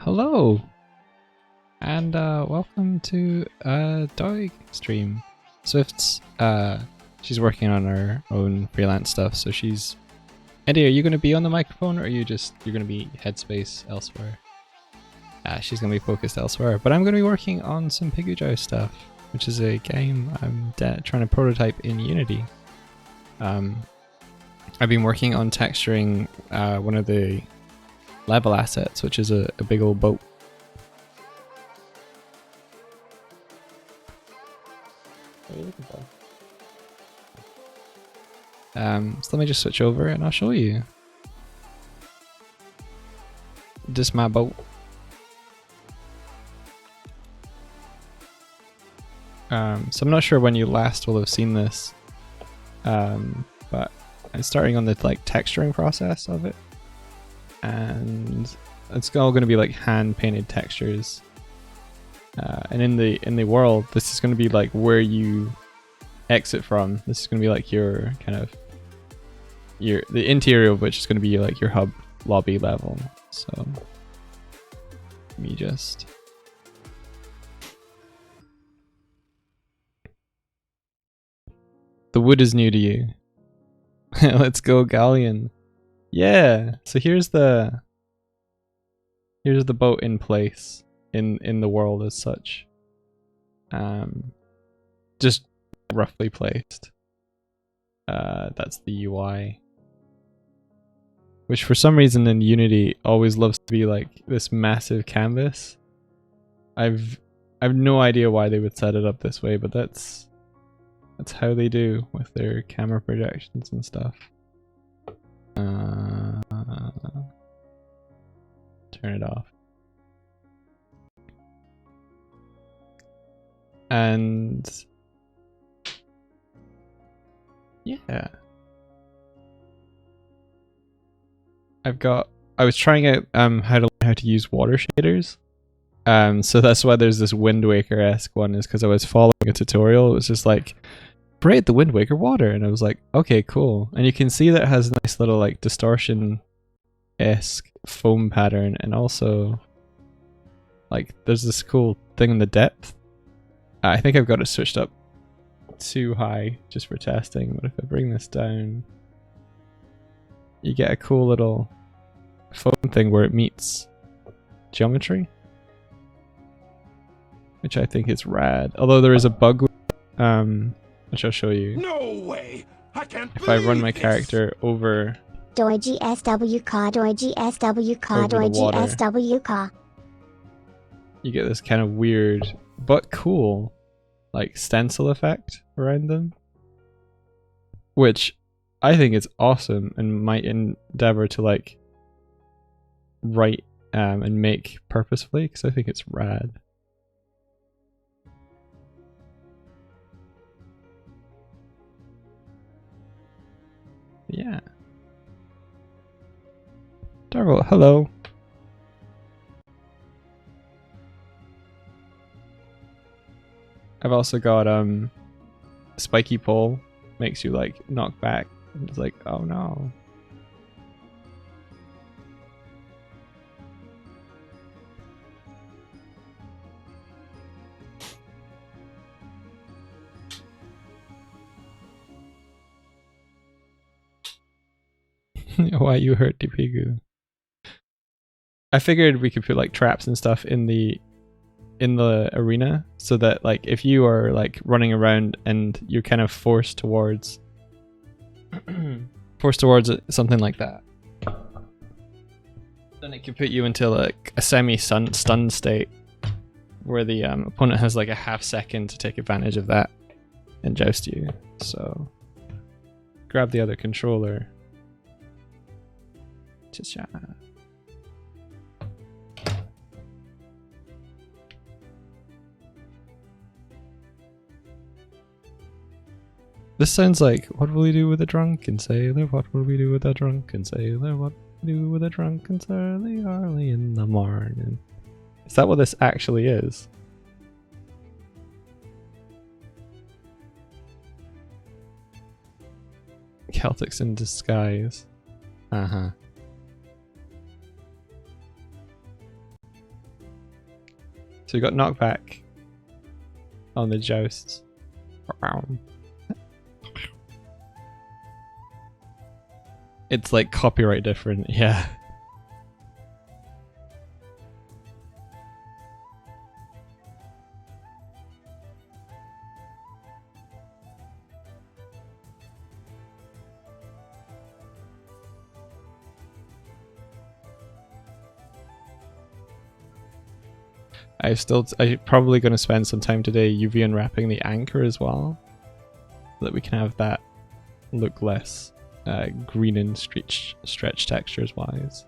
Hello, and welcome to Dog stream. Swift's she's working on her own freelance stuff, so she's. Andy, are you going to be on the microphone, or are you're going to be headspace elsewhere? She's going to be focused elsewhere, but I'm going to be working on some Pigujao stuff, which is a game I'm trying to prototype in Unity. I've been working on texturing one of the level assets, which is a big old boat. What are you looking for? So let me just switch over and I'll show you. This is my boat. So I'm not sure when you last will have seen this, but I'm starting on the texturing process of it, and it's all going to be like hand painted textures. And in the world, this is going to be like where you exit from. This is going to be like your kind of the interior of which is going to be like your hub lobby level. So let me just. The wood is new to you. Let's go, Galleon. Yeah. So here's the boat in place in the world as such. Just roughly placed. That's the UI. Which for some reason in Unity always loves to be like this massive canvas. I've no idea why they would set it up this way, but that's how they do with their camera projections and stuff. Turn it off. And yeah. I was trying out how to use water shaders. So that's why there's this Wind Waker-esque one, is because I was following a tutorial. It was just like, create the Wind Waker water, and I was like, okay, cool. And you can see that it has a nice little like distortion-esque foam pattern, and also like there's this cool thing in the depth. I think I've got it switched up too high just for testing, but if I bring this down, you get a cool little foam thing where it meets geometry, which I think is rad. Although there is a bug with which I'll show you. No way! I can't. If I run my character over Doi GSW car, doi GSW car, over doi the water, GSW car. you get this kind of weird but cool like stencil effect around them, which I think is awesome and might endeavor to like write and make purposefully, because I think it's rad. Yeah. Darvel, hello. I've also got spiky pole, makes you like knock back. And it's like, oh no. Why you hurt Dipigu? I figured we could put like traps and stuff in the arena, so that like if you are like running around and you're kind of forced towards something like that, then it could put you into like a semi-stunned state where the opponent has like a half second to take advantage of that and joust you. So grab the other controller. Cha-cha. This sounds like, what will we do with a drunken sailor? What will we do with a drunken sailor? What will we do with a drunken sailor early in the morning? Is that what this actually is? Celtics in disguise. Uh-huh. So we got knockback on the jousts. It's like copyright different, yeah. I'm probably going to spend some time today UV unwrapping the anchor as well, so that we can have that look less green and stretch textures wise.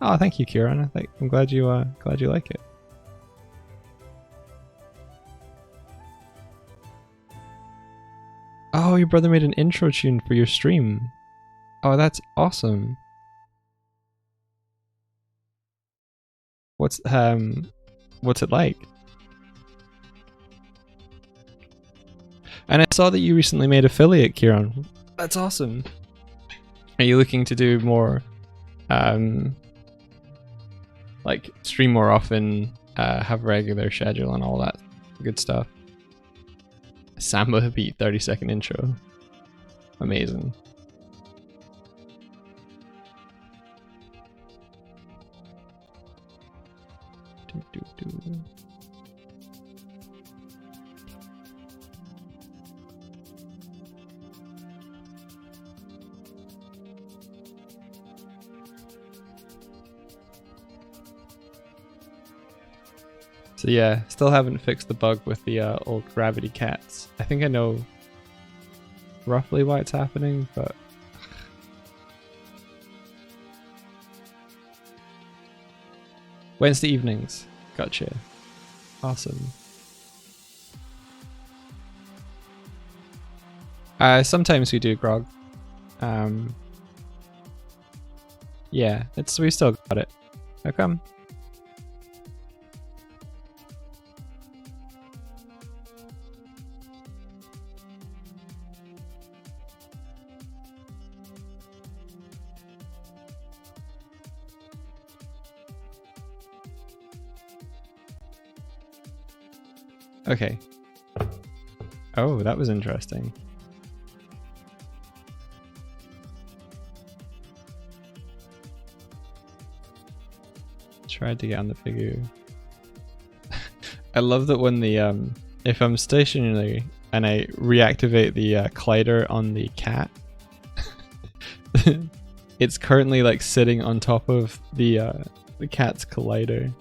Oh, thank you, Kieran. I'm glad you like it. Oh, your brother made an intro tune for your stream. Oh, that's awesome. What's it like? And I saw that you recently made affiliate, Kieran. That's awesome. Are you looking to do more, like stream more often, have a regular schedule and all that good stuff? Samba beat 30-second intro. Amazing. So yeah, still haven't fixed the bug with the old gravity cats. I think I know roughly why it's happening, but Wednesday evenings. Gotcha. Awesome. Sometimes we do grog. Yeah, we still got it. How come? Okay. Oh, that was interesting. Tried to get on the figure. I love that when the if I'm stationary and I reactivate the collider on the cat, it's currently like sitting on top of the cat's collider.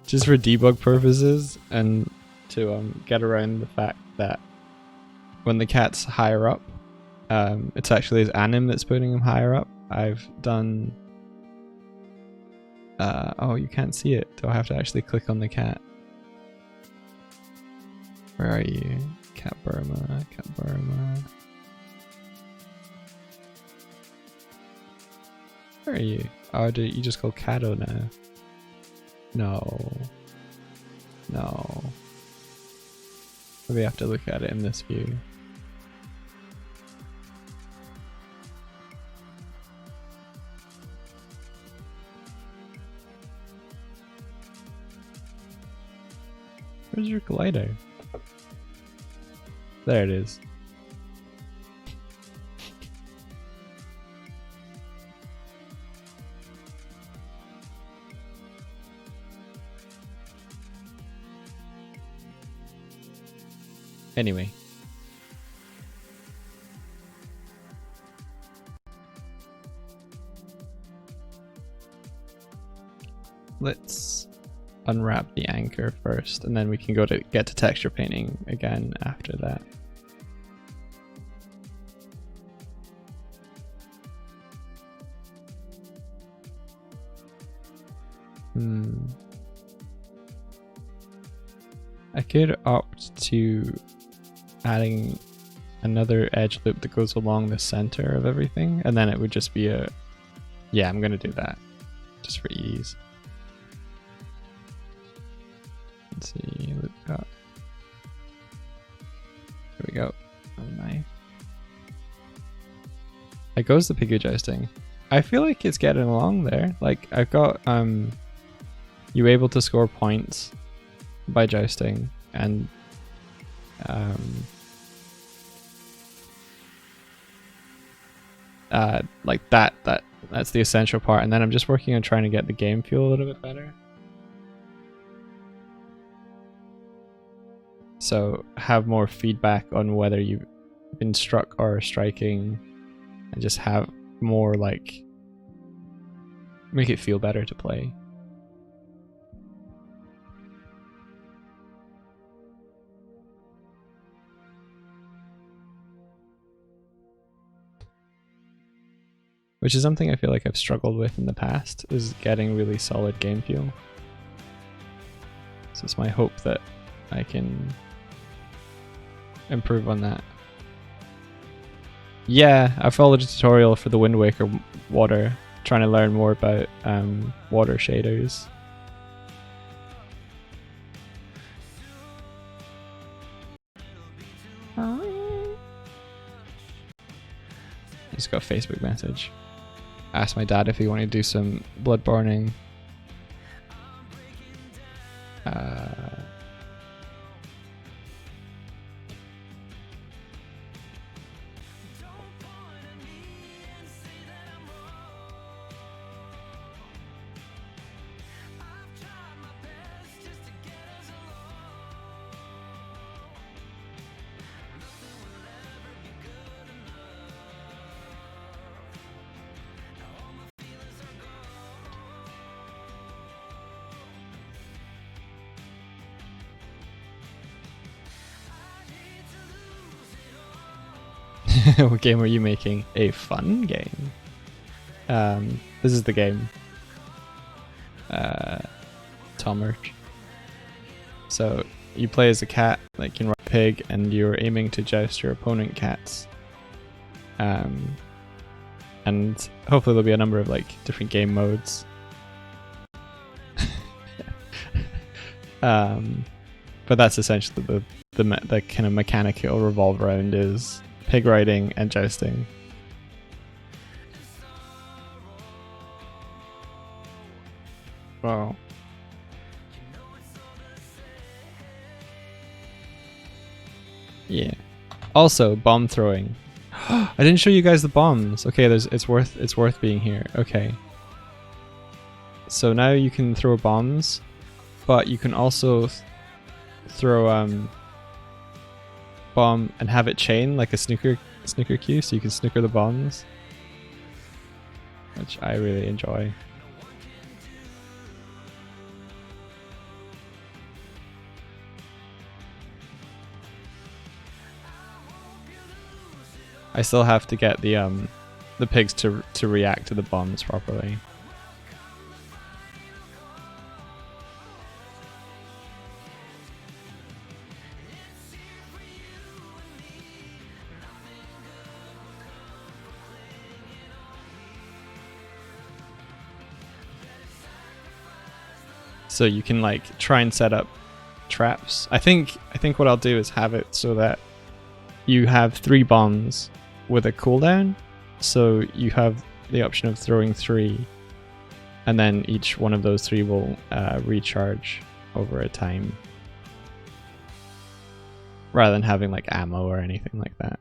Just for debug purposes and to get around the fact that when the cat's higher up, it's actually his anim that's putting him higher up. I've done... oh, you can't see it. Do I have to actually click on the cat? Where are you? Cat Burma, Cat Burma. Where are you? Oh, you just call Cato now? No. No. Maybe I have to look at it in this view. Where's your glider? There it is. Anyway. Let's unwrap the anchor first, and then we can get to texture painting again after that. I could opt to adding another edge loop that goes along the center of everything, and then it would just be a... Yeah, I'm gonna do that, just for ease. Let's see, loop cut. There we go. Oh, nice. How goes the Pigu jousting? I feel like it's getting along there. Like I've got you able to score points by jousting, and like that's the essential part, and then I'm just working on trying to get the game feel a little bit better. So have more feedback on whether you've been struck or striking, and just have more like make it feel better to play. Which is something I feel like I've struggled with in the past, is getting really solid game feel. So it's my hope that I can improve on that. Yeah, I followed a tutorial for the Wind Waker water, trying to learn more about water shaders. I just got a Facebook message. Asked my dad if he wanted to do some bloodborning. What game are you making? A fun game. This is the game. Tomert. So you play as a cat, like you can run a pig, and you're aiming to joust your opponent cats. And hopefully there'll be a number of like different game modes. But that's essentially the kind of mechanic it'll revolve around, is pig riding and jousting. Wow. Yeah. Also, bomb throwing. I didn't show you guys the bombs. Okay, it's worth being here. Okay. So now you can throw bombs, but you can also throw bomb and have it chain like a snooker cue, so you can snooker the bombs, which I really enjoy. I still have to get the pigs to react to the bombs properly. So you can like try and set up traps. I think what I'll do is have it so that you have 3 bombs with a cooldown. So you have the option of throwing 3, and then each one of those 3 will recharge over a time, rather than having like ammo or anything like that.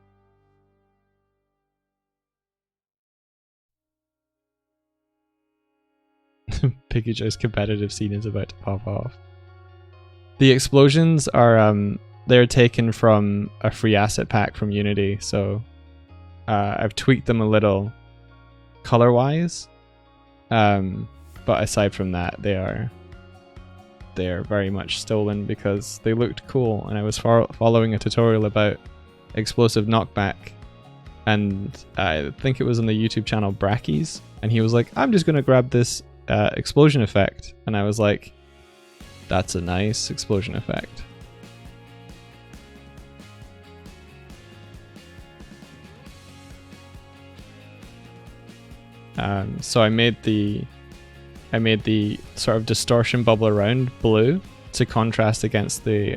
Pikachu's competitive scene is about to pop off. The explosions are they're taken from a free asset pack from Unity, so I've tweaked them a little color-wise, but aside from that, they are very much stolen because they looked cool, and I was following a tutorial about explosive knockback, and I think it was on the YouTube channel Brackies, and he was like, "I'm just gonna grab this explosion effect," and I was like, "That's a nice explosion effect." So I made the sort of distortion bubble around blue to contrast against the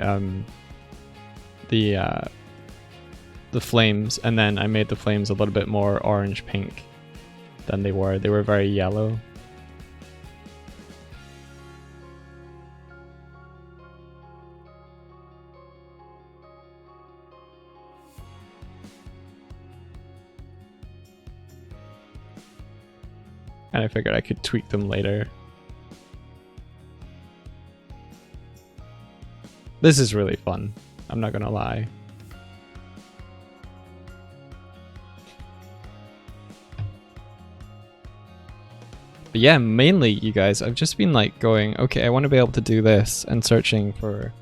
flames, and then I made the flames a little bit more orange pink than they were. They were very yellow. And I figured I could tweak them later. This is really fun, I'm not gonna lie. But yeah, mainly you guys, I've just been like going, okay, I want to be able to do this, and searching for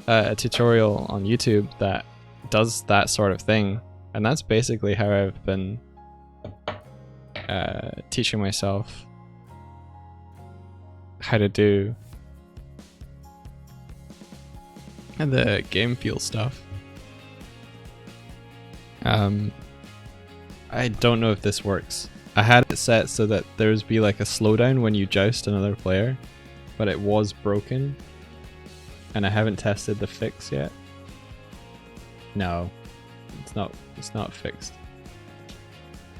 a tutorial on YouTube that does that sort of thing. And that's basically how I've been teaching myself how to do the game feel stuff. I don't know if this works. I had it set so that there's be like a slowdown when you joust another player, but it was broken, and I haven't tested the fix yet. No, it's not fixed.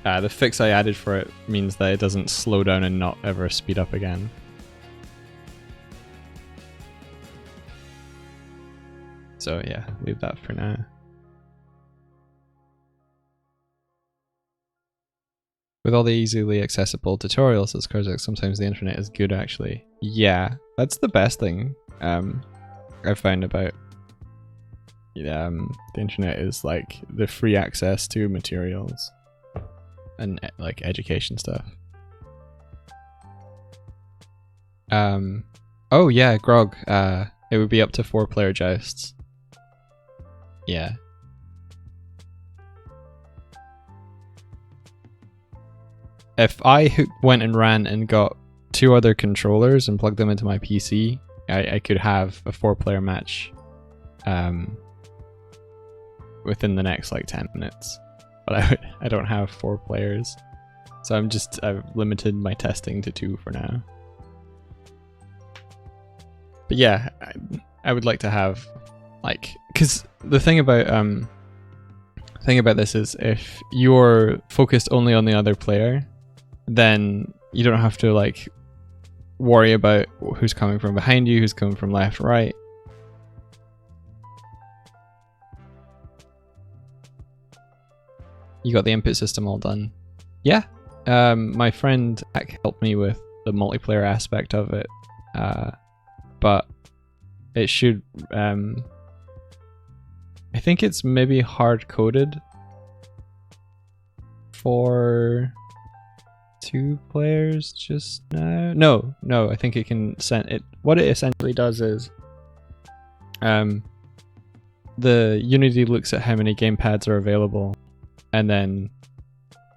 The fix I added for it means that it doesn't slow down and not ever speed up again. So yeah, leave that for now. With all the easily accessible tutorials, it's because sometimes the internet is good actually. Yeah, that's the best thing I've found about the internet, is like the free access to materials and like education stuff. Oh yeah, Grog, it would be up to 4-player jousts. Yeah. If I went and ran and got 2 other controllers and plugged them into my PC, I could have a 4-player match within the next like 10 minutes. But I don't have 4 players, so I've limited my testing to 2 for now. But yeah, I would like to have like, because the thing about this is, if you're focused only on the other player, then you don't have to like worry about who's coming from behind you, who's coming from left, right. You got the input system all done. Yeah, my friend Jack helped me with the multiplayer aspect of it, but it should, I think it's maybe hard-coded for 2 players just now. No, I think it can send it. What it essentially does is, the Unity looks at how many gamepads are available, and then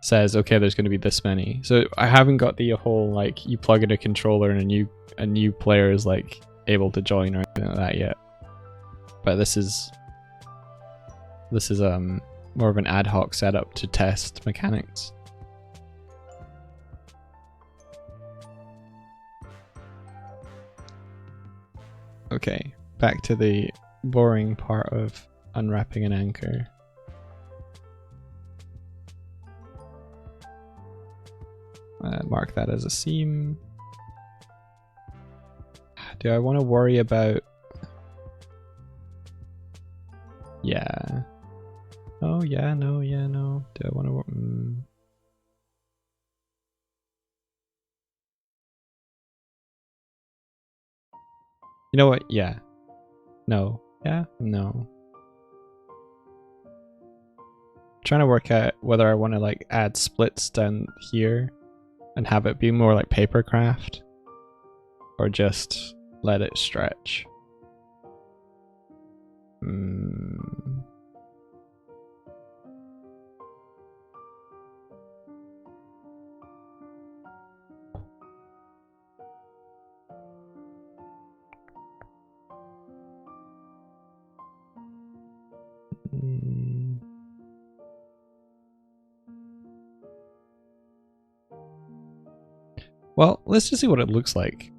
says, okay, there's going to be this many. So I haven't got the whole like you plug in a controller and a new player is like able to join or anything like that yet. But this is more of an ad hoc setup to test mechanics. Okay, back to the boring part of unwrapping an anchor. Mark that as a seam. Do I want to worry about... Yeah. Oh yeah, no, yeah, no. Do I want to... You know what? Yeah. No. Yeah? No. I'm trying to work out whether I want to like add splits down here and have it be more like papercraft, or just let it stretch. Well, let's just see what it looks like,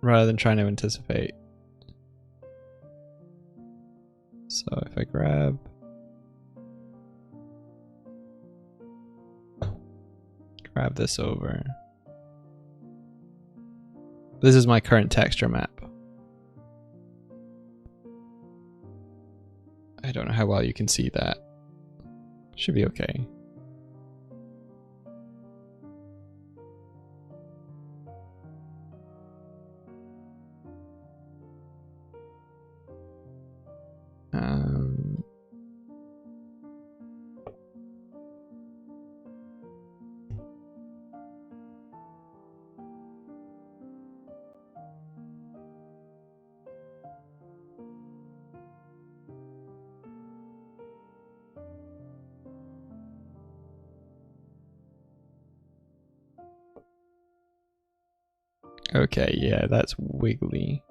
rather than trying to anticipate. So if I grab have this over. This is my current texture map. I don't know how well you can see that. Should be okay. Okay, yeah, that's wiggly.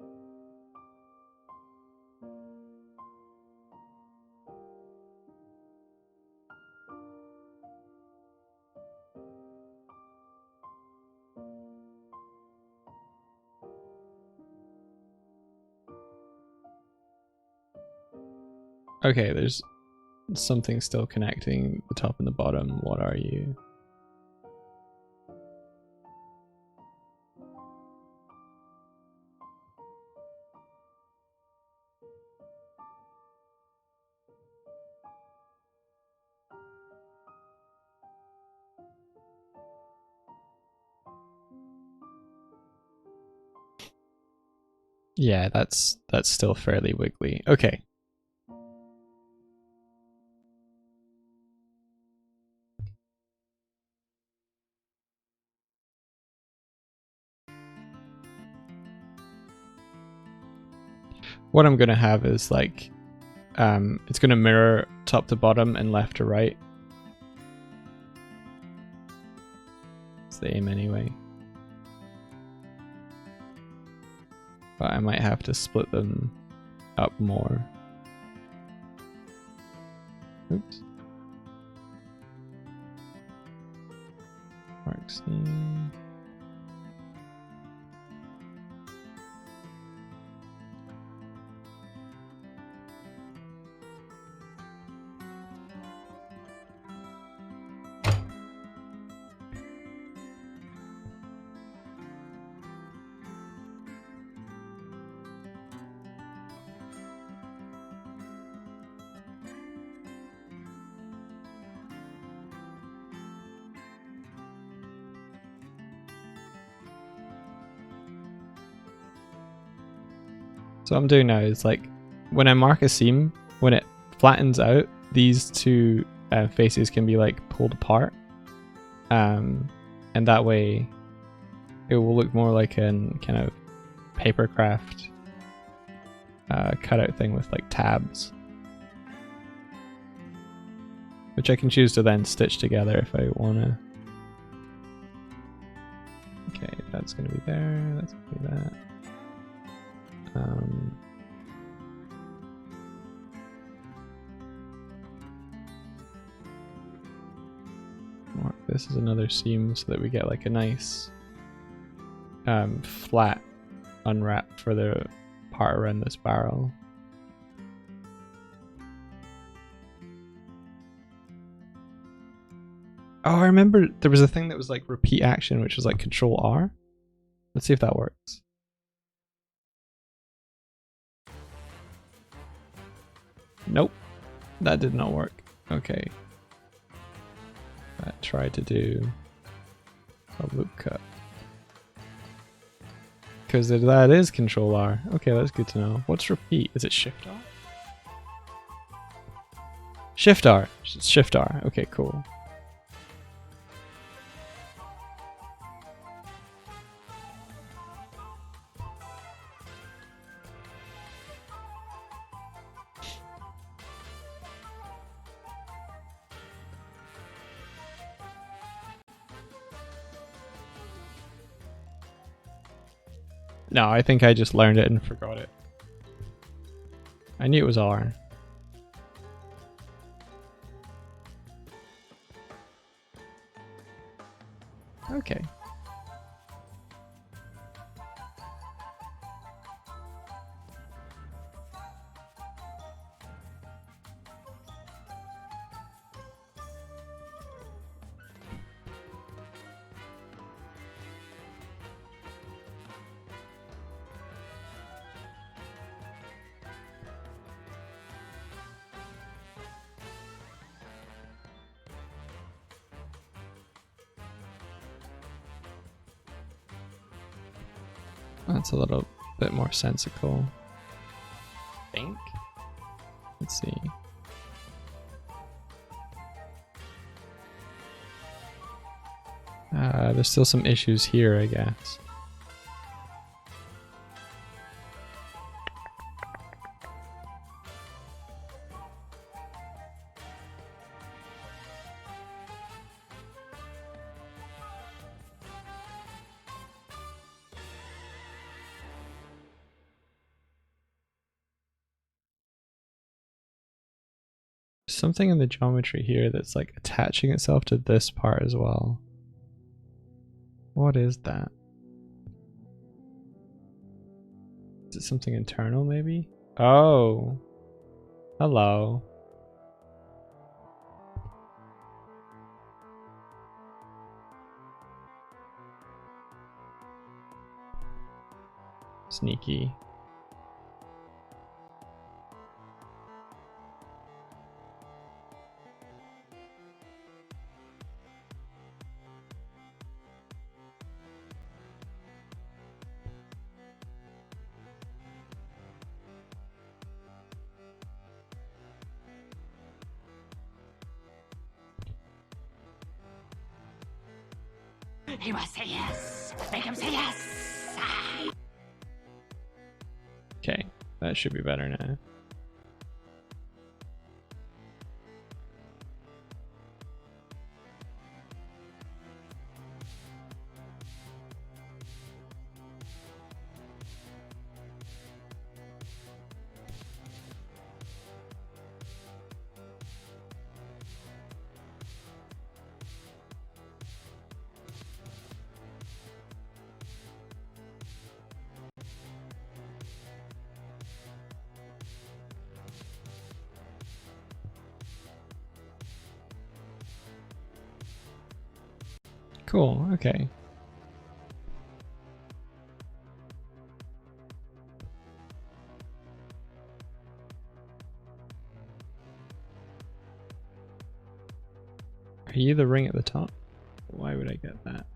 Okay, there's something still connecting the top and the bottom. What are you? Yeah, that's still fairly wiggly. Okay. What I'm gonna have is like, it's gonna mirror top to bottom and left to right. It's the aim anyway. But I might have to split them up more. Oops. Mark scene. So what I'm doing now is like, when I mark a seam, when it flattens out, these two faces can be like pulled apart. And that way it will look more like an kind of papercraft cutout thing with like tabs. Which I can choose to then stitch together if I wanna. Okay, that's gonna be there, that's gonna be that. Mark this as another seam so that we get like a nice flat unwrap for the part around this barrel. Oh, I remember there was a thing that was like repeat action, which was like Control R. Let's see if that works. Nope, that did not work. Okay. I tried to do a loop cut. Because that is Control R. Okay, that's good to know. What's repeat? Is it Shift R? Shift R. Shift R. Okay, cool. No, I think I just learned it and forgot it. I knew it was R. Okay. That's a little bit more sensical. I think. Let's see. There's still some issues here, I guess. Something in the geometry here that's like attaching itself to this part as well. What is that? Is it something internal maybe? Oh. Hello. Sneaky. He must say yes. Make him say yes. Okay, that should be better now. Cool, okay. Are you the ring at the top? Why would I get that?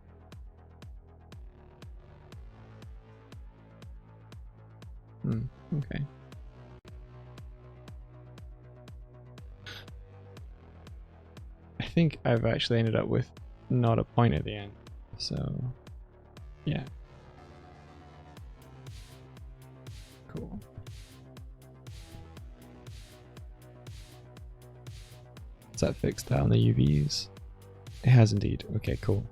Okay. I think I've actually ended up with not a point at the end, so yeah. Cool. Is that fixed down the UVs? It has indeed. Okay, cool.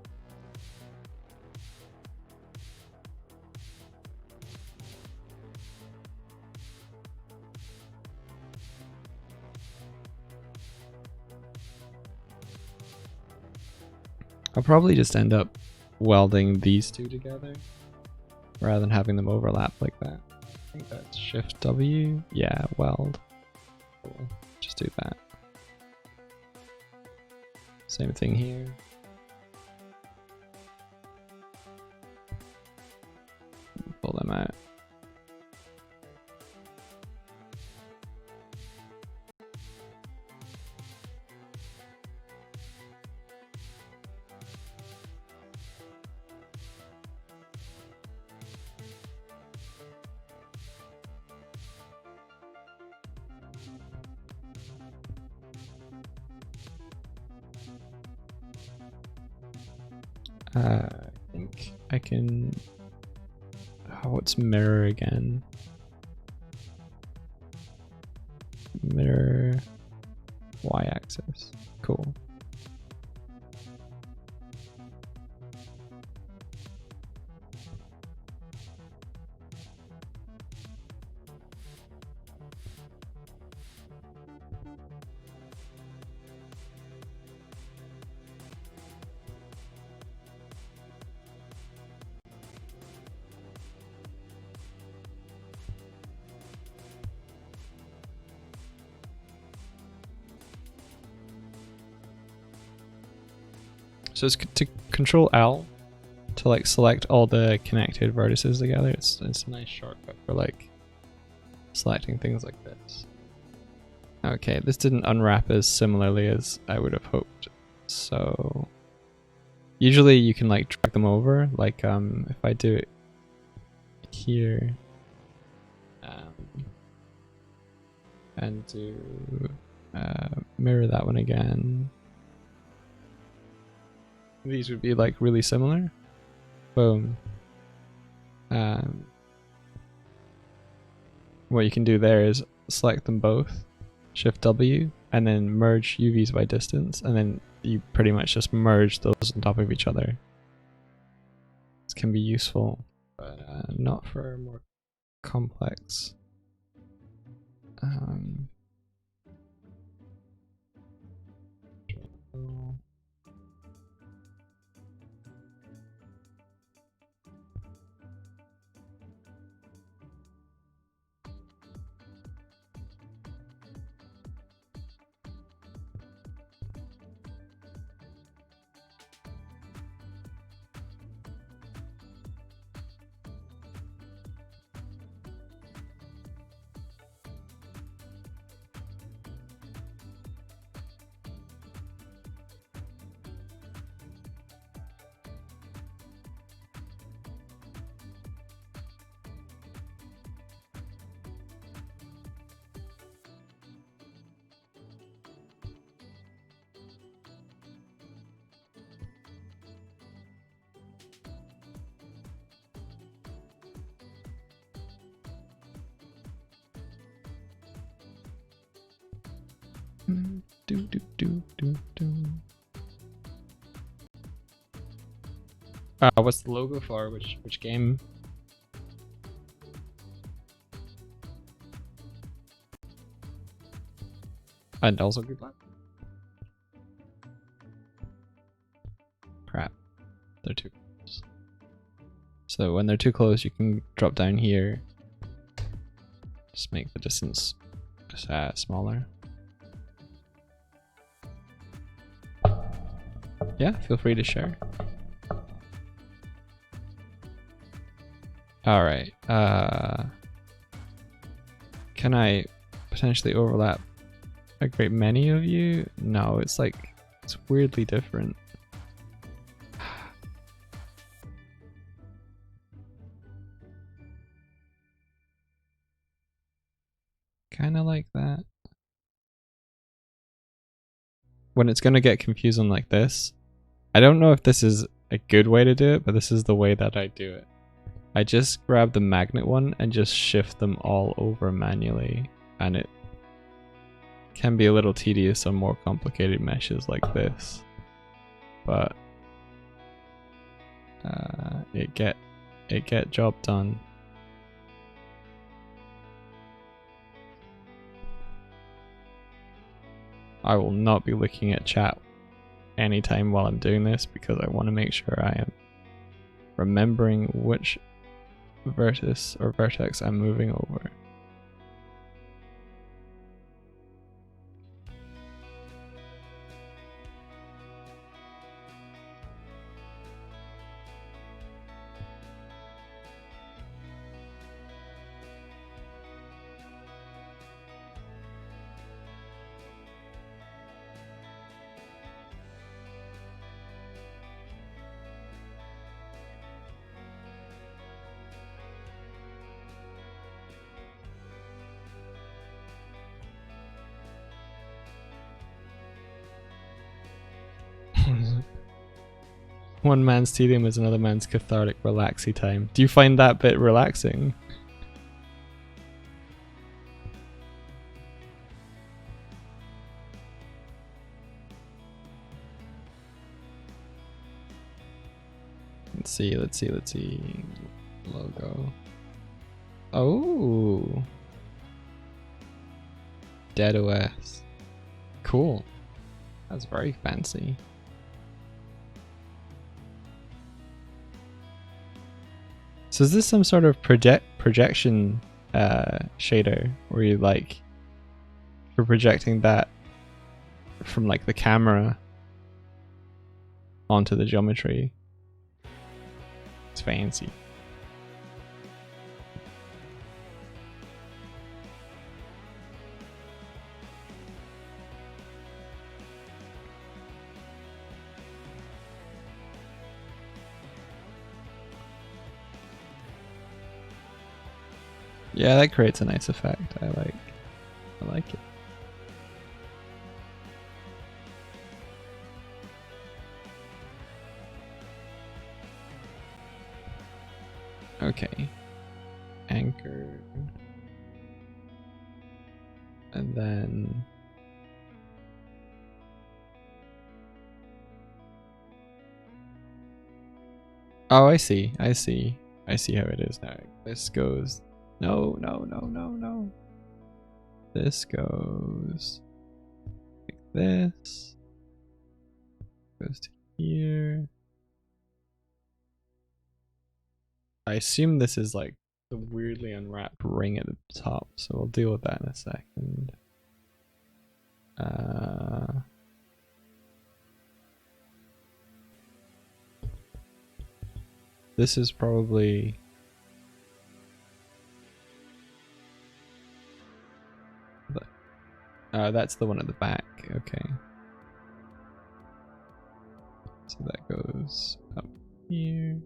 I'll probably just end up welding these two together rather than having them overlap like that. I think that's Shift W. Yeah, weld. Cool. Just do that. Same thing here. Pull them out. I think I can... Oh, what's mirror again? Mirror y-axis. Cool. So it's to control L to like select all the connected vertices together. It's a nice shortcut for like selecting things like this. Okay, this didn't unwrap as similarly as I would have hoped. So usually you can like drag them over. Like if I do it here. And do mirror that one again. These would be like really similar. Boom. What you can do there is select them both, Shift W, and then merge UVs by distance, and then you pretty much just merge those on top of each other. This can be useful, but not for more complex. What's the logo for? Which game? And also good luck. Crap. They're too close. So when they're too close, you can drop down here. Just make the distance smaller. Yeah, feel free to share. Alright, can I potentially overlap a great many of you? No, it's like, it's weirdly different. Kinda like that. When it's gonna get confusing like this, I don't know if this is a good way to do it, but this is the way that I do it. I just grab the magnet one and just shift them all over manually, and it can be a little tedious on more complicated meshes like this, but it get job done. I will not be looking at chat anytime while I'm doing this because I want to make sure I am remembering which vertex or vertex I'm moving over. One man's tedium is another man's cathartic relaxy time. Do you find that bit relaxing? Let's see. Logo. Oh. Dead OS. Cool. That's very fancy. So is this some sort of projection shader where you like for projecting that from like the camera onto the geometry? It's fancy. Yeah, that creates a nice effect. I like it. Okay. Anchored. And then oh, I see. I see how it is now. This goes no. This goes like this. Goes to here. I assume this is like the weirdly unwrapped ring at the top, so we'll deal with that in a second. This is probably that's the one at the back. Okay. So that goes up here.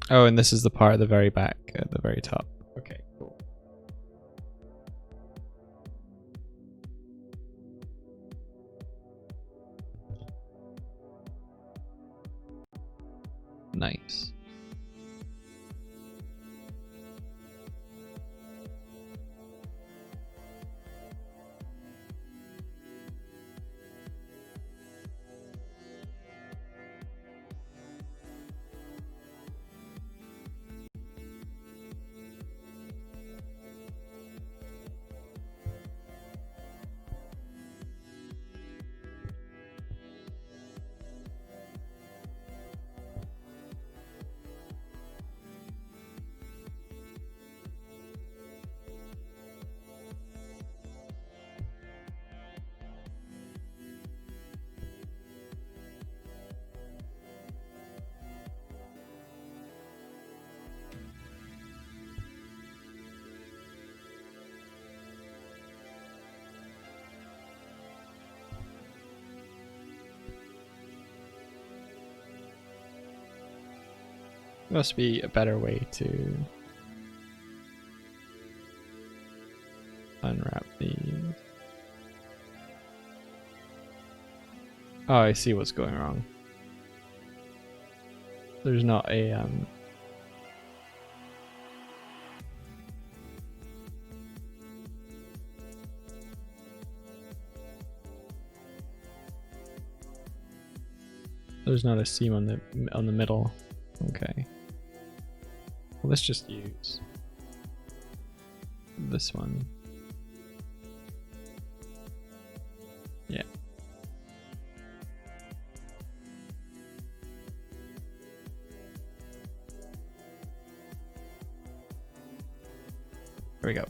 Oh, and this is the part at the very back, at the very top. Okay, cool. Nice. Must be a better way to unwrap these. Oh, I see what's going wrong. There's not a there's not a seam on the middle. Okay. Well, let's just use this one. Yeah. There we go.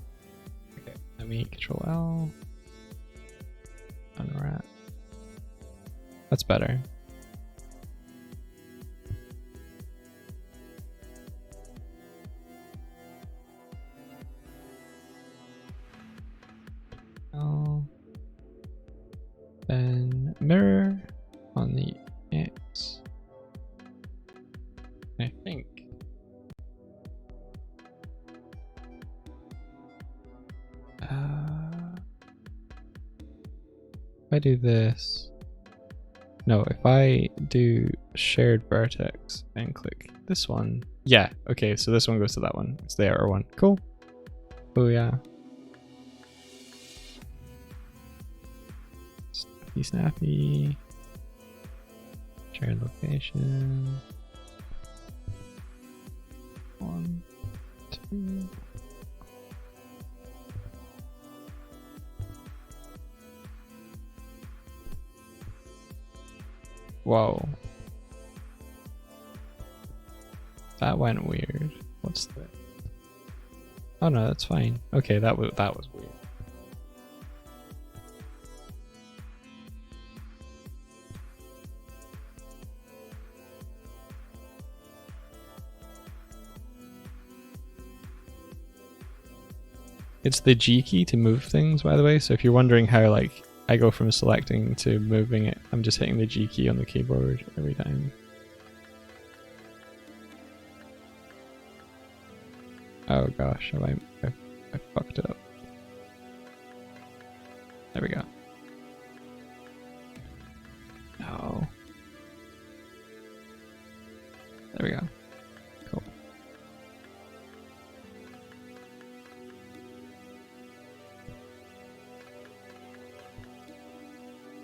Okay, let me Control L. Unwrap. That's better. Then mirror on the X. I think. If I do this. No, if I do shared vertex and click this one. Yeah, okay, so this one goes to that one. It's the error one. Cool. Oh yeah. Snappy. Shared location. 1, 2. Whoa. That went weird. What's that? Oh no, that's fine. Okay, that was weird. It's the G key to move things, by the way. So if you're wondering how like I go from selecting to moving it, I'm just hitting the G key on the keyboard every time. Oh gosh, I fucked it up. There we go. No. There we go. Cool.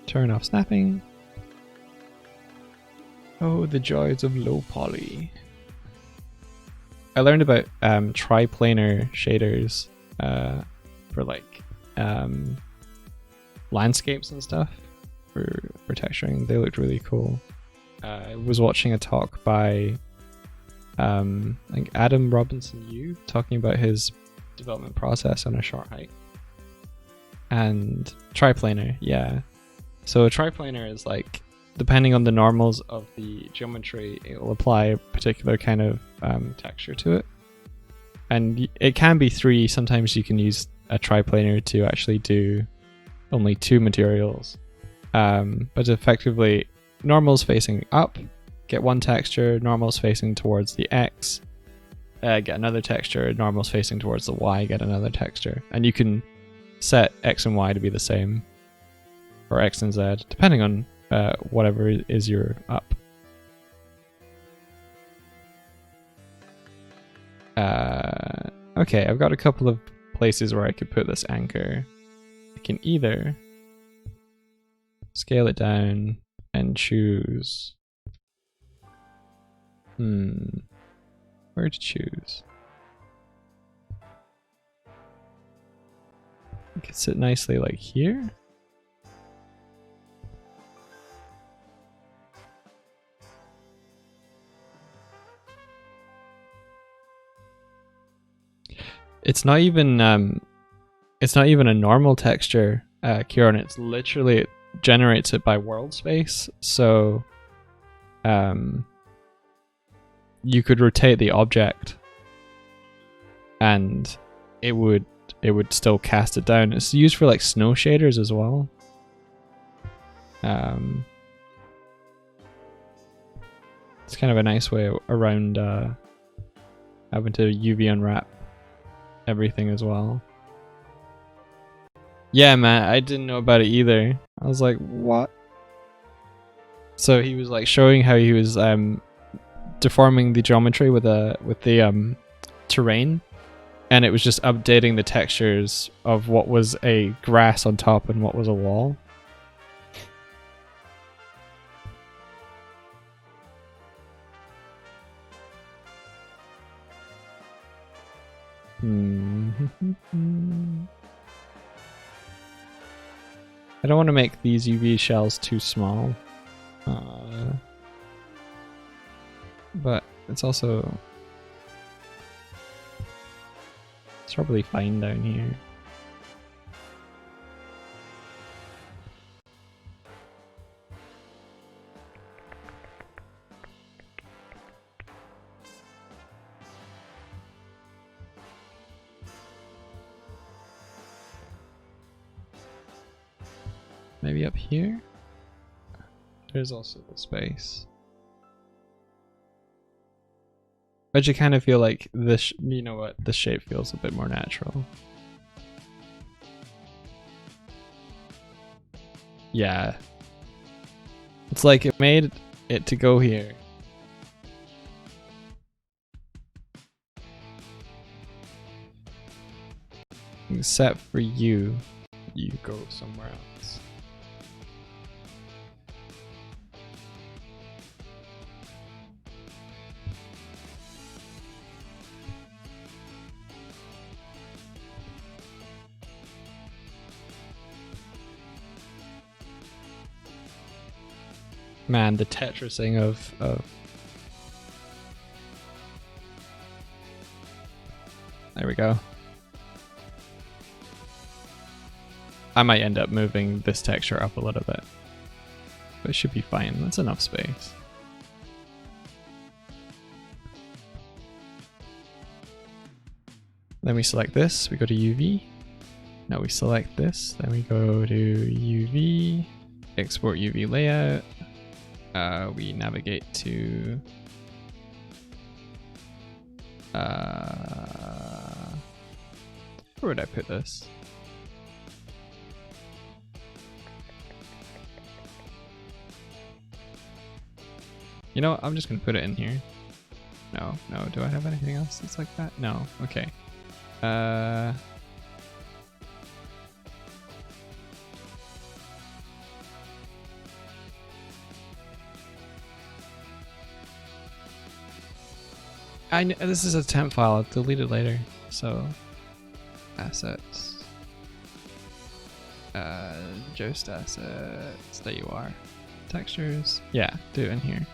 Turn off snapping. Oh, the joys of low poly. I learned about triplanar shaders for like landscapes and stuff for texturing. They looked really cool. I was watching a talk by like Adam Robinson Yu talking about his development process on a short hike. And triplanar, yeah. So a triplanar is like, depending on the normals of the geometry, it will apply a particular kind of texture to it. And it can be 3. Sometimes you can use a triplanar to actually do only 2 materials. But effectively, normals facing up, get 1 texture, normals facing towards the X, get another texture, normals facing towards the Y, get another texture. And you can set X and Y to be the same, or X and Z, depending on whatever is your up. Okay, I've got a couple of places where I could put this anchor. I can either scale it down and choose where to choose. I could sit nicely like here. It's not even a normal texture, Kieran. It's literally, it generates it by world space. So you could rotate the object and it would still cast it down. It's used for like snow shaders as well. It's kind of a nice way around having to UV unwrap everything as well. Yeah, man, I didn't know about it either. I was like, what? So he was like showing how he was deforming the geometry with the terrain, and it was just updating the textures of what was a grass on top and what was a wall. I don't want to make these UV shells too small, but it's probably fine down here. Maybe up here? There's also the space. But you kind of feel like this, you know what, this shape feels a bit more natural. Yeah. It's like it made it to go here. Except for you go somewhere else. Man, the Tetrising of there we go. I might end up moving this texture up a little bit, but it should be fine. That's enough space. Then we select this, we go to UV. Now we select this, then we go to UV, export UV layout. We navigate to where would I put this? You know what? I'm just gonna put it in here. No, do I have anything else that's like that? No, okay. This is a temp file, I'll delete it later. So, assets, Jost assets, there you are. Textures, yeah, do it in here.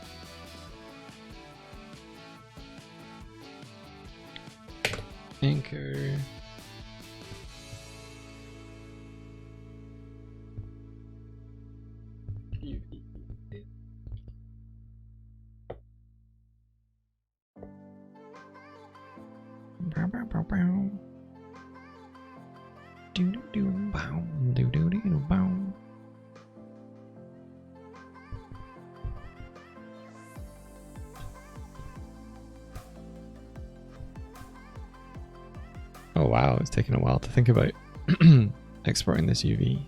Anchor. Oh wow, it's taken a while to think about exporting this UV.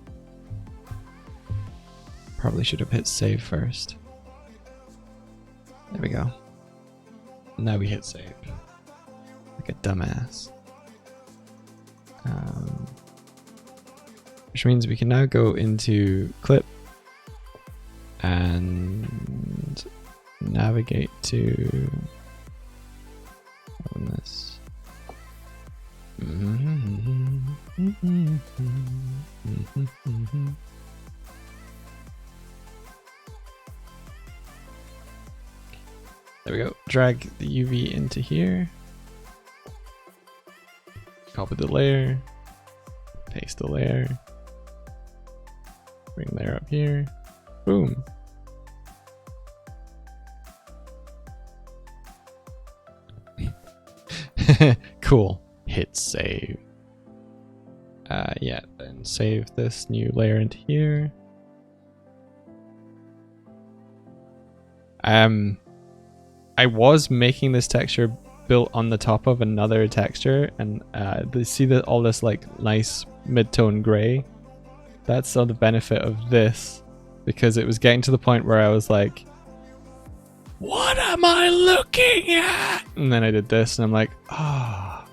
Probably should have hit save first. There we go. Now we hit save. Like a dumbass. Which means we can now go into Clip and navigate to open this. There we go. Drag the UV into here. Copy the layer. Paste the layer. Bring layer up here. Boom. Cool. Hit save. Yeah, then save this new layer into here. I was making this texture built on the top of another texture, and see that all this like nice mid-tone gray. That's all the benefit of this, because it was getting to the point where I was like, what am I looking at? And then I did this and I'm like, ah. Oh.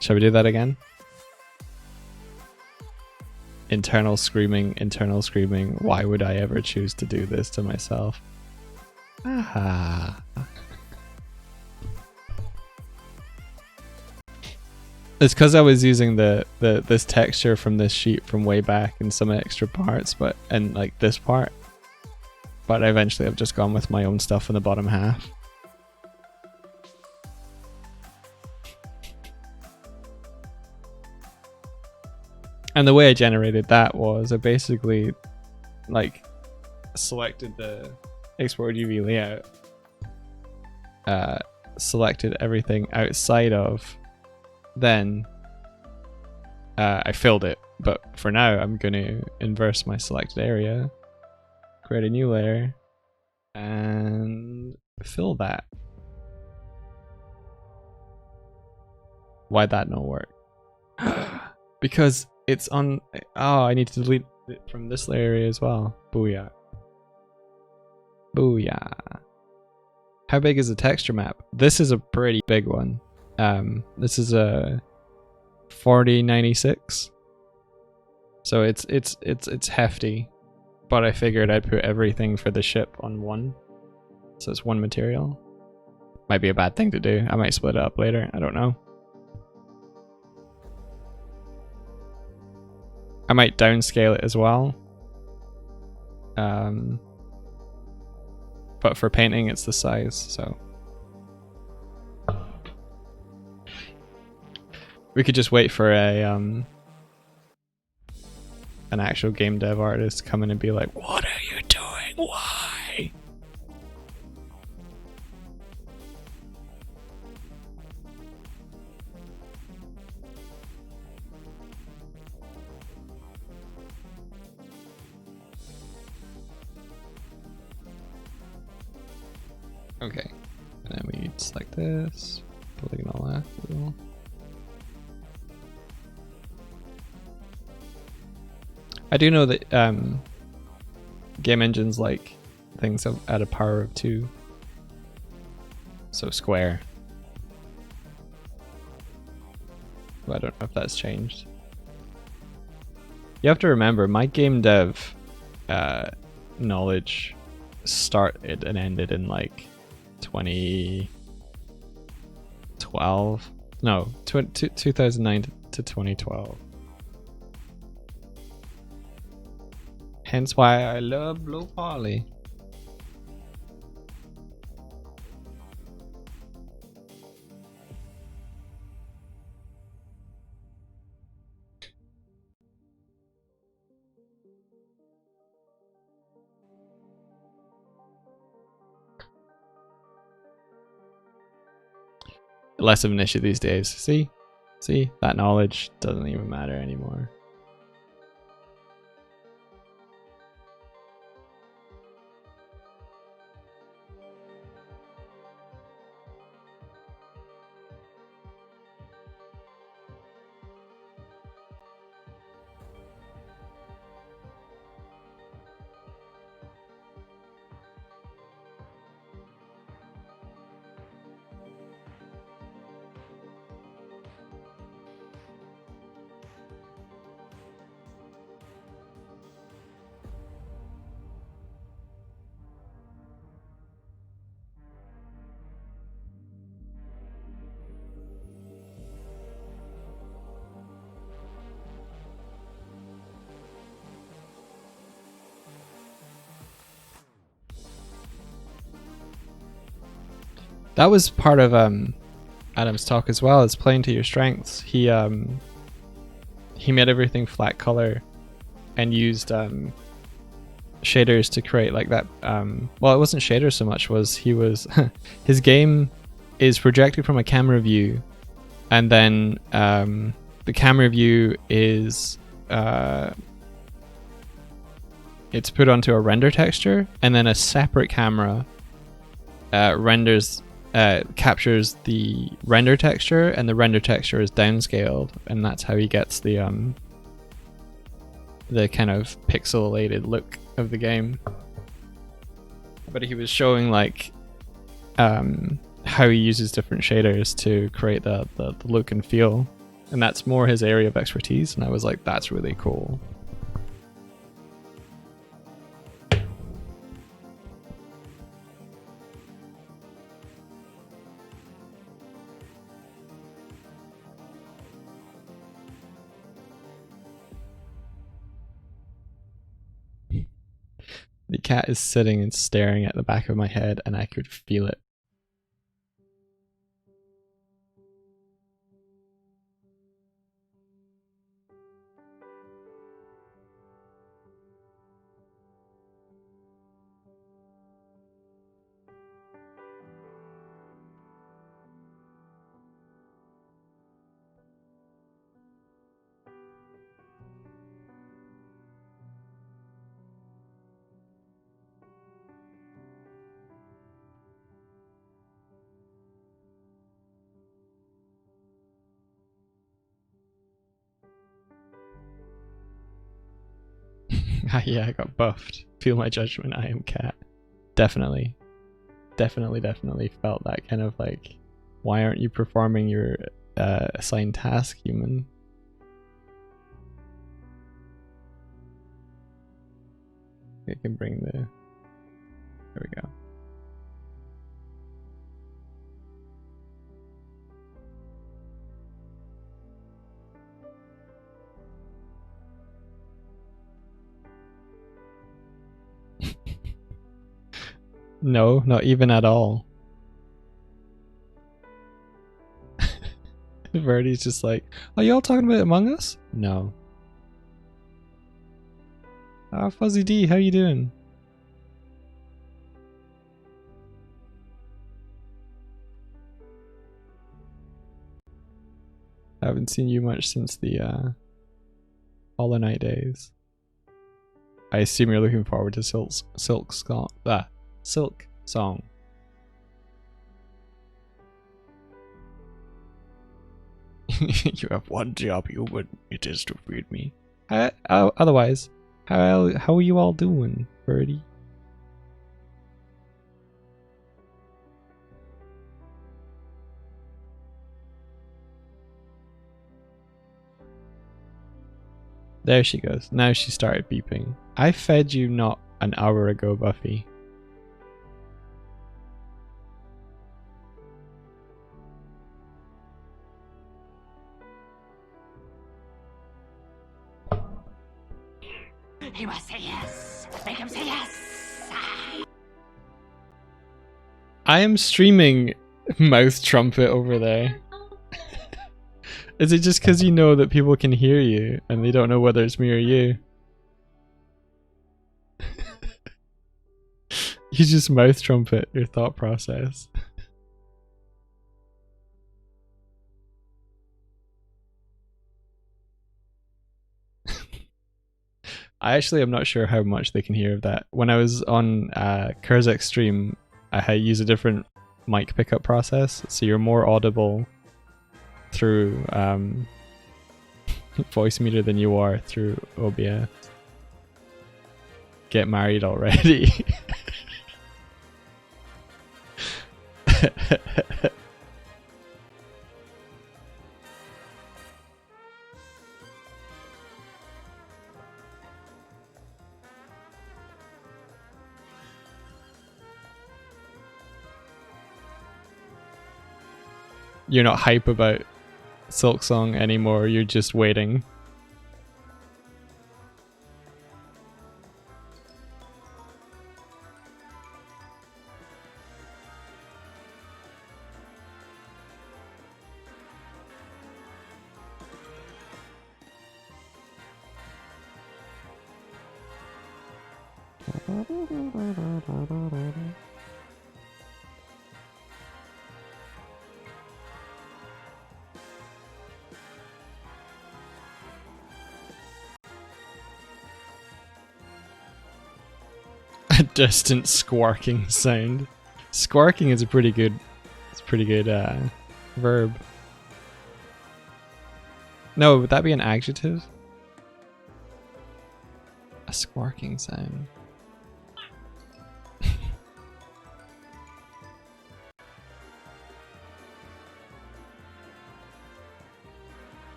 Shall we do that again? Internal screaming, why would I ever choose to do this to myself? Ah. It's because I was using this texture from this sheet from way back and some extra parts, and like this part. But eventually I've just gone with my own stuff in the bottom half. And the way I generated that was I basically like selected the export UV layout, selected everything outside of, then I filled it. But for now I'm going to inverse my selected area, create a new layer, and fill that. Why'd that not work? Because it's on. Oh, I need to delete it from this layer as well. Booyah. Booyah. How big is the texture map? This is a pretty big one. This is a 4096. So it's hefty. But I figured I'd put everything for the ship on one. So it's one material. Might be a bad thing to do. I might split it up later. I don't know. I might downscale it as well. But for painting, it's the size, so. We could just wait for an actual game dev artist to come in and be like, what are you doing? Why? Okay, and then we select this, polygonal left. I do know that game engines like things at a power of 2. So square. But I don't know if that's changed. You have to remember, my game dev knowledge started and ended in like 2012. No, 2009 to 2012. Hence why I love Blue Poly. Less of an issue these days. See, that knowledge doesn't even matter anymore. That was part of Adam's talk as well, is playing to your strengths. He made everything flat color and used shaders to create like that. Well, it wasn't shaders so much, his game is projected from a camera view, and then the camera view is it's put onto a render texture, and then a separate camera captures the render texture, and the render texture is downscaled, and that's how he gets the kind of pixelated look of the game. But he was showing like how he uses different shaders to create the look and feel, and that's more his area of expertise, and I was like, that's really cool. The cat is sitting and staring at the back of my head, and I could feel it. Yeah, I got buffed. Feel my judgment, I am cat. Definitely felt that kind of like, why aren't you performing your assigned task, human? I can bring the... There we go. No, not even at all. Verdi's just like, are you all talking about Among Us? No. Fuzzy D, how you doing? I haven't seen you much since the Hollow Knight days. I assume you're looking forward to Silk Song. You have one job, human. It is to feed me. Otherwise, how are you all doing, Birdie? There she goes. Now she started beeping. I fed you not an hour ago, Buffy. He must say yes. Make him say yes. I am streaming Mouth Trumpet over there. Is it just because you know that people can hear you and they don't know whether it's me or you? You just mouth trumpet your thought process. I actually am not sure how much they can hear of that. When I was on Kurzek's stream, I use a different mic pickup process, so you're more audible through voice meter than you are through OBS. Get married already. You're not hype about Silksong anymore, you're just waiting. A distant squarking sound. Squarking is a pretty good, verb. No, would that be an adjective? A squarking sound.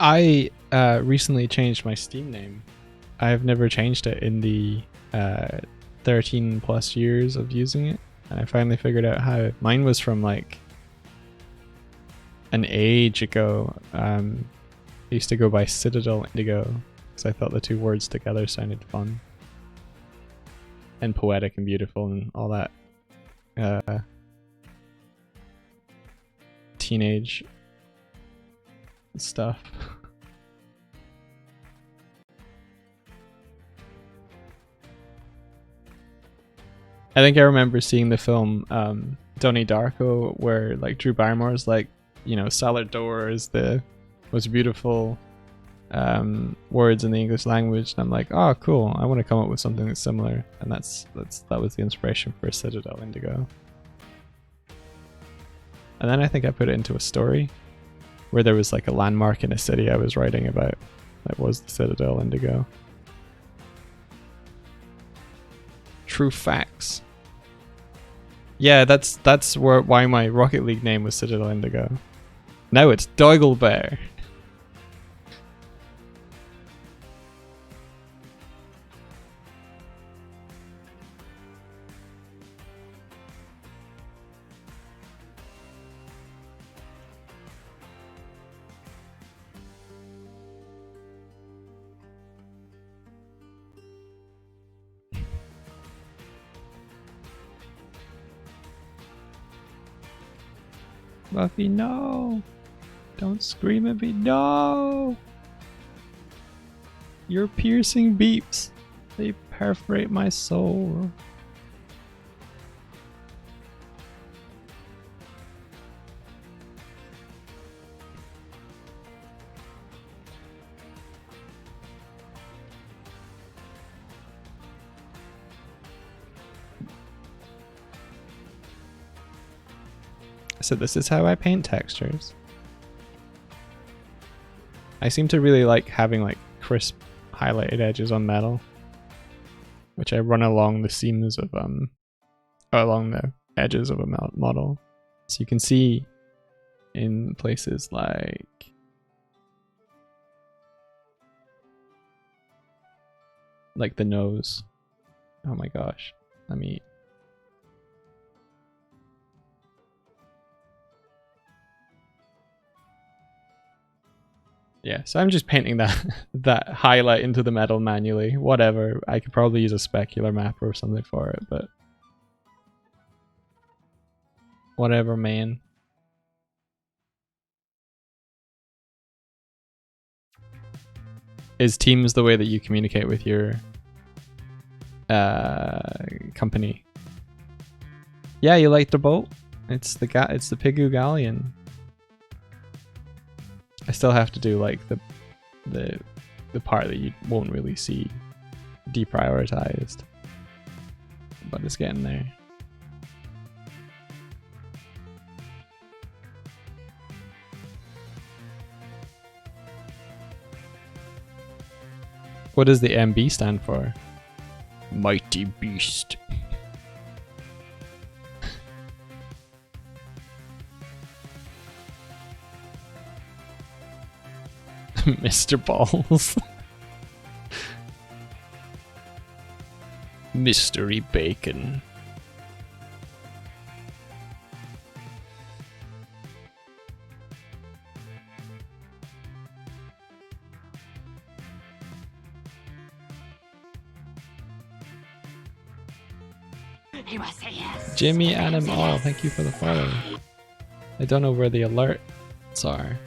I recently changed my Steam name. I've never changed it in the 13 plus years of using it, and I finally figured out how. Mine was from like an age ago. I used to go by Citadel Indigo because I thought the two words together sounded fun and poetic and beautiful and all that teenage stuff. I think I remember seeing the film Donnie Darko where like Drew Barrymore's like, you know, salad door is the most beautiful words in the English language, and I'm like, oh cool, I want to come up with something that's similar, and that was the inspiration for Citadel Indigo. And then I think I put it into a story where there was like a landmark in a city I was writing about, That was the Citadel Indigo. True facts. Yeah, that's why my Rocket League name was Citadel Indigo. Now it's Deugelbear. Buffy, no! Don't scream at me, no! Your piercing beeps, they perforate my soul. So this is how I paint textures. I seem to really like having like crisp highlighted edges on metal, which I run along the seams of along the edges of a model. So you can see in places like the nose. Oh my gosh. Let me Yeah, so I'm just painting that highlight into the metal manually. Whatever. I could probably use a specular mapper or something for it, but whatever, man. Is Teams the way that you communicate with your company? Yeah, you like the boat? It's the Pigu Galleon. I still have to do like the part that you won't really see deprioritized, but it's getting there. What does the MB stand for? Mighty Beast. Mr. Balls. Mystery Bacon. He must say yes. Jimmy Adam All, thank you for the follow. I don't know where the alerts are.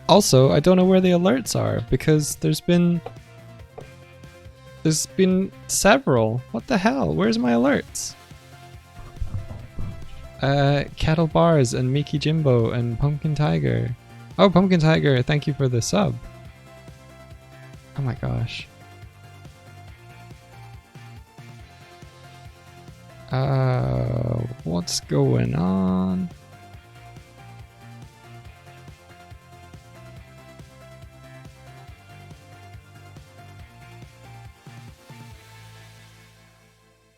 Also, I don't know where the alerts are because there's been several. What the hell? Where's my alerts? Cattle Bars and Miki Jimbo and Pumpkin Tiger. Oh, Pumpkin Tiger, thank you for the sub. Oh my gosh. What's going on?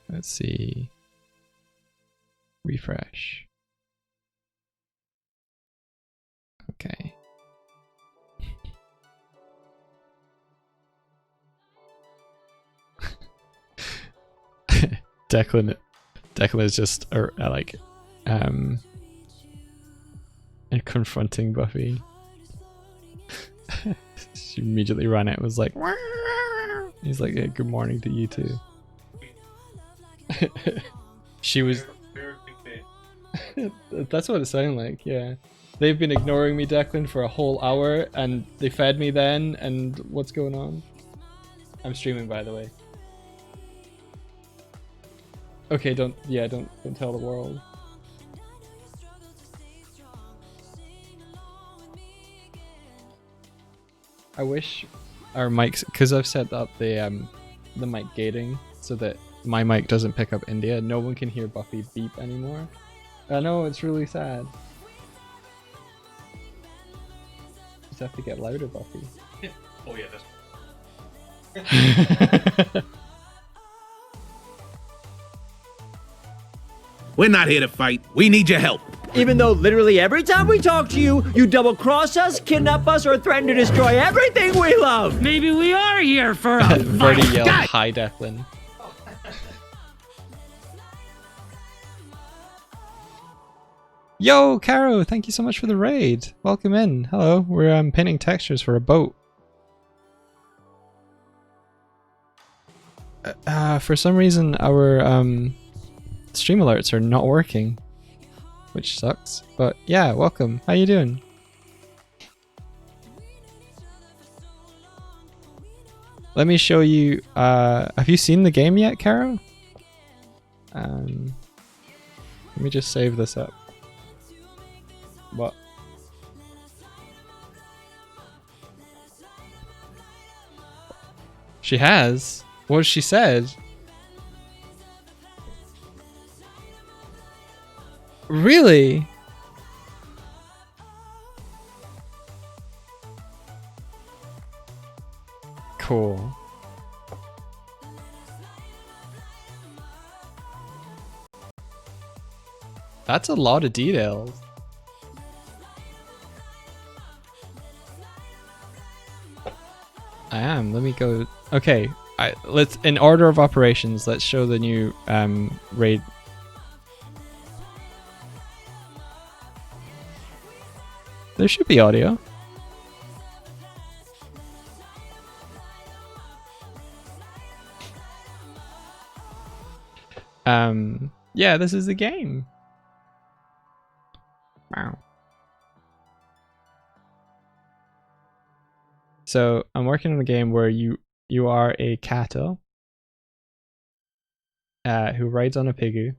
Let's see. Refresh. Okay. Declan is just confronting Buffy. She immediately ran out and was like, he's like, yeah, good morning to you too. She was that's what it sounded like, yeah. They've been ignoring me, Declan, for a whole hour and they fed me then, and what's going on? I'm streaming, by the way. Okay, don't tell the world. I wish our mics, because I've set up the mic gating so that my mic doesn't pick up India. No one can hear Buffy beep anymore. I know, it's really sad. to have to get louder, Buffy. Oh yeah, that's We're not here to fight. We need your help. Even though literally every time we talk to you, you double-cross us, kidnap us, or threaten to destroy everything we love. Maybe we are here for a Verdi yelled, "Hi, Declan." Yo, Caro, thank you so much for the raid. Welcome in. Hello, we're painting textures for a boat. For some reason, our stream alerts are not working, which sucks. But yeah, welcome. How you doing? Let me show you. Have you seen the game yet, Caro? Let me just save this up. What? She has? What she said? Really? Cool. That's a lot of details. I am. Let me go. Okay. Let's, in order of operations, let's show the new raid. There should be audio. Yeah, this is the game. Wow. So I'm working on a game where you are a Kato who rides on a Pigu,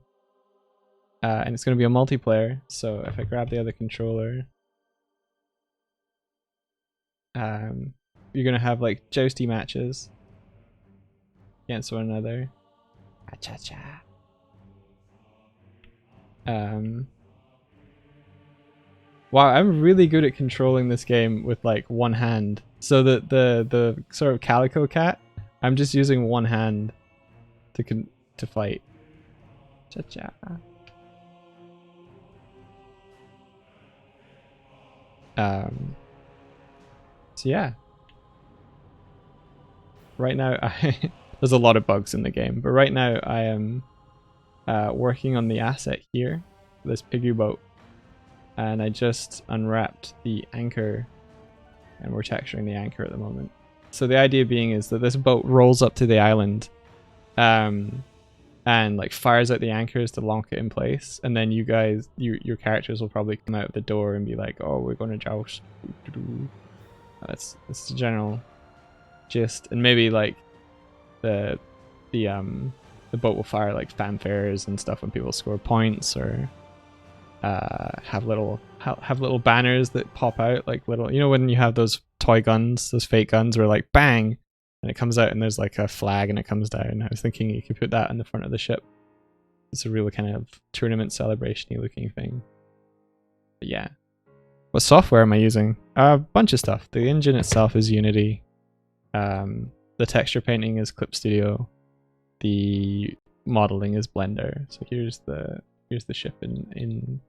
and it's going to be a multiplayer. So if I grab the other controller, you're going to have like jousty matches against one another. Cha-cha. Wow, I'm really good at controlling this game with like one hand. So the sort of Calico Cat, I'm just using one hand to fight. Cha-cha. So yeah. Right now, there's a lot of bugs in the game, but right now I am working on the asset here, this Pigu boat, and I just unwrapped the anchor, and we're texturing the anchor at the moment. So the idea being is that this boat rolls up to the island, and like fires out the anchors to lock it in place, and then you guys, your characters will probably come out the door and be like, "Oh, we're going to joust." That's the general gist, and maybe like the boat will fire like fanfares and stuff when people score points, or have little banners that pop out, like little, you know, when you have those toy guns, those fake guns where like bang and it comes out and there's like a flag and it comes down. I was thinking you could put that on the front of the ship. It's a real kind of tournament celebration-y looking thing. But yeah. What software am I using? A bunch of stuff. The engine itself is Unity. The texture painting is Clip Studio. The modeling is Blender. So here's the ship in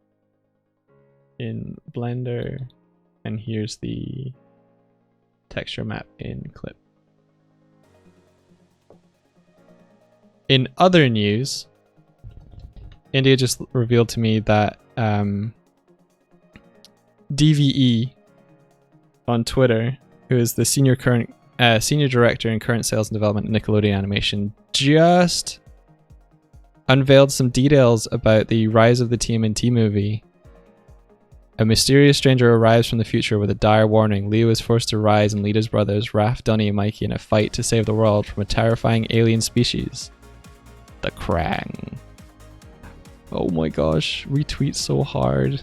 Blender, and here's the texture map in Clip. In other news, India just revealed to me that DVE on Twitter, who is the senior director in current sales and development at Nickelodeon Animation, just unveiled some details about the Rise of the TMNT movie. A mysterious stranger arrives from the future with a dire warning. Leo is forced to rise and lead his brothers, Raph, Dunny, and Mikey, in a fight to save the world from a terrifying alien species, the Krang. Oh my gosh, retweet so hard.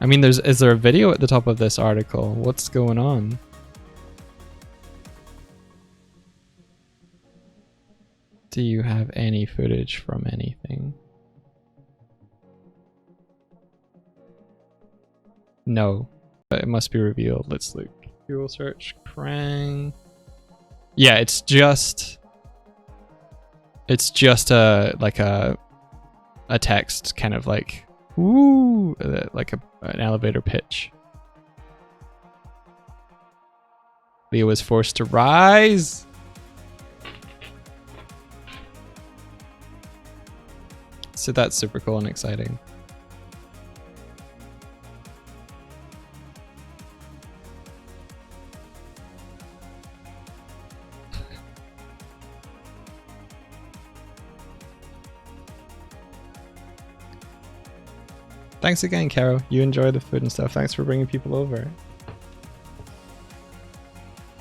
I mean, is there a video at the top of this article? What's going on? Do you have any footage from anything? No, but it must be revealed. Let's look. Google search Krang. Yeah, it's just a like a text kind of like woo, like an elevator pitch. Leo was forced to rise. So that's super cool and exciting. Thanks again, Caro. You enjoy the food and stuff. Thanks for bringing people over.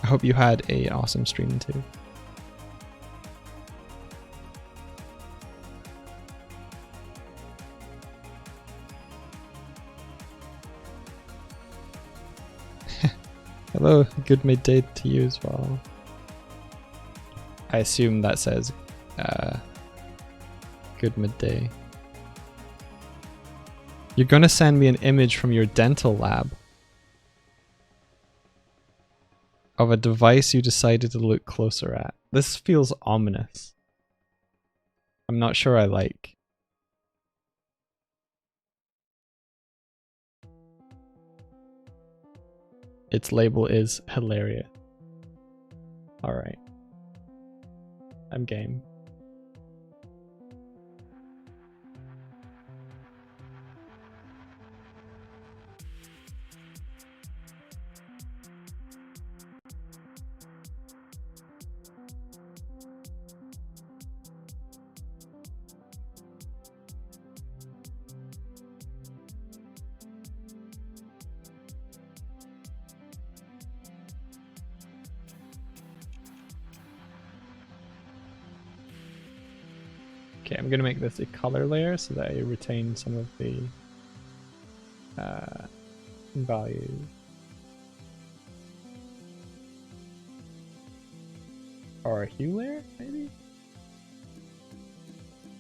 I hope you had an awesome stream too. Hello, good midday to you as well. I assume that says good midday. You're gonna send me an image from your dental lab of a device you decided to look closer at. This feels ominous. I'm not sure I like. Its label is hilarious. Alright. I'm game. Okay, I'm gonna make this a color layer so that I retain some of the values. Or a hue layer, maybe?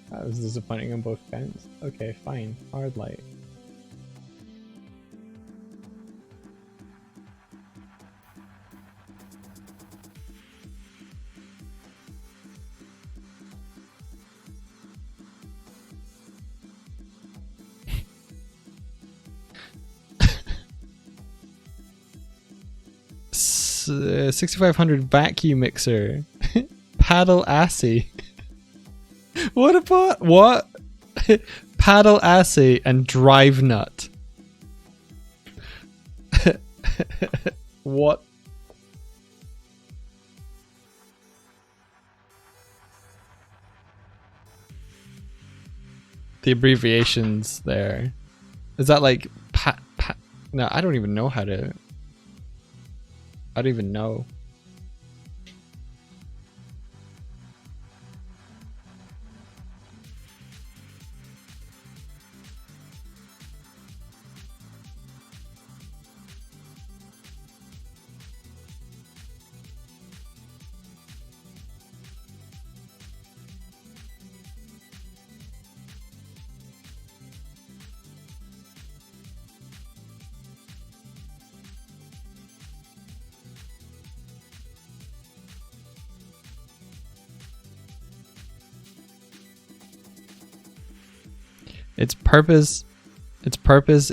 That was disappointing on both counts. Okay, fine. Hard light. Uh, 6500 vacuum mixer. Paddle assy. What about what? Paddle assy and drive nut. What? The abbreviations there. Is that like no, I don't even know how to. I don't even know. Its purpose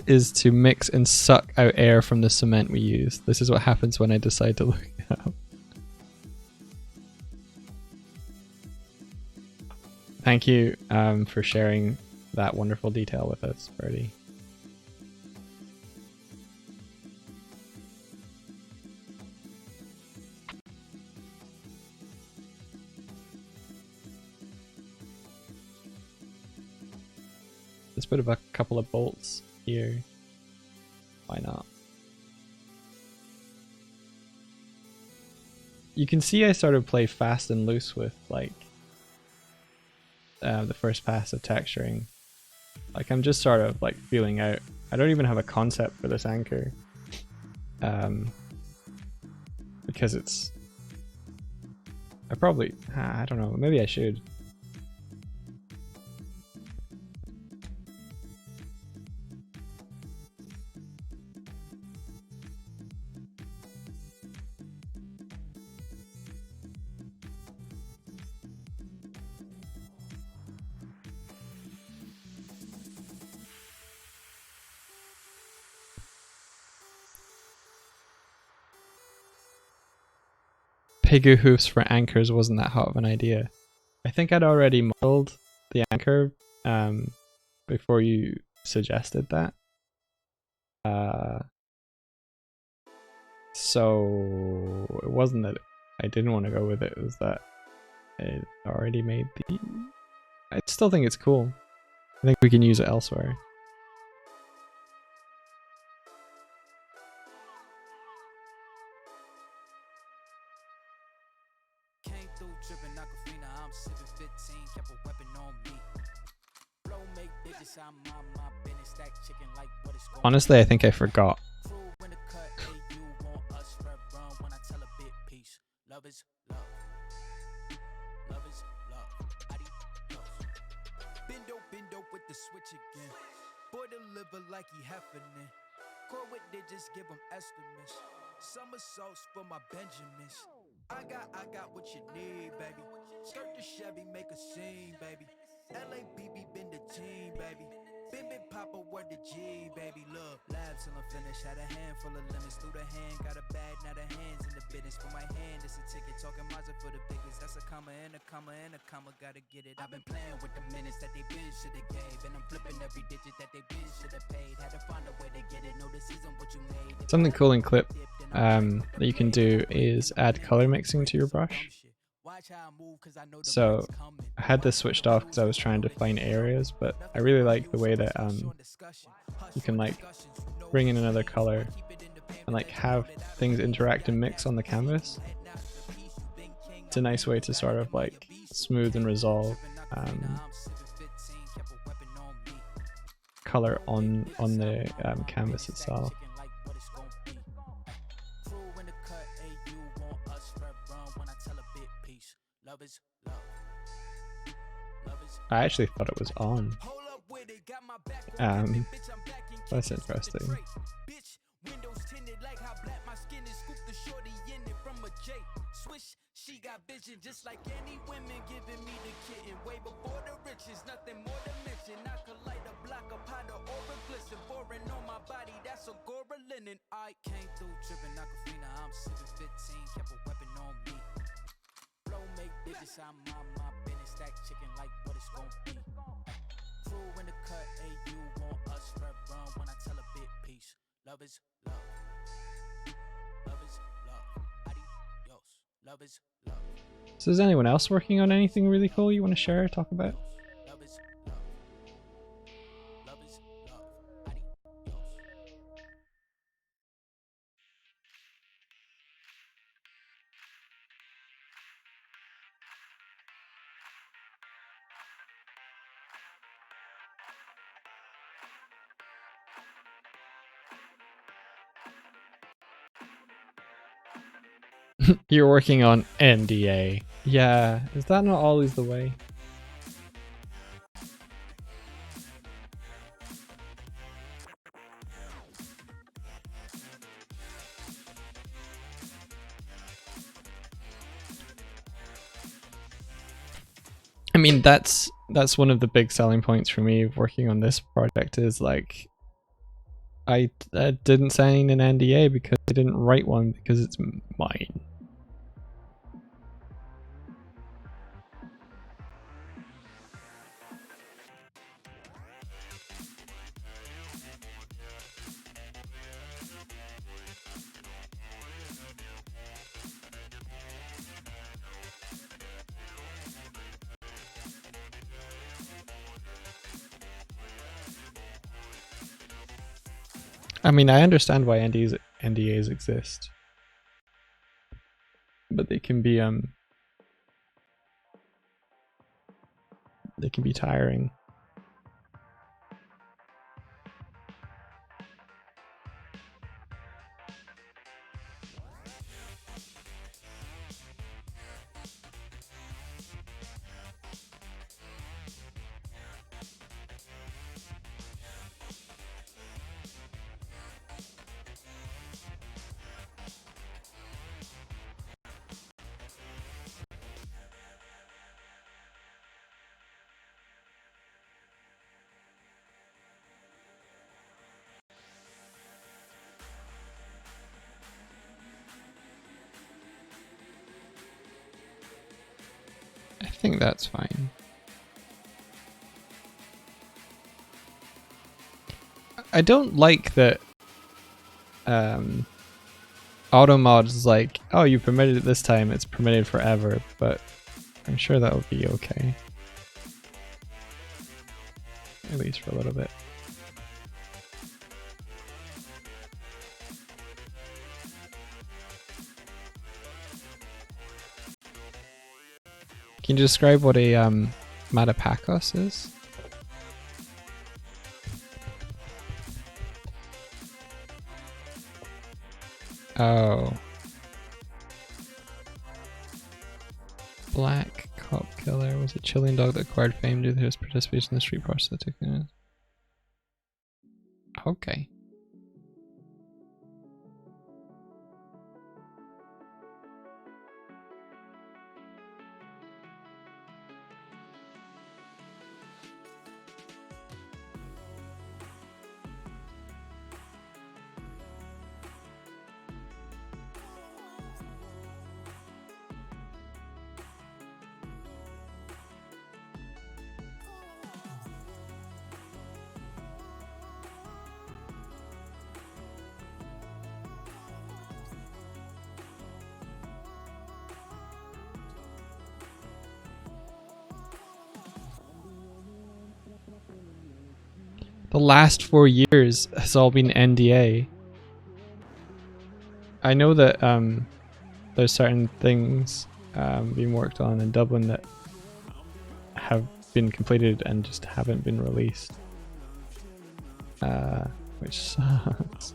is to mix and suck out air from the cement we use. This is what happens when I decide to look it up. Thank you for sharing that wonderful detail with us, Birdie. Let's put a couple of bolts here. Why not? You can see I sort of play fast and loose with like the first pass of texturing. Like I'm just sort of like feeling out. I don't even have a concept for this anchor. Because it's I probably, I don't know, maybe I should. Pegu hoofs for anchors wasn't that hot of an idea. I think I'd already modeled the anchor before you suggested that. So it wasn't that I didn't want to go with it, it was that I already made the... I still think it's cool. I think we can use it elsewhere. Honestly, I think I forgot. Bendo with the switch again. Boy deliver like he happening. Core with digits, give him estimates. Somersaults for my Benjamins. I got what you need, baby. Skirt the Chevy, make a scene, baby. LABB been the team, baby. Been Papa, word the G, baby. Look, labs till I'm finished. Had a handful of lemons through the hand. Got a bag, now the hands in the business. For my hand, it's a ticket. Talking Mazda for the biggest. That's a comma and a comma and a comma. Gotta get it. I've been playing with the minutes that they been shoulda gave. And I'm flipping every digit that they been shoulda paid. Had to find a way to get it. No, this isn't what you made. Something cool in Clip that you can do is add color mixing to your brush. So I had this switched off because I was trying to find areas, but I really like the way that you can like bring in another color and like have things interact and mix on the canvas. It's a nice way to sort of like smooth and resolve color on the canvas itself. I actually thought it was on. That's interesting. She got vision just like any women giving me the kitten. Way before the riches, nothing more to mention. I could light a block of powder or a glisten. Foreign on my body, that's a Gora linen. I came through tripping Aquafina. I'm 715, kept a weapon on me. Flow make digits, I'm on my business. Stack chicken like what it's gon' be. Crew in the cut, hey, you want us red run when I tell a bit piece. Love is love. Love is love. Adios. Love is love. So is anyone else working on anything really cool you want to share or talk about? Love is love. Love is love. Adios. You're working on NDA. Yeah, is that not always the way? I mean, that's one of the big selling points for me of working on this project is like I didn't sign an NDA because I didn't write one because it's mine. I mean, I understand why NDAs exist, but they can be tiring. think that's fine. I don't like that automod is like, oh, you permitted it this time, it's permitted forever, but I'm sure that'll be okay. At least for a little bit. Can you describe what a Matapakos is? Oh. Black Cop Killer was a Chilean dog that acquired fame due to his participation in the street prosthetic. Okay. The last 4 years has all been NDA. I know that there's certain things being worked on in Dublin that have been completed and just haven't been released. Which sucks.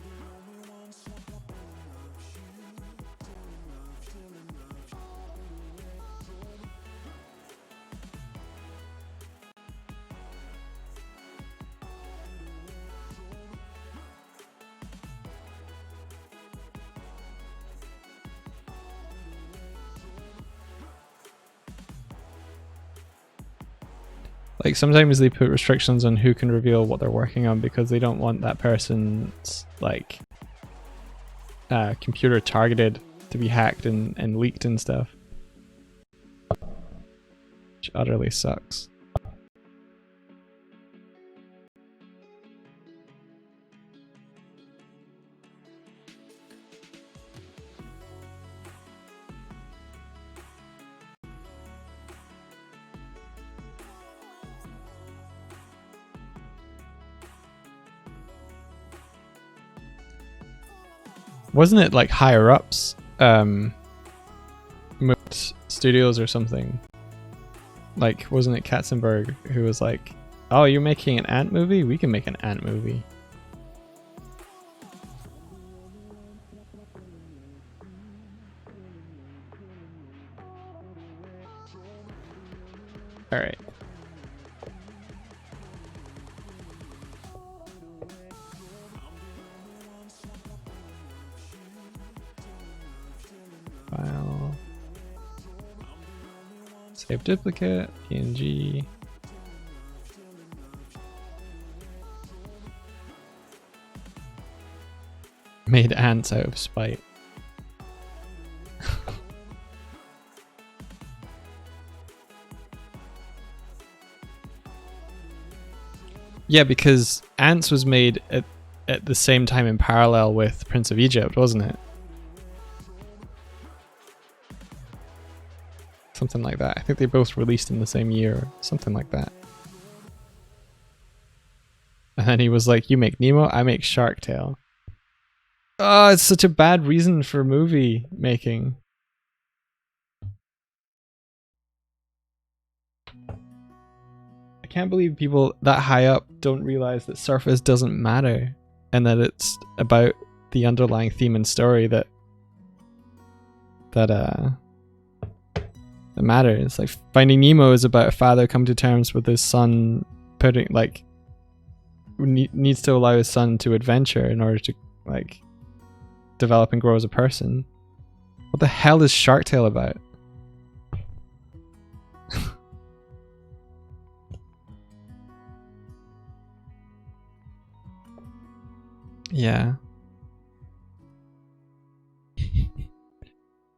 Like sometimes they put restrictions on who can reveal what they're working on because they don't want that person's like computer targeted to be hacked and leaked and stuff. Which utterly sucks. Wasn't it like higher ups moved studios or something? Like wasn't it Katzenberg who was like, oh, you're making an Ant movie? We can make an Ant movie. Alright. File. Save duplicate, PNG. Made ants out of spite. Yeah, because Ants was made at the same time in parallel with Prince of Egypt, wasn't it? Something like that. I think they both released in the same year, something like that. And then he was like, you make Nemo, I make Shark Tale. Oh, it's such a bad reason for movie making. I can't believe people that high up don't realize that surface doesn't matter and that it's about the underlying theme and story that matters. Like Finding Nemo is about a father coming to terms with his son putting like needs to allow his son to adventure in order to like develop and grow as a person. What the hell is Shark Tale about? Yeah.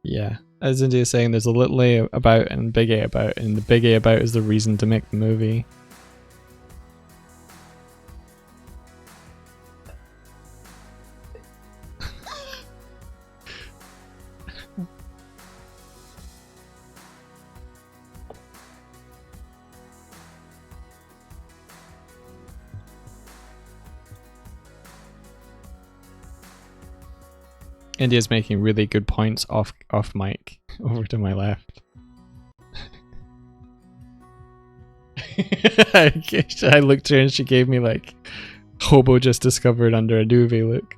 Yeah. as India is saying, there's a little A about and big A about, and the big A about is the reason to make the movie. India's making really good points off mic over to my left. I looked at her and she gave me like hobo just discovered under a duvet look.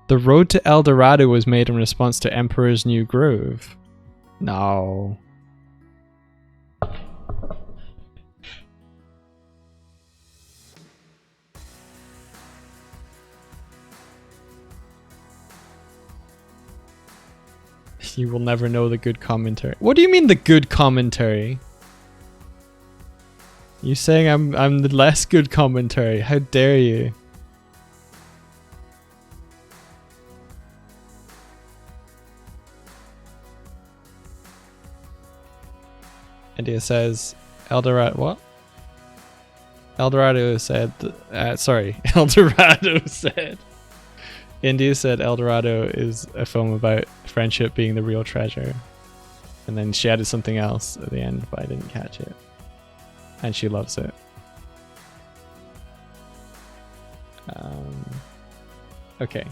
The road to El Dorado was made in response to Emperor's New Groove. No. You will never know the good commentary. What do you mean the good commentary? You saying I'm the less good commentary? How dare you? India says El Dorado. What? El Dorado said. Sorry, El Dorado said. India said El Dorado is a film about friendship being the real treasure. And then she added something else at the end, but I didn't catch it. And she loves it. Okay.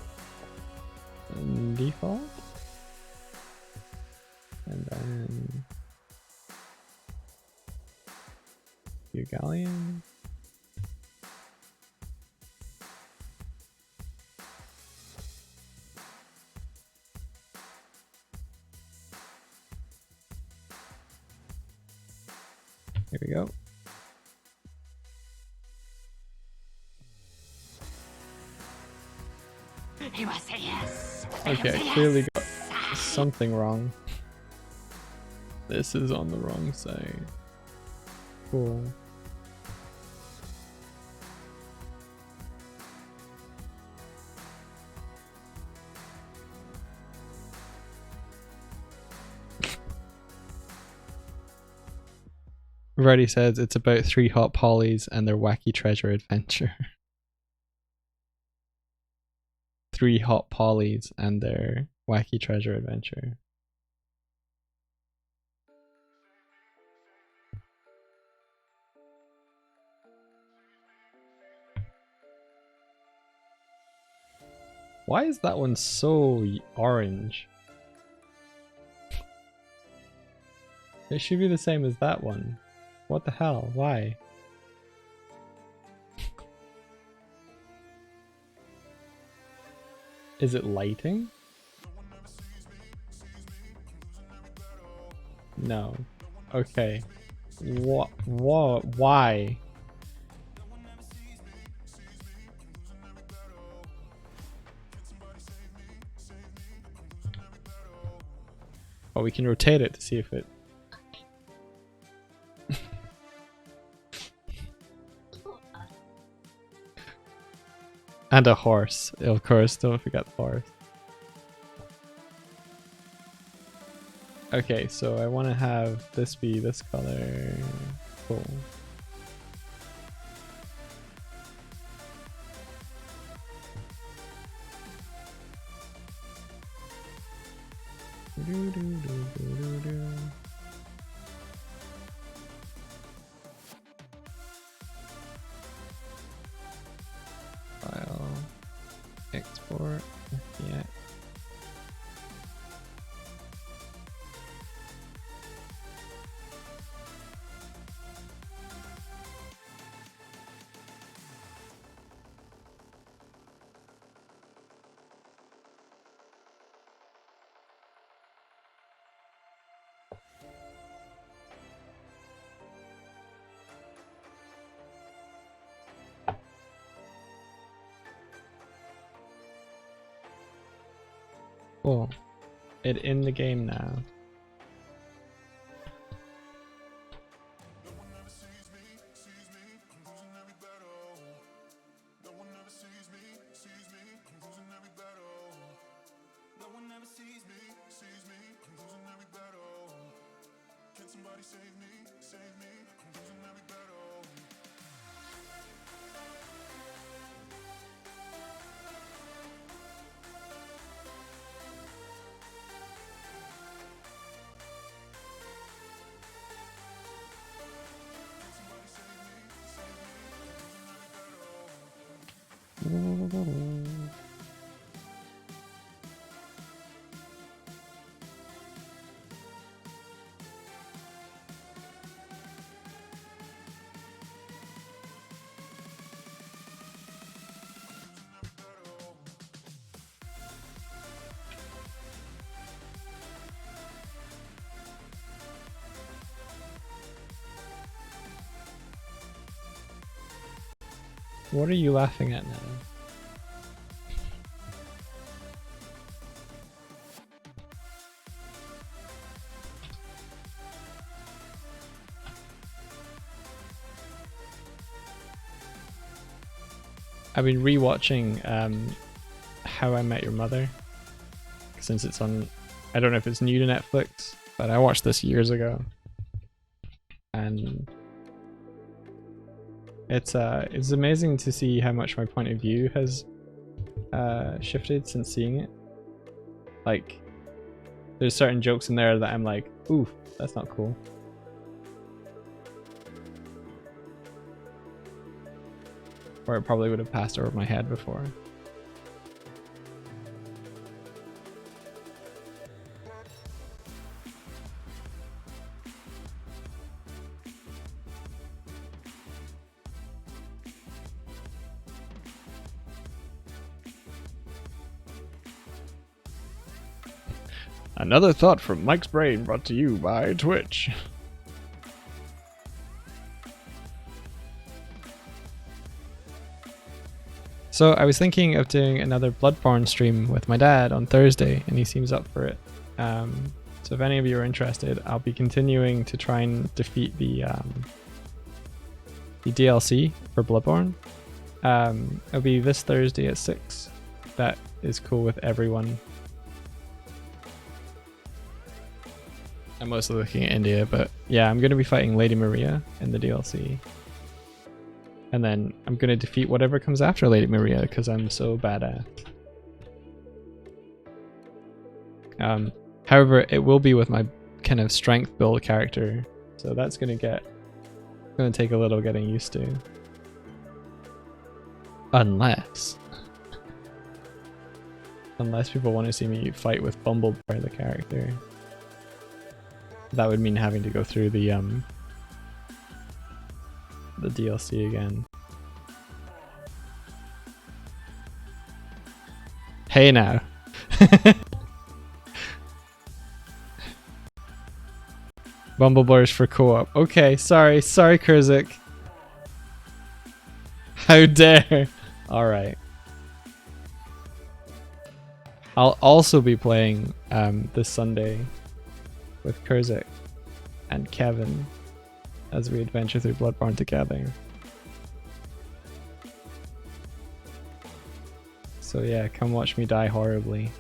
Default. And then Ugalian. Here we go. He must say yes. Make him Okay, say clearly yes. got something wrong. This is on the wrong side. Cool. Reddy says it's about 3 hot pollies and their wacky treasure adventure. 3 hot pollies and their wacky treasure adventure. Why is that one so orange? It should be the same as that one. What the hell? Why? Is it lighting? No. Okay. What? Why? Oh, we can rotate it to see if it... And a horse, of course, don't forget the horse. Okay, so I want to have this be this color. Cool. File, export, yeah. Cool. It in the game now. What are you laughing at now? I've been rewatching How I Met Your Mother since it's on. I don't know if it's new to Netflix, but I watched this years ago, and it's amazing to see how much my point of view has shifted since seeing it. Like, there's certain jokes in there that I'm like, ooh, that's not cool. Or it probably would have passed over my head before. Another thought from Mike's brain brought to you by Twitch. So I was thinking of doing another Bloodborne stream with my dad on Thursday, and he seems up for it. So if any of you are interested, I'll be continuing to try and defeat the DLC for Bloodborne. It'll be this Thursday at 6. That is cool with everyone. I'm mostly looking at India, but yeah, I'm going to be fighting Lady Maria in the DLC. And then I'm going to defeat whatever comes after Lady Maria because I'm so badass. However, it will be with my kind of strength build character, so that's going to take a little getting used to. Unless people want to see me fight with Bumblebear, the character. That would mean having to go through the DLC again. Hey now. Bumblebears for co-op. Okay, sorry Kurzik. How dare. Alright. I'll also be playing this Sunday with Kurzik and Kevin as we adventure through Bloodborne together. So yeah, come watch me die horribly.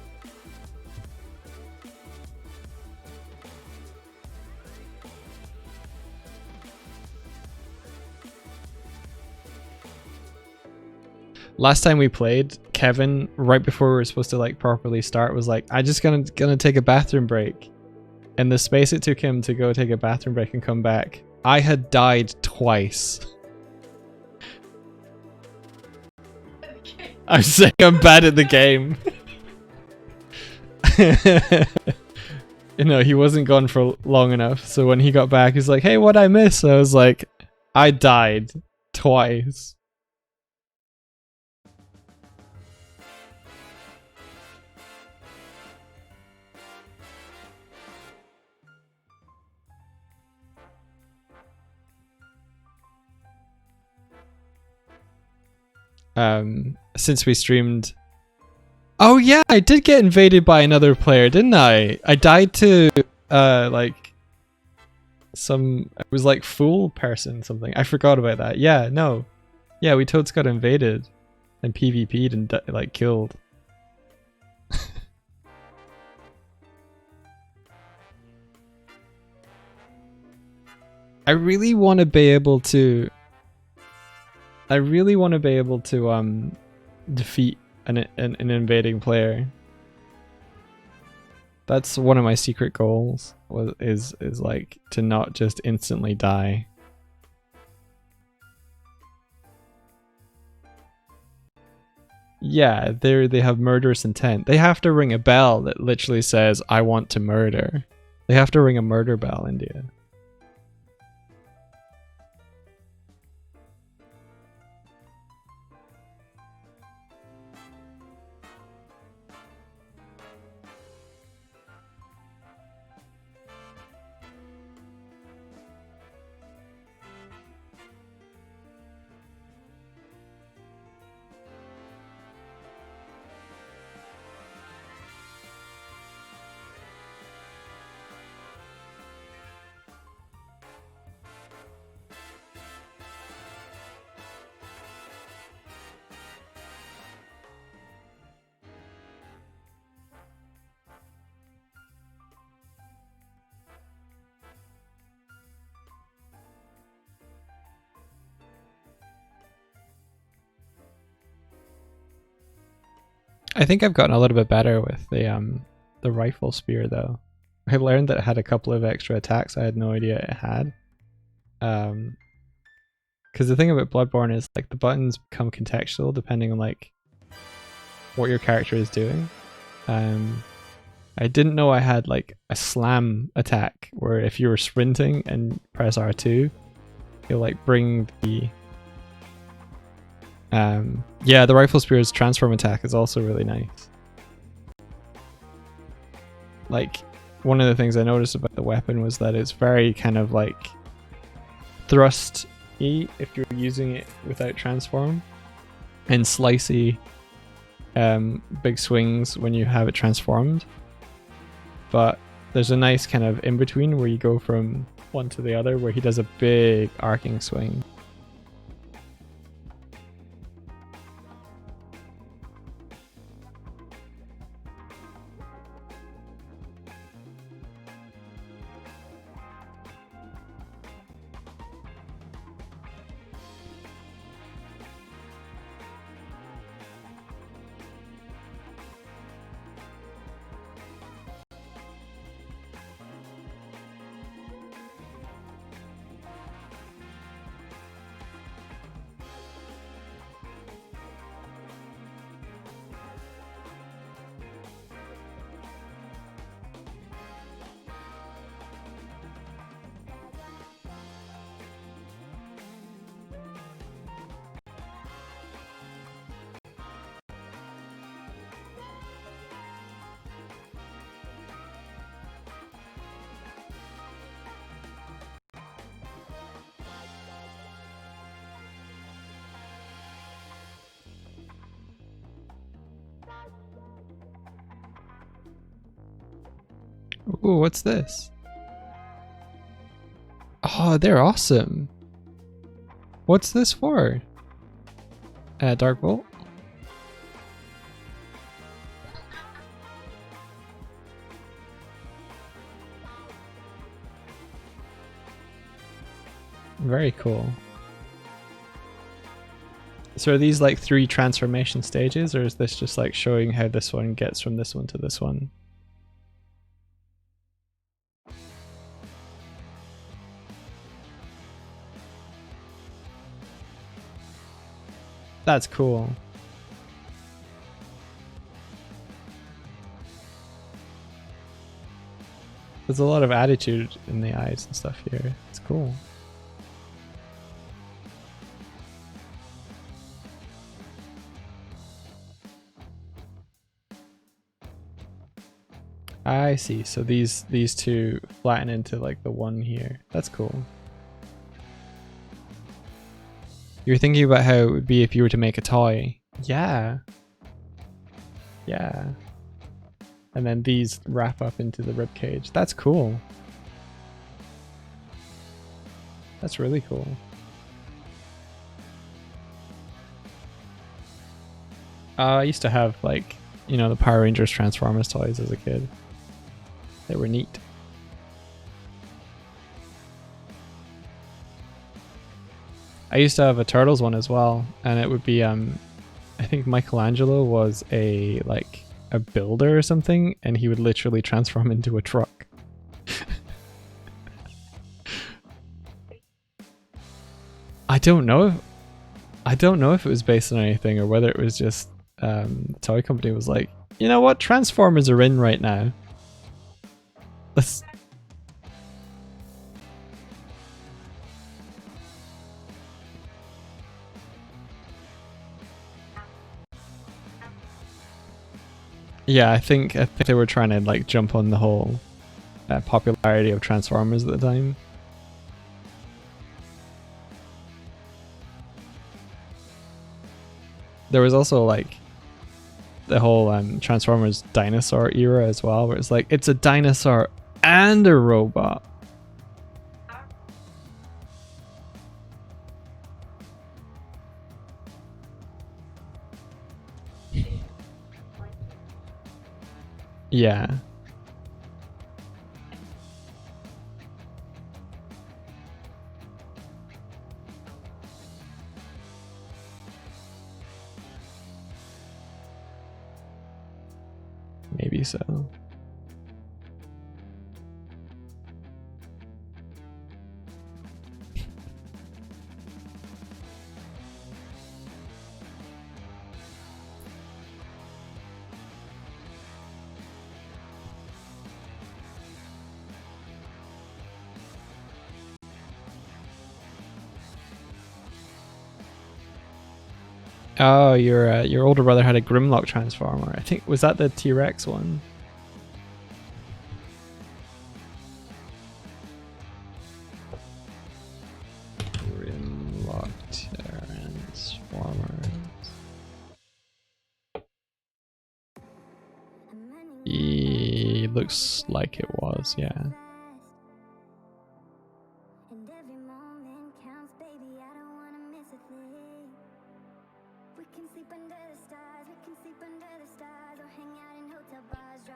Last time we played, Kevin, right before we were supposed to like properly start, was like, "I just gonna take a bathroom break." And the space it took him to go take a bathroom break and come back, I had died twice. I'm saying I'm bad at the game. You know, he wasn't gone for long enough, so when he got back, he's like, "Hey, what'd I miss?" I was like, "I died twice." Since we streamed. Oh yeah, I did get invaded by another player, didn't I? I died to like some, it was like fool person something. I forgot about that. Yeah, no. Yeah, we totes got invaded and PvP'd and like killed. I really want to be able to. I really want to be able to defeat an invading player. That's one of my secret goals. Is like to not just instantly die. Yeah, they have murderous intent. They have to ring a bell that literally says, "I want to murder." They have to ring a murder bell, India. I think I've gotten a little bit better with the rifle spear though. I learned that it had a couple of extra attacks I had no idea it had. Because the thing about Bloodborne is like the buttons become contextual depending on like what your character is doing. I didn't know I had like a slam attack where if you were sprinting and press R2, it'll like bring the yeah, the rifle spear's transform attack is also really nice. Like, one of the things I noticed about the weapon was that it's very kind of like thrust-y if you're using it without transform, and slicey big swings when you have it transformed. But there's a nice kind of in-between where you go from one to the other where he does a big arcing swing. Ooh, what's this? Oh, they're awesome. What's this for? Dark Bolt? Very cool. So are these like 3 transformation stages, or is this just like showing how this one gets from this one to this one? That's cool. There's a lot of attitude in the eyes and stuff here. It's cool. I see. So these 2 flatten into like the one here. That's cool. You're thinking about how it would be if you were to make a toy. Yeah. Yeah. And then these wrap up into the rib cage. That's cool. That's really cool. I used to have like, you know, the Power Rangers Transformers toys as a kid. They were neat. I used to have a Turtles one as well, and it would be I think Michelangelo was a builder or something, and he would literally transform into a truck. I don't know if it was based on anything or whether it was just the toy company was like, you know what, Transformers are in right now. Let's. Yeah, I think they were trying to like jump on the whole popularity of Transformers at the time. There was also like the whole Transformers dinosaur era as well, where it's like it's a dinosaur and a robot. Yeah. Maybe so. Oh, your older brother had a Grimlock Transformer. I think, was that the T-Rex one? Grimlock Transformers. Looks like it was, yeah.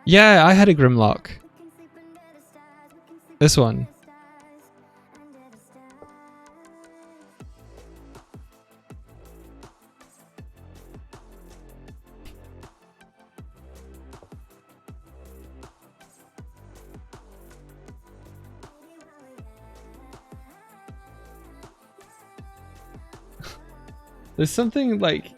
Yeah, I had a Grimlock. This one. There's something like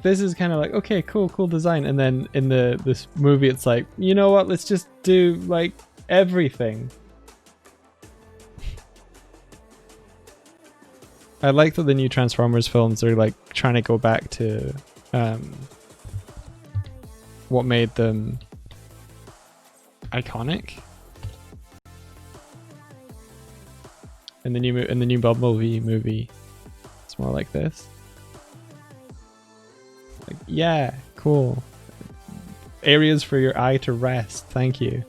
this is kind of like, okay, cool design, and then in this movie it's like, you know what, let's just do like everything. I like that the new Transformers films are like trying to go back to what made them iconic. In the new Bumblebee movie, it's more like this. Like, yeah, cool. Areas for your eye to rest. Thank you.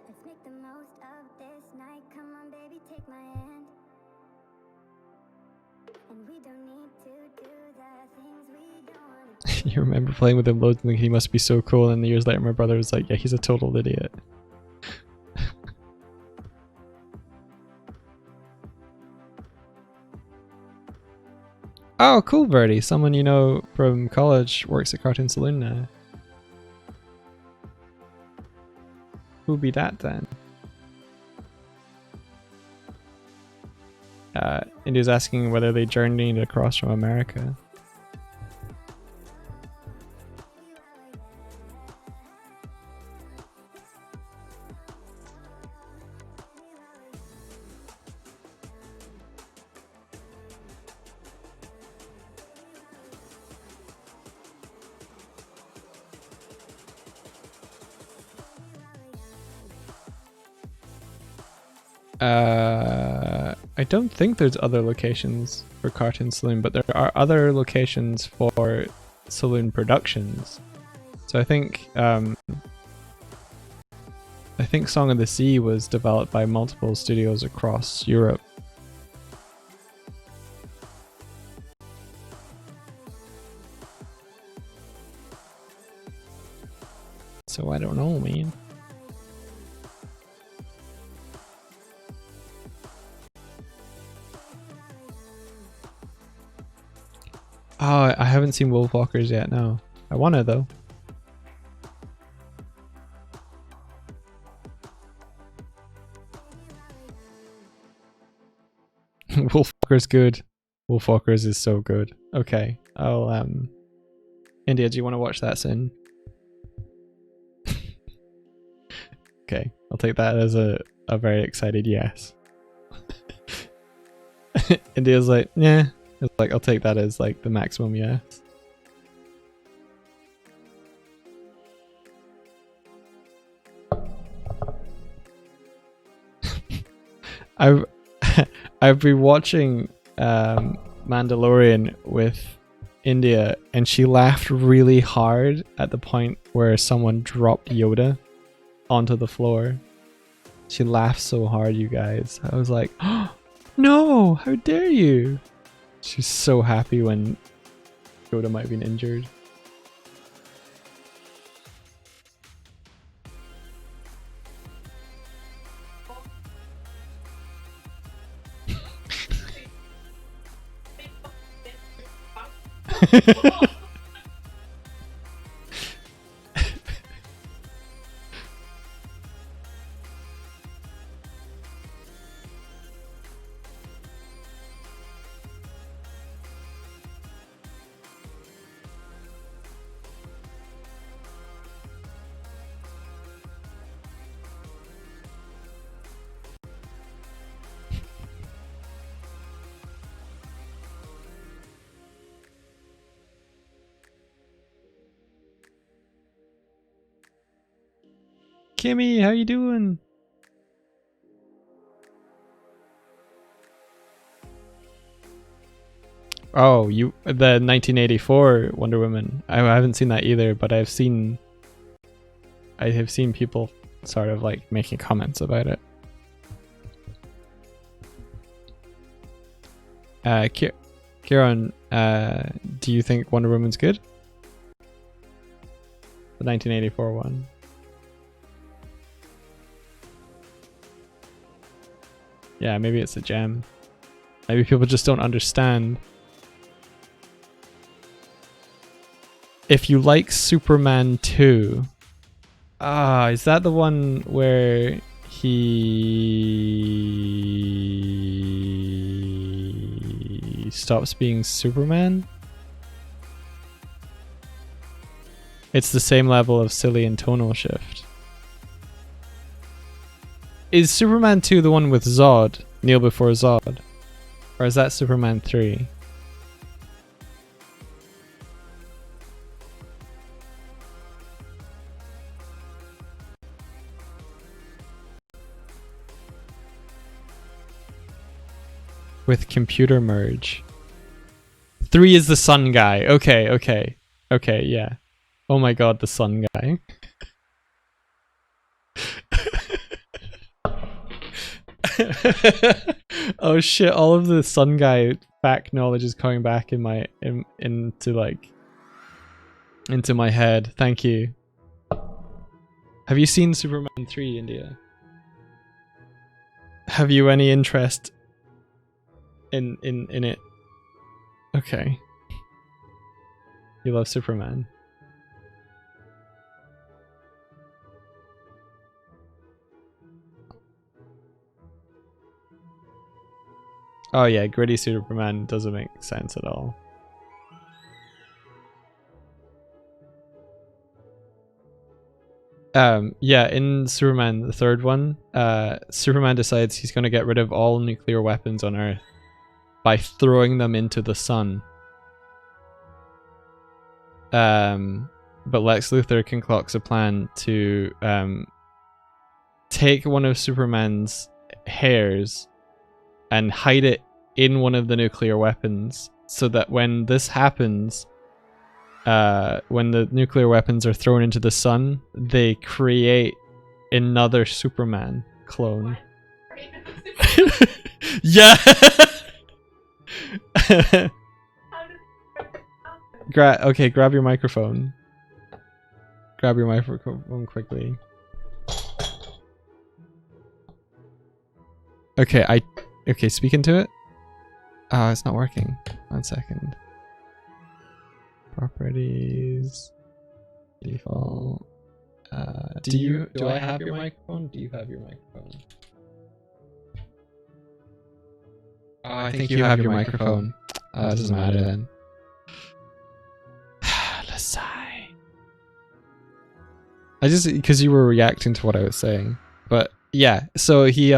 Let's make the most of this night. Come on, baby, take my hand. And we don't need to do the things we don't want to. You remember playing with him loads and thinking he must be so cool, and years later my brother was like, yeah, he's a total idiot. Oh, cool, Birdie. Someone you know from college works at Cartoon Saloon now. Who'll be that then? Indy's asking whether they journeyed across from America. I don't think there's other locations for Cartoon Saloon, but there are other locations for Saloon Productions. So I think Song of the Sea was developed by multiple studios across Europe. So I don't know, man. Oh, I haven't seen Wolfwalkers yet. No, I wanna though. Wolfwalkers good. Wolfwalkers is so good. Okay, I'll India, do you want to watch that soon? Okay, I'll take that as a very excited yes. India's like, yeah. It's like, I'll take that as like the maximum yes. I've I've been watching Mandalorian with India, and she laughed really hard at the point where someone dropped Yoda onto the floor. She laughed so hard, you guys. I was like, oh, no, how dare you? She's so happy when Yoda might have been injured. Kimmy, how you doing? Oh, the 1984 Wonder Woman. I haven't seen that either, but I have seen people sort of like making comments about it. Kieran, do you think Wonder Woman's good? The 1984 one. Yeah, maybe it's a gem. Maybe people just don't understand. If you like Superman 2... Ah, is that the one where he stops being Superman? It's the same level of silly and tonal shift. Is Superman 2 the one with Zod? Kneel before Zod? Or is that Superman 3? With computer merge. 3 is the sun guy. Okay, yeah. Oh my god, the sun guy. Oh shit, all of the sun guy fact knowledge is coming back into my head. Thank you. Have you seen Superman 3, India? Have you any interest in it? Okay. You love Superman. Oh yeah, gritty Superman doesn't make sense at all. Yeah, in Superman, the third one, Superman decides he's going to get rid of all nuclear weapons on Earth by throwing them into the sun. But Lex Luthor concocts a plan to take one of Superman's hairs and hide it in one of the nuclear weapons, so that when this happens, when the nuclear weapons are thrown into the sun, they create another Superman clone. Yeah. Okay, grab your microphone. Grab your microphone quickly. Okay, speak into it. Oh, it's not working. 1 second. Properties. Default. Do I have your microphone? Do you have your microphone? Oh, I think you have your microphone. It doesn't matter then. Let's sigh. I just because you were reacting to what I was saying, but yeah. So he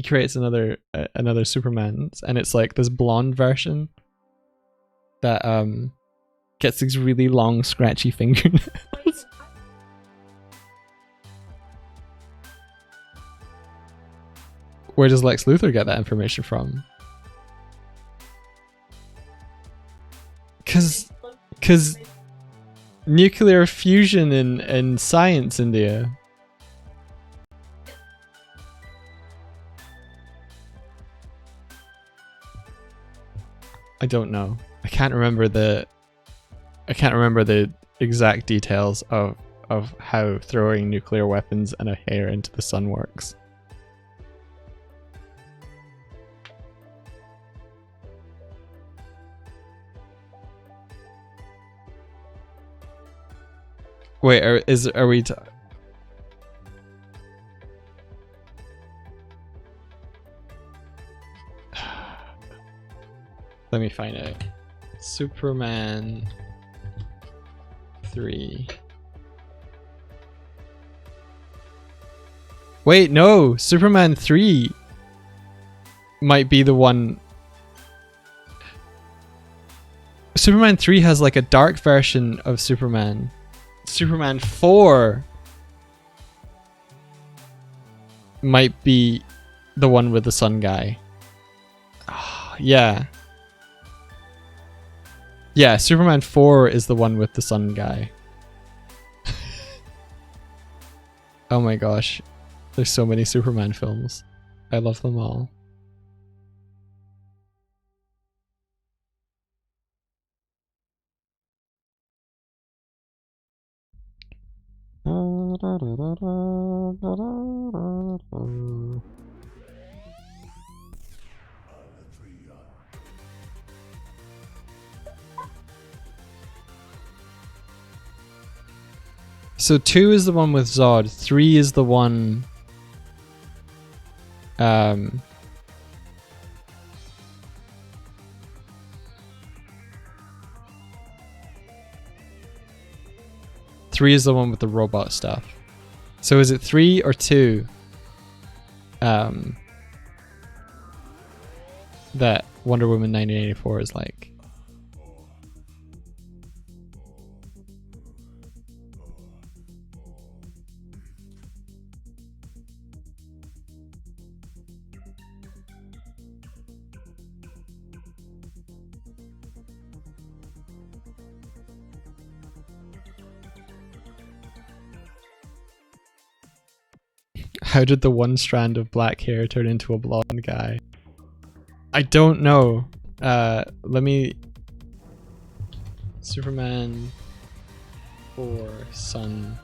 creates another Superman, and it's like this blonde version that gets these really long, scratchy fingernails. Where does Lex Luthor get that information from? Cause nuclear fusion in science, India. I don't know. I can't remember the exact details of how throwing nuclear weapons and a hair into the sun works. Wait, are we? Let me find out. Superman 3. Wait, no, Superman 3 might be the one. Superman 3 has like a dark version of Superman. Superman 4 might be the one with the sun guy. Yeah. Yeah, Superman 4 is the one with the sun guy. Oh my gosh. There's so many Superman films. I love them all. So 2 is the one with Zod, 3 is the one 3 is the one with the robot stuff. So is it 3 or 2 that Wonder Woman 1984 is like? How did the one strand of black hair turn into a blonde guy? I don't know. Let me... Superman 4 sun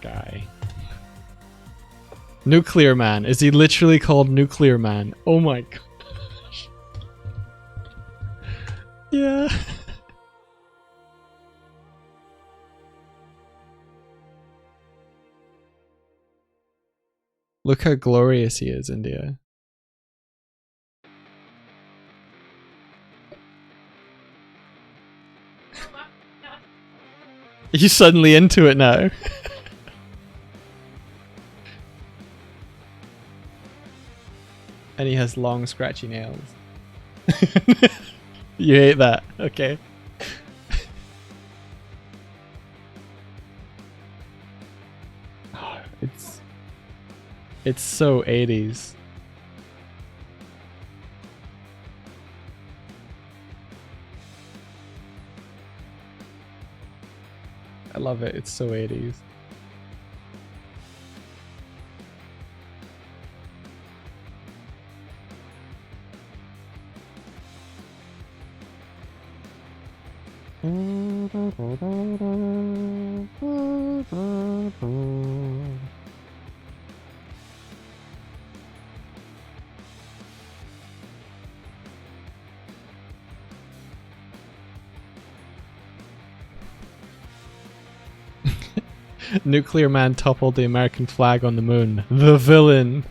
guy. Nuclear Man. Is he literally called Nuclear Man? Oh my gosh. Yeah. Look how glorious he is, India. You suddenly into it now. And he has long, scratchy nails. You hate that, okay. Oh, it's so 80s. I love it, it's so 80s. Nuclear Man toppled the American flag on the moon. The villain.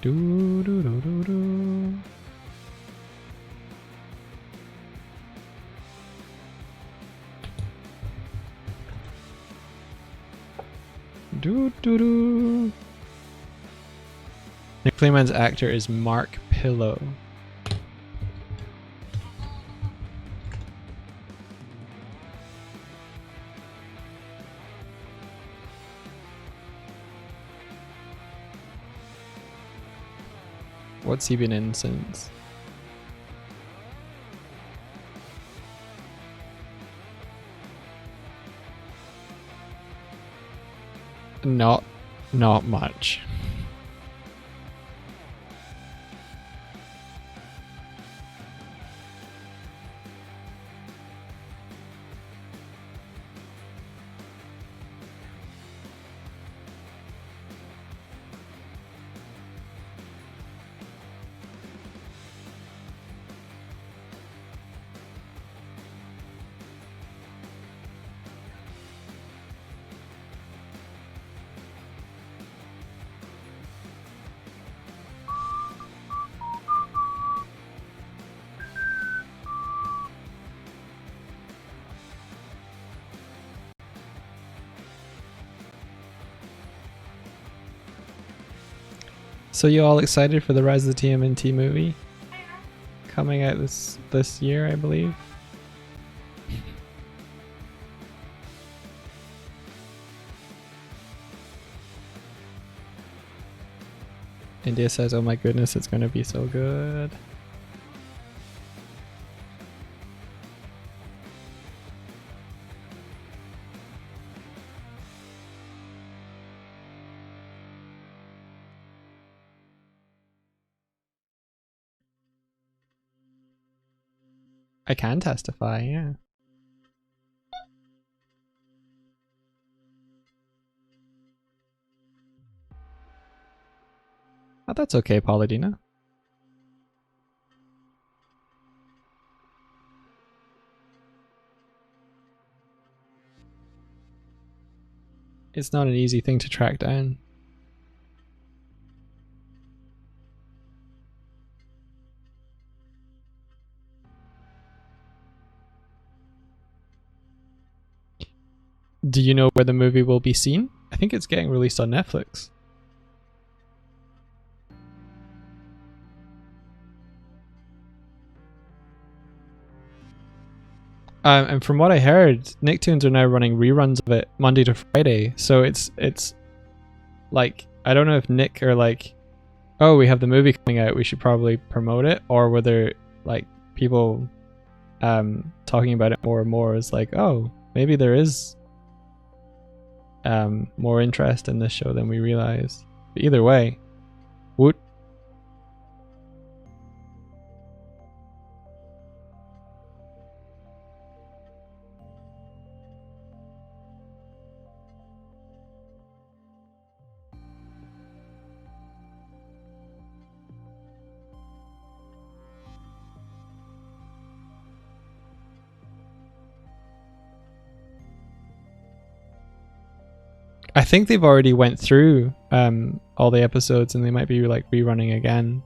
Do do do do do. Do do do. Nuclear Man's actor is Mark Pillow. What's he been in since? Not much. So you all excited for the Rise of the TMNT movie? Coming out this year, I believe. India says, "Oh my goodness, it's going to be so good." I can testify, yeah. Oh, that's okay, Paladina. It's not an easy thing to track down. Do you know where the movie will be seen? I think it's getting released on Netflix. And from what I heard, Nicktoons are now running reruns of it Monday to Friday. So it's like, I don't know if Nick are like, oh, we have the movie coming out, we should probably promote it, or whether like people talking about it more and more is like, oh, maybe there is more interest in this show than we realized. But either way, woot. I think they've already went through all the episodes and they might be like rerunning again.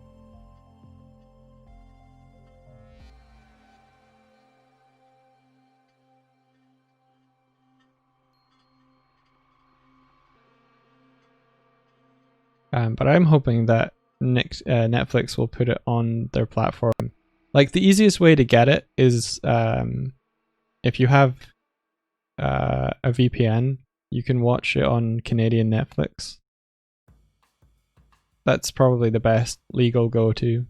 But I'm hoping that Netflix will put it on their platform. Like the easiest way to get it is if you have a VPN, you can watch it on Canadian Netflix. That's probably the best legal go-to.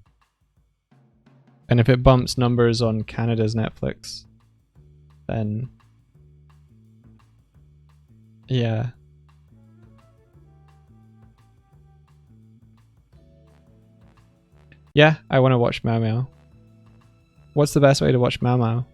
And if it bumps numbers on Canada's Netflix, then yeah. Yeah, I want to watch Mau Mau. What's the best way to watch Mau Mau?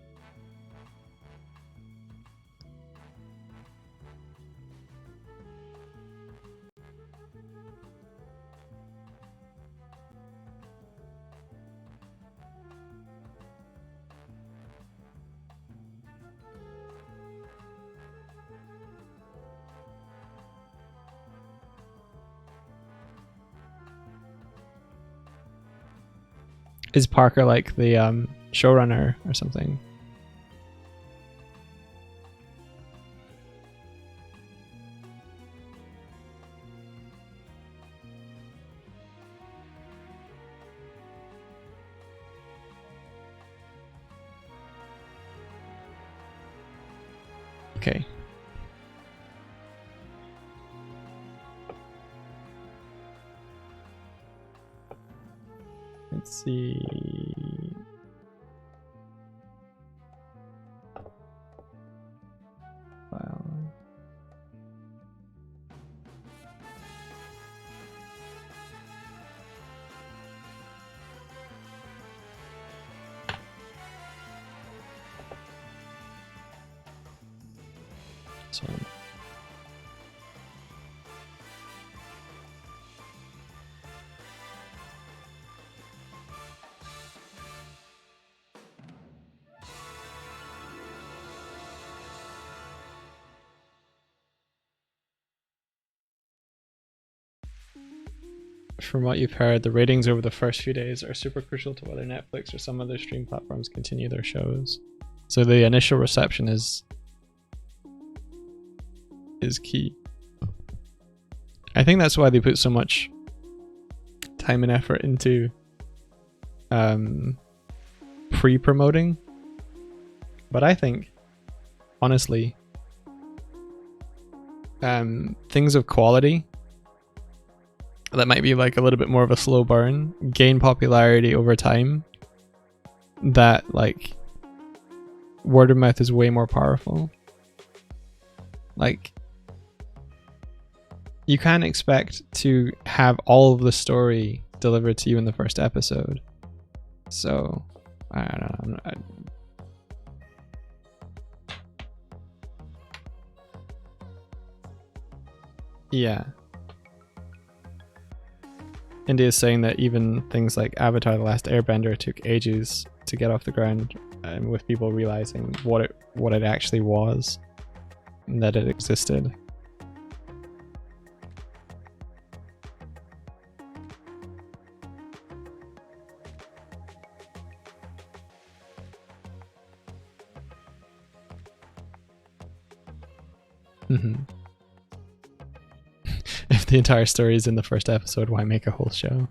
Is Parker like the showrunner or something? Okay. Let's see. Wow. So. From what you've heard, the ratings over the first few days are super crucial to whether Netflix or some other stream platforms continue their shows. So the initial reception is key. I think that's why they put so much time and effort into pre-promoting. But I think, honestly, things of quality that might be like a little bit more of a slow burn gain popularity over time. That like word of mouth is way more powerful. Like, you can't expect to have all of the story delivered to you in the first episode. So I don't know. Yeah. India is saying that even things like Avatar: The Last Airbender took ages to get off the ground, with people realizing what it actually was, and that it existed. If the entire story is in the first episode, why make a whole show?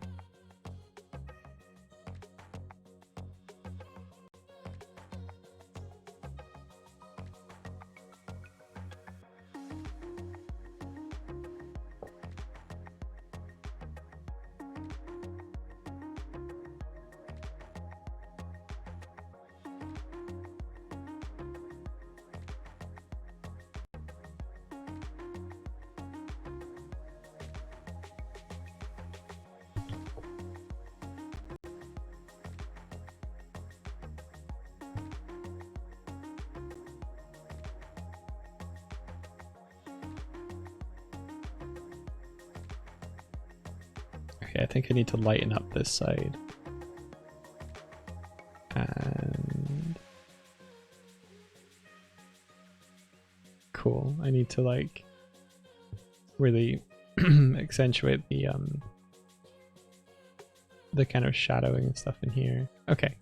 Okay, I think I need to lighten up this side. And cool. I need to like really accentuate the kind of shadowing and stuff in here. Okay.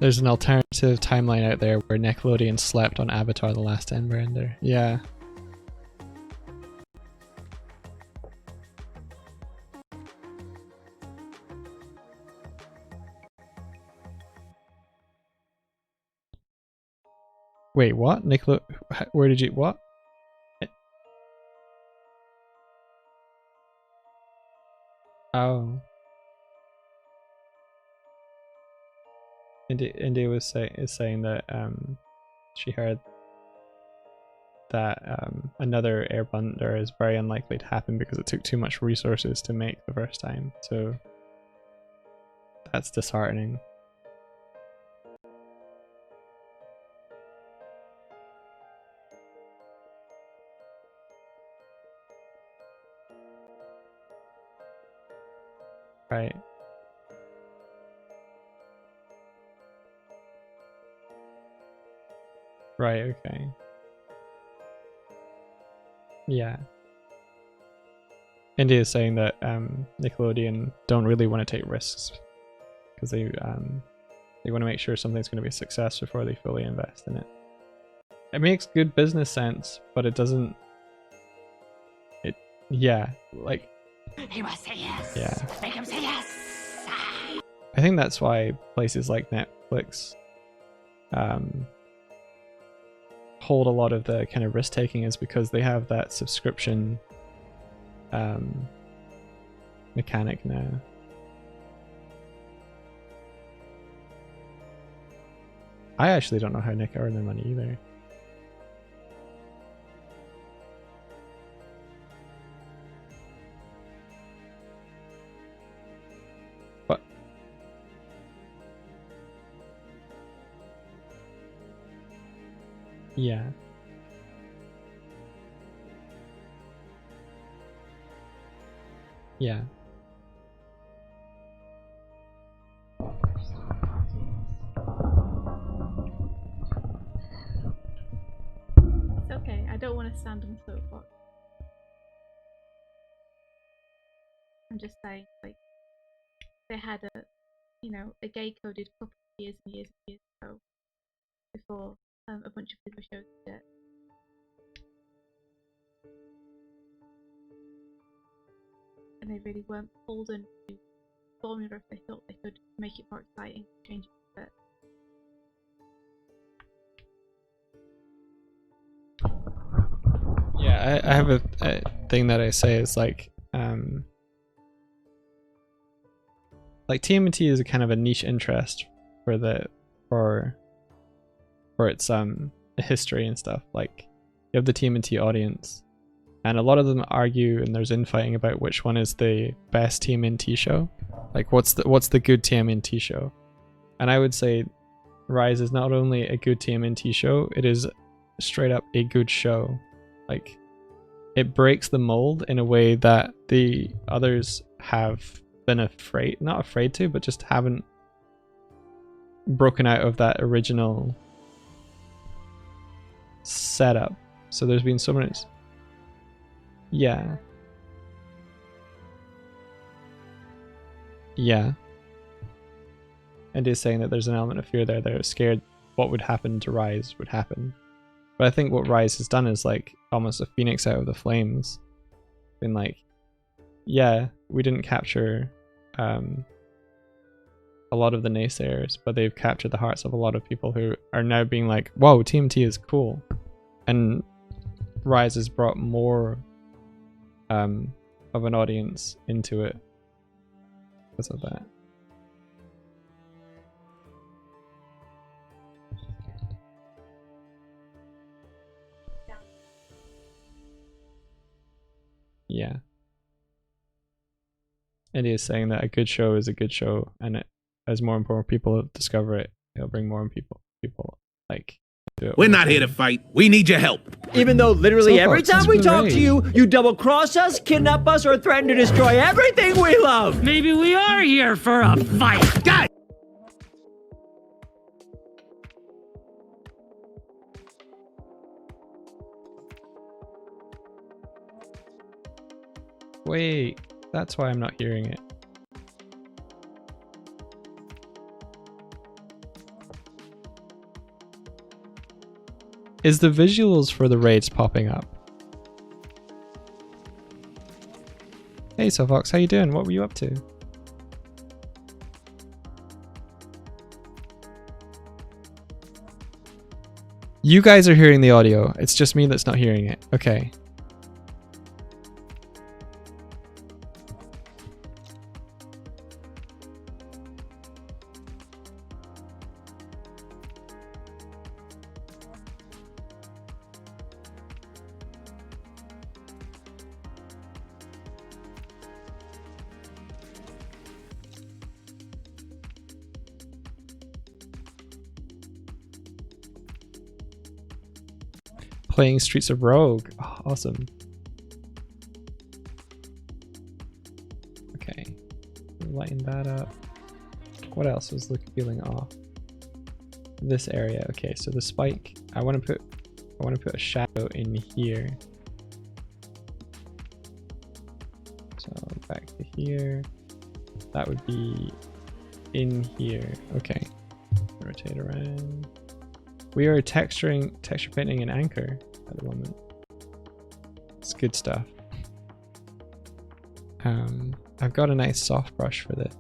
There's an alternative timeline out there where Nickelodeon slept on Avatar: The Last Airbender. Yeah. Wait, what? Where did you... What? Oh. India is saying that she heard that another airbender is very unlikely to happen because it took too much resources to make the first time. So that's disheartening. Right. Right, okay. Yeah. India is saying that Nickelodeon don't really want to take risks because they want to make sure something's going to be a success before they fully invest in it. It makes good business sense, but it doesn't. Yeah, like. He must say yes. Yeah. Make him say yes. I think that's why places like Netflix hold a lot of the kind of risk taking, is because they have that subscription mechanic now. I actually don't know how Nick earned their money either. But yeah. Yeah. It's okay. I don't want to stand on the soapbox. I'm just saying, like, they had a gay coded couple of years and years and years ago before a bunch of people showed it. And they really weren't beholden to formula if they thought they could make it more exciting, change it a bit. Yeah, I have a thing that I say is like TMNT is a kind of a niche interest for its history and stuff. Like, you have the TMNT audience, and a lot of them argue, and there's infighting about which one is the best TMNT show. Like, what's the good TMNT show? And I would say Rise is not only a good TMNT show, it is straight up a good show. Like, it breaks the mold in a way that the others have been not afraid to, but just haven't broken out of that original setup. So there's been so many. Yeah. Yeah. And is saying that there's an element of fear there. They're scared what would happen to Rise would happen. But I think what Rise has done is like almost a phoenix out of the flames. Been like, yeah, we didn't capture a lot of the naysayers, but they've captured the hearts of a lot of people who are now being like, whoa, TMT is cool. And Rise has brought more of an audience into it because of that. Yeah. And he is saying that a good show is a good show, and as more and more people discover it, it'll bring more people like to it. We're not here to fight. We need your help. Even though literally So every folks, time it's we been talk great. to you, you double cross us, kidnap us, or threaten to destroy everything we love. Maybe we are here for a fight. Guys! Wait, that's why I'm not hearing it. Is the visuals for the raids popping up? Hey Sofox, how you doing? What were you up to? You guys are hearing the audio. It's just me that's not hearing it. Okay. Playing Streets of Rogue. Oh, awesome. Okay. Lighten that up. What else was feeling off? This area. Okay, so the spike I want to put a shadow in here. So back to here. That would be in here. Okay. Rotate around. We are texture painting an anchor at the moment. It's good stuff. I've got a nice soft brush for this.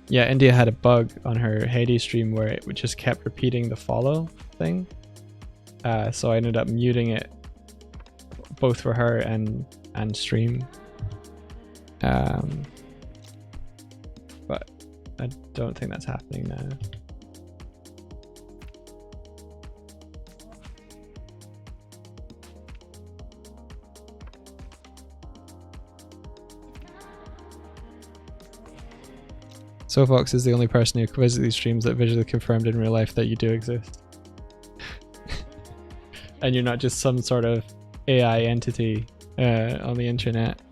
Yeah, India had a bug on her Hades stream where it just kept repeating the follow thing. So I ended up muting it both for her and stream. But I don't think that's happening now. Sofox is the only person who quizzically streams that visually confirmed in real life that you do exist. And you're not just some sort of AI entity on the internet.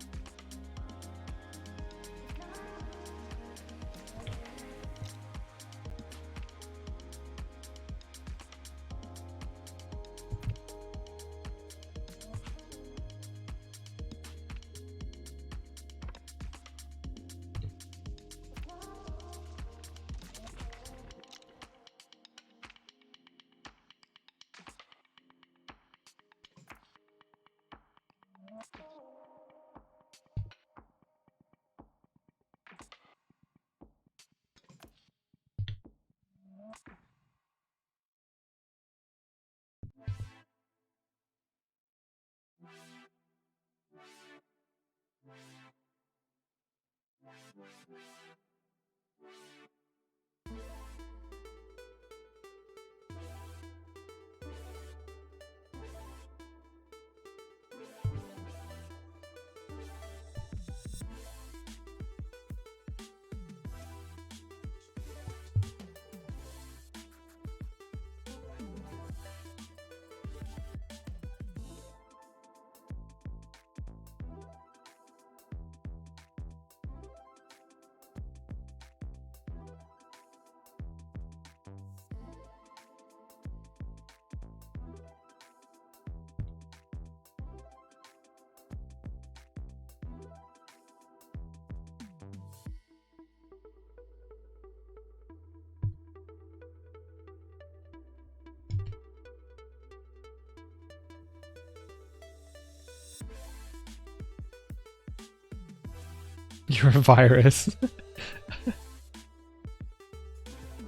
You're a virus.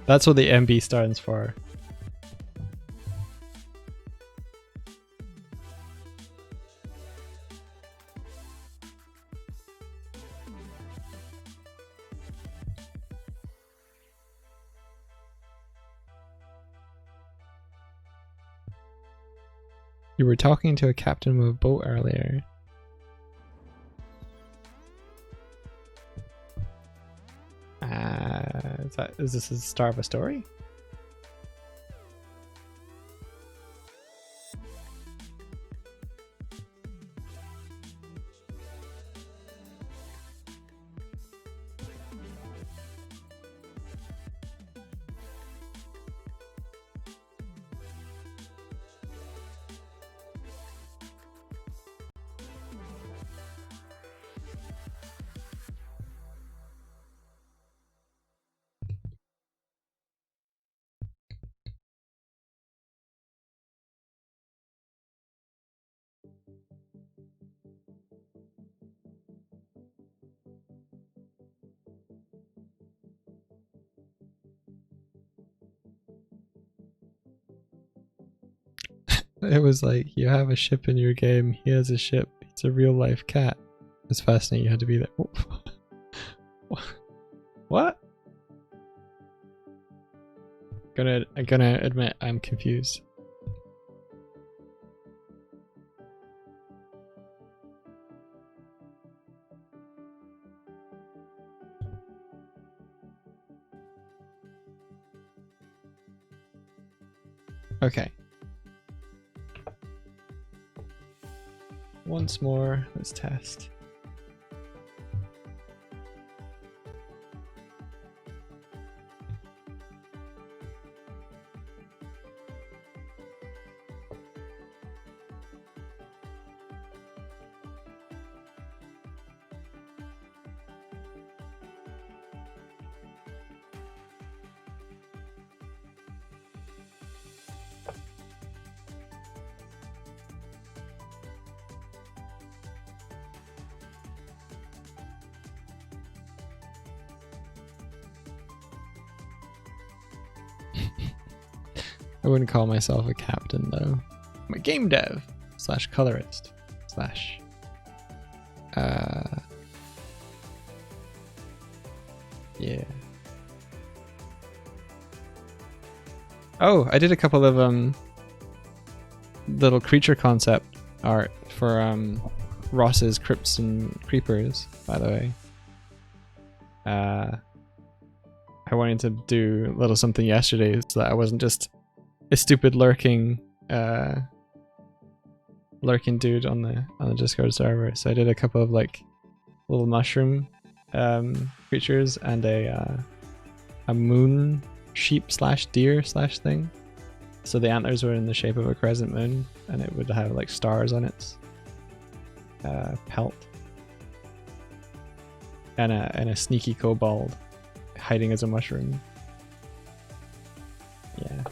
That's what the MB stands for. You were talking to a captain of a boat earlier. Is this the start of a story? It was like, you have a ship in your game, he has a ship, it's a real life cat. It's fascinating, you had to be there. What? I'm gonna admit I'm confused. Okay. Once more, let's test. I wouldn't call myself a captain though. I'm a game dev / colorist / yeah. Oh, I did a couple of little creature concept art for Ross's Crypts and Creepers, by the way. I wanted to do a little something yesterday so that I wasn't just a stupid lurking dude on the Discord server. So I did a couple of like little mushroom creatures and a moon sheep / deer / thing. So the antlers were in the shape of a crescent moon, and it would have like stars on its pelt, and a sneaky kobold hiding as a mushroom. Yeah.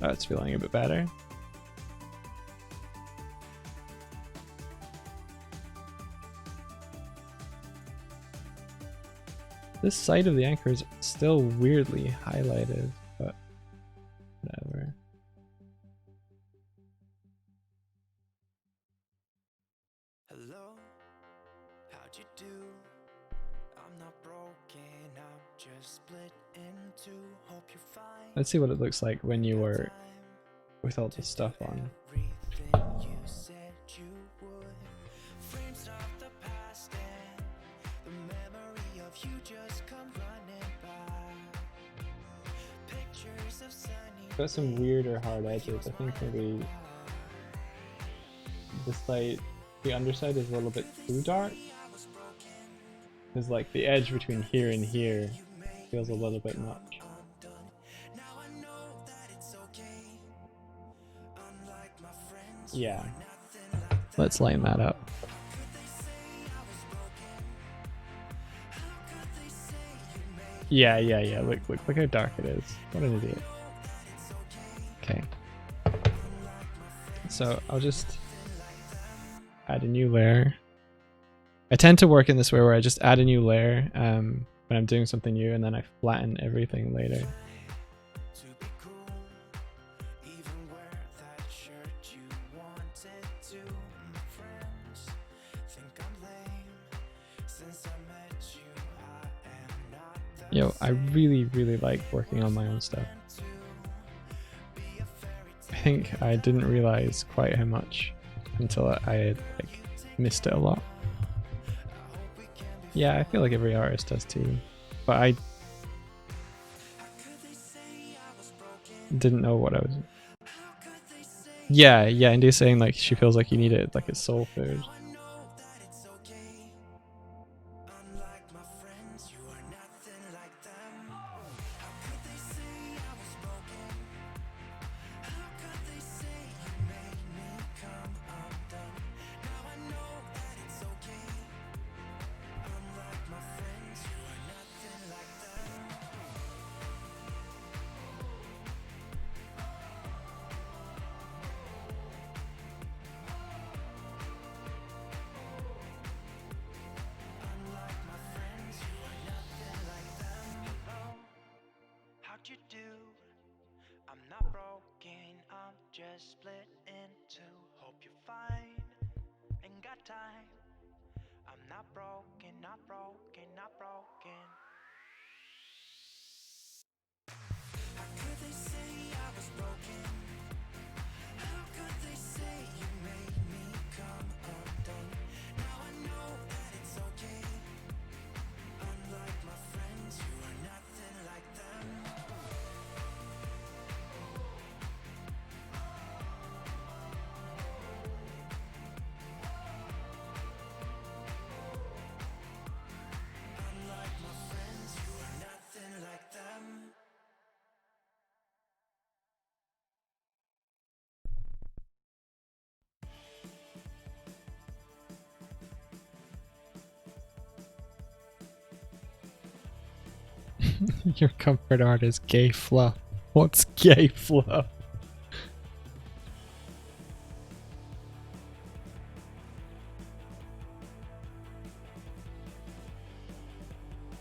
Oh, it's feeling a bit better. This side of the anchor is still weirdly highlighted, but whatever. Hello, how'd you do? I'm not broken, I'm just split in two. Hope you're fine. Let's see what it looks like when you were with all the stuff on. Everything you said you would. Frames of the past and the memory of you just come running by. Pictures of sunny Got some weird or hard edges. I think maybe the underside is a little bit too dark. Because like the edge between here and here feels a little bit much. Yeah. Let's lighten that up. Yeah. Look how dark it is. What an idiot. Okay. So I'll just add a new layer. I tend to work in this way where I just add a new layer when I'm doing something new, and then I flatten everything later. Yo, I really like working on my own stuff. I think I didn't realize quite how much until I had like missed it a lot. Yeah, I feel like every artist does too, but I didn't know what I was. Yeah, India's saying like she feels like you need it like it's soul food. You do. I'm not broken, I'm just split in two. Hope you're fine, ain't got time. I'm not broken, not broken, not broken. How could they say I was broken? How could they say you made me Your comfort art is gay fluff. What's gay fluff?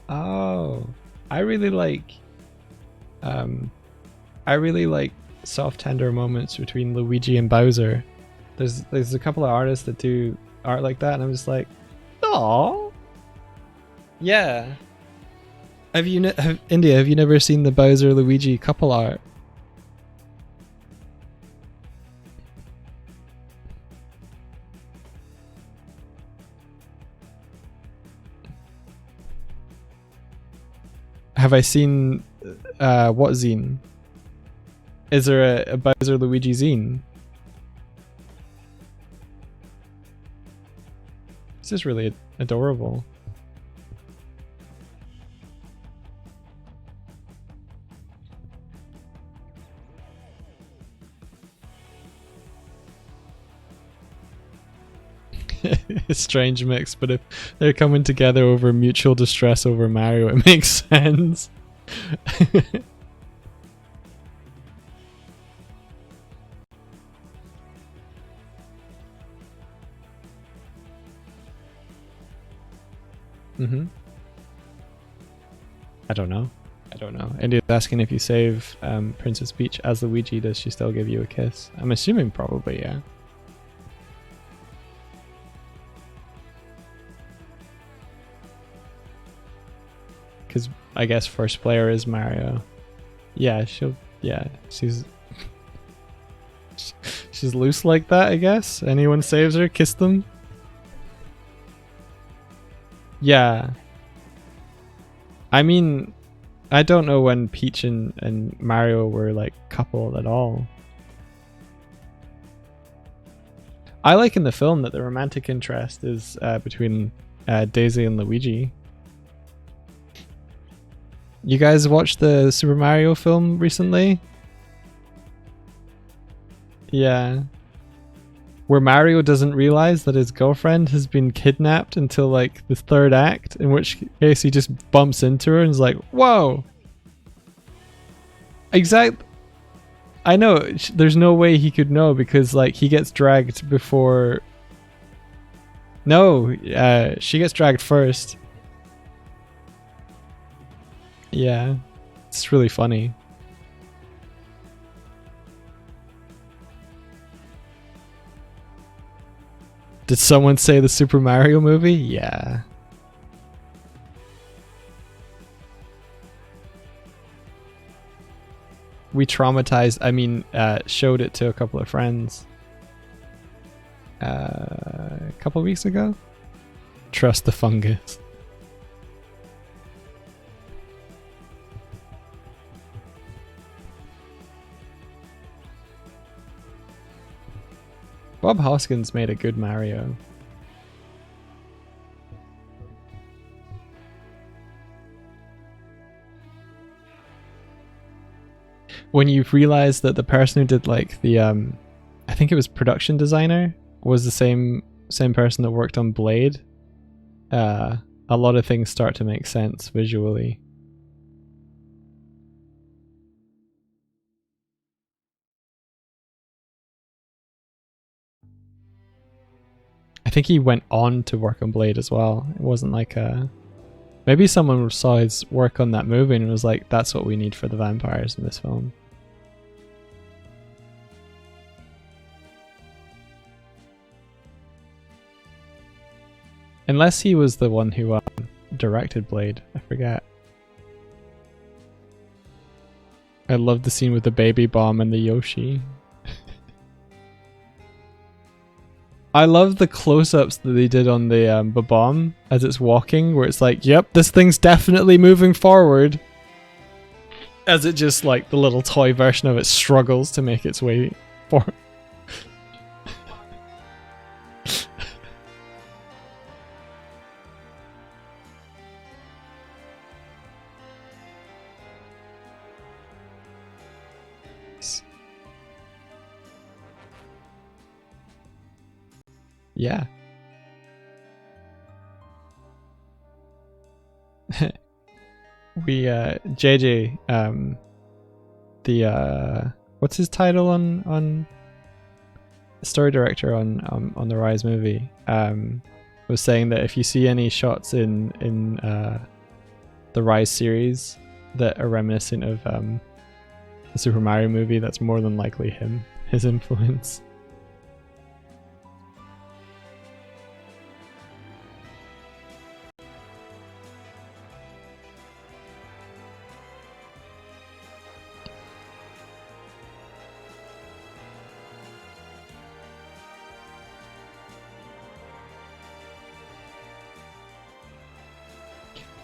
Oh, I really like soft tender moments between Luigi and Bowser. There's a couple of artists that do art like that, and I'm just like, oh, yeah. India? Have you never seen the Bowser Luigi couple art? Have I seen what zine? Is there a Bowser Luigi zine? This is really adorable. A strange mix, but if they're coming together over mutual distress over Mario, it makes sense. I don't know. India's asking if you save Princess Peach as Luigi, does she still give you a kiss? I'm assuming probably, yeah. Because I guess first player is Mario. Yeah, she's she's loose like that, I guess. Anyone saves her, kiss them. Yeah. I mean, I don't know when Peach and Mario were like coupled at all. I like in the film that the romantic interest is between Daisy and Luigi. You guys watched the Super Mario film recently? Yeah. Where Mario doesn't realize that his girlfriend has been kidnapped until like the third act, in which case he just bumps into her and is like, whoa! Exact. I know, there's no way he could know because like he gets dragged before... No, she gets dragged first. Yeah, it's really funny. Did someone say the Super Mario movie? Yeah. We traumatized, showed it to a couple of friends a couple of weeks ago. Trust the fungus. Bob Hoskins made a good Mario. When you realize that the person who did like the I think it was production designer was the same person that worked on Blade, a lot of things start to make sense visually. I think he went on to work on Blade as well. It wasn't like a... Maybe someone saw his work on that movie and was like, that's what we need for the vampires in this film. Unless he was the one who directed Blade. I forget. I love the scene with the baby bomb and the Yoshi. I love the close-ups that they did on the bomb as it's walking, where it's like, yep, this thing's definitely moving forward. As it just, like, the little toy version of it struggles to make its way forward. Yeah. JJ, the what's his title on story director on the Rise movie, was saying that if you see any shots in the Rise series that are reminiscent of the Super Mario movie, that's more than likely his influence.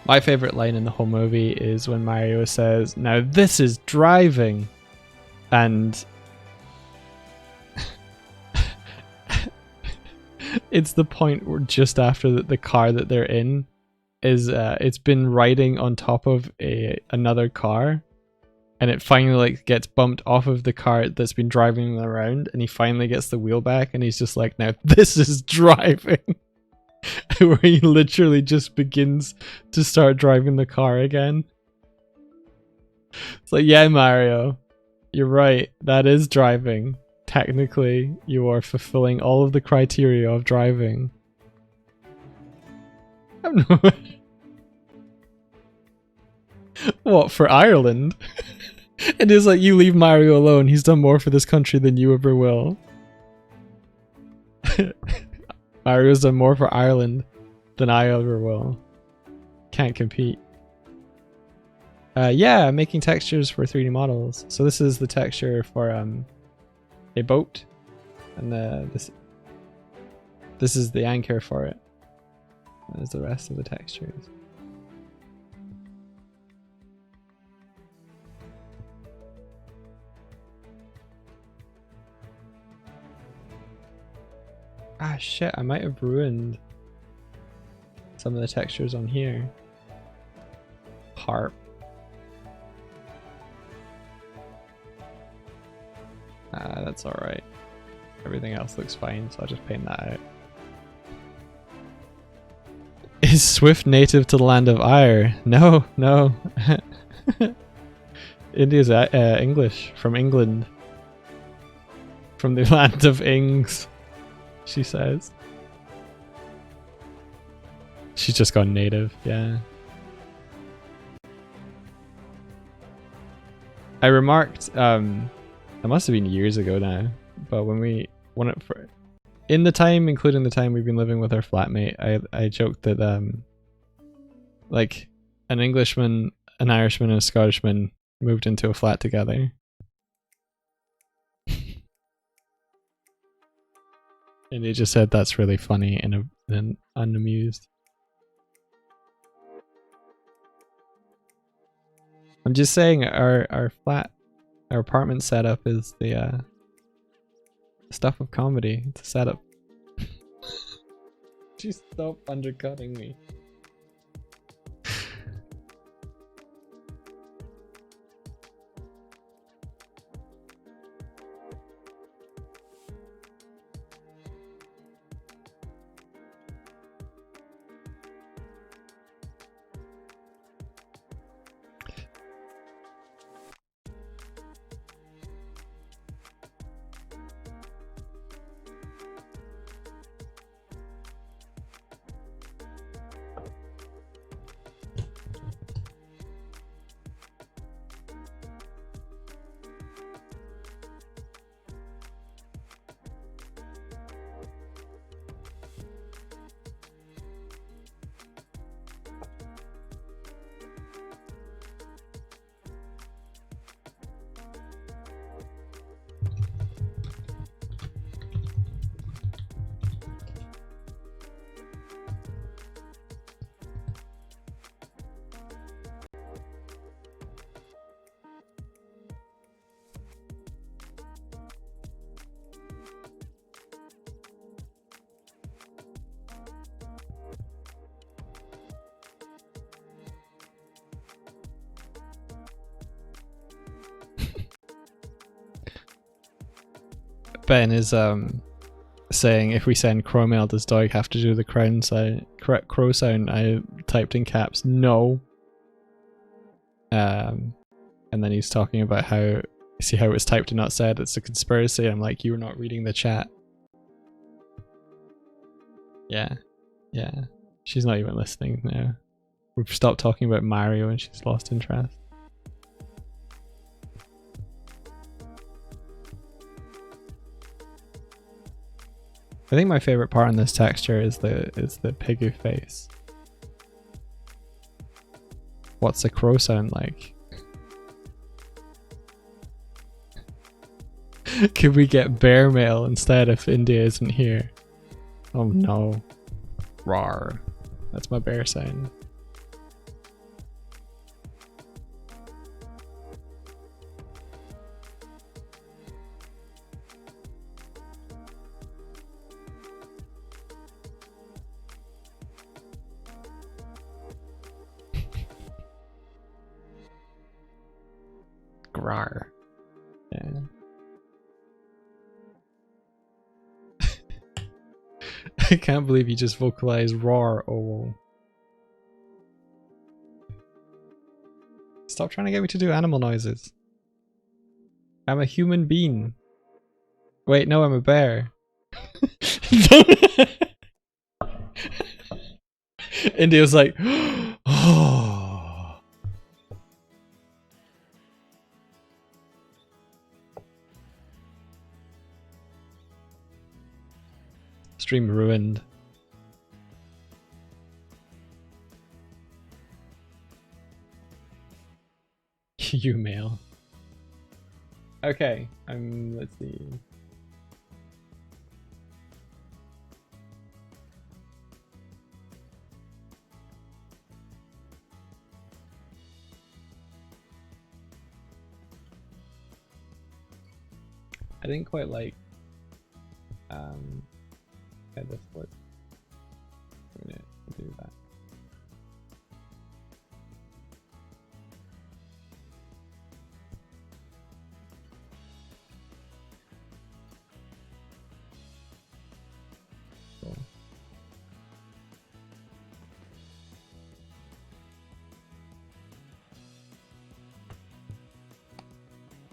My favorite line in the whole movie is when Mario says, "Now this is driving," and it's the point where just after the car that they're in is it's been riding on top of another car, and it finally like gets bumped off of the car that's been driving them around, and he finally gets the wheel back, and he's just like, "Now this is driving." Where he literally just begins to start driving the car again. It's like, yeah, Mario, you're right. That is driving. Technically, you are fulfilling all of the criteria of driving. I don't know. What, for Ireland? It is like, you leave Mario alone. He's done more for this country than you ever will. Mario's done more for Ireland than I ever will. Can't compete. Yeah, making textures for 3D models. So this is the texture for a boat, and this is the anchor for it. And there's the rest of the textures. Ah shit, I might have ruined some of the textures on here. Harp. That's alright. Everything else looks fine, so I'll just paint that out. Is Swift native to the land of Ire? No, no. India's English, from England. From the land of Ings. She says. She's just gone native, yeah. I remarked, it must have been years ago now, but when we went for in the time, including the time we've been living with our flatmate, I joked that like an Englishman, an Irishman, and a Scottishman moved into a flat together. And he just said that's really funny and unamused. I'm just saying our apartment setup is the stuff of comedy. It's a setup. Just stop undercutting me. Ben is saying if we send crow mail, does Doig have to do the crow sound? I typed in caps. No. And then he's talking about how, see how it's typed and not said, it's a conspiracy. I'm like, you're not reading the chat. Yeah. She's not even listening now. We've stopped talking about Mario and she's lost interest. I think my favorite part in this texture is the Pigu face. What's a crow sound like? Could we get bear mail instead if India isn't here? Oh no. Rawr. That's my bear sound. Grar. Yeah. I can't believe you just vocalized roar. Oh. Stop trying to get me to do animal noises. I'm a human being. Wait, no, I'm a bear. India was like, oh. Stream ruined. You mail. Okay, let's see. I didn't quite like how this looks. I'm gonna do that. Cool.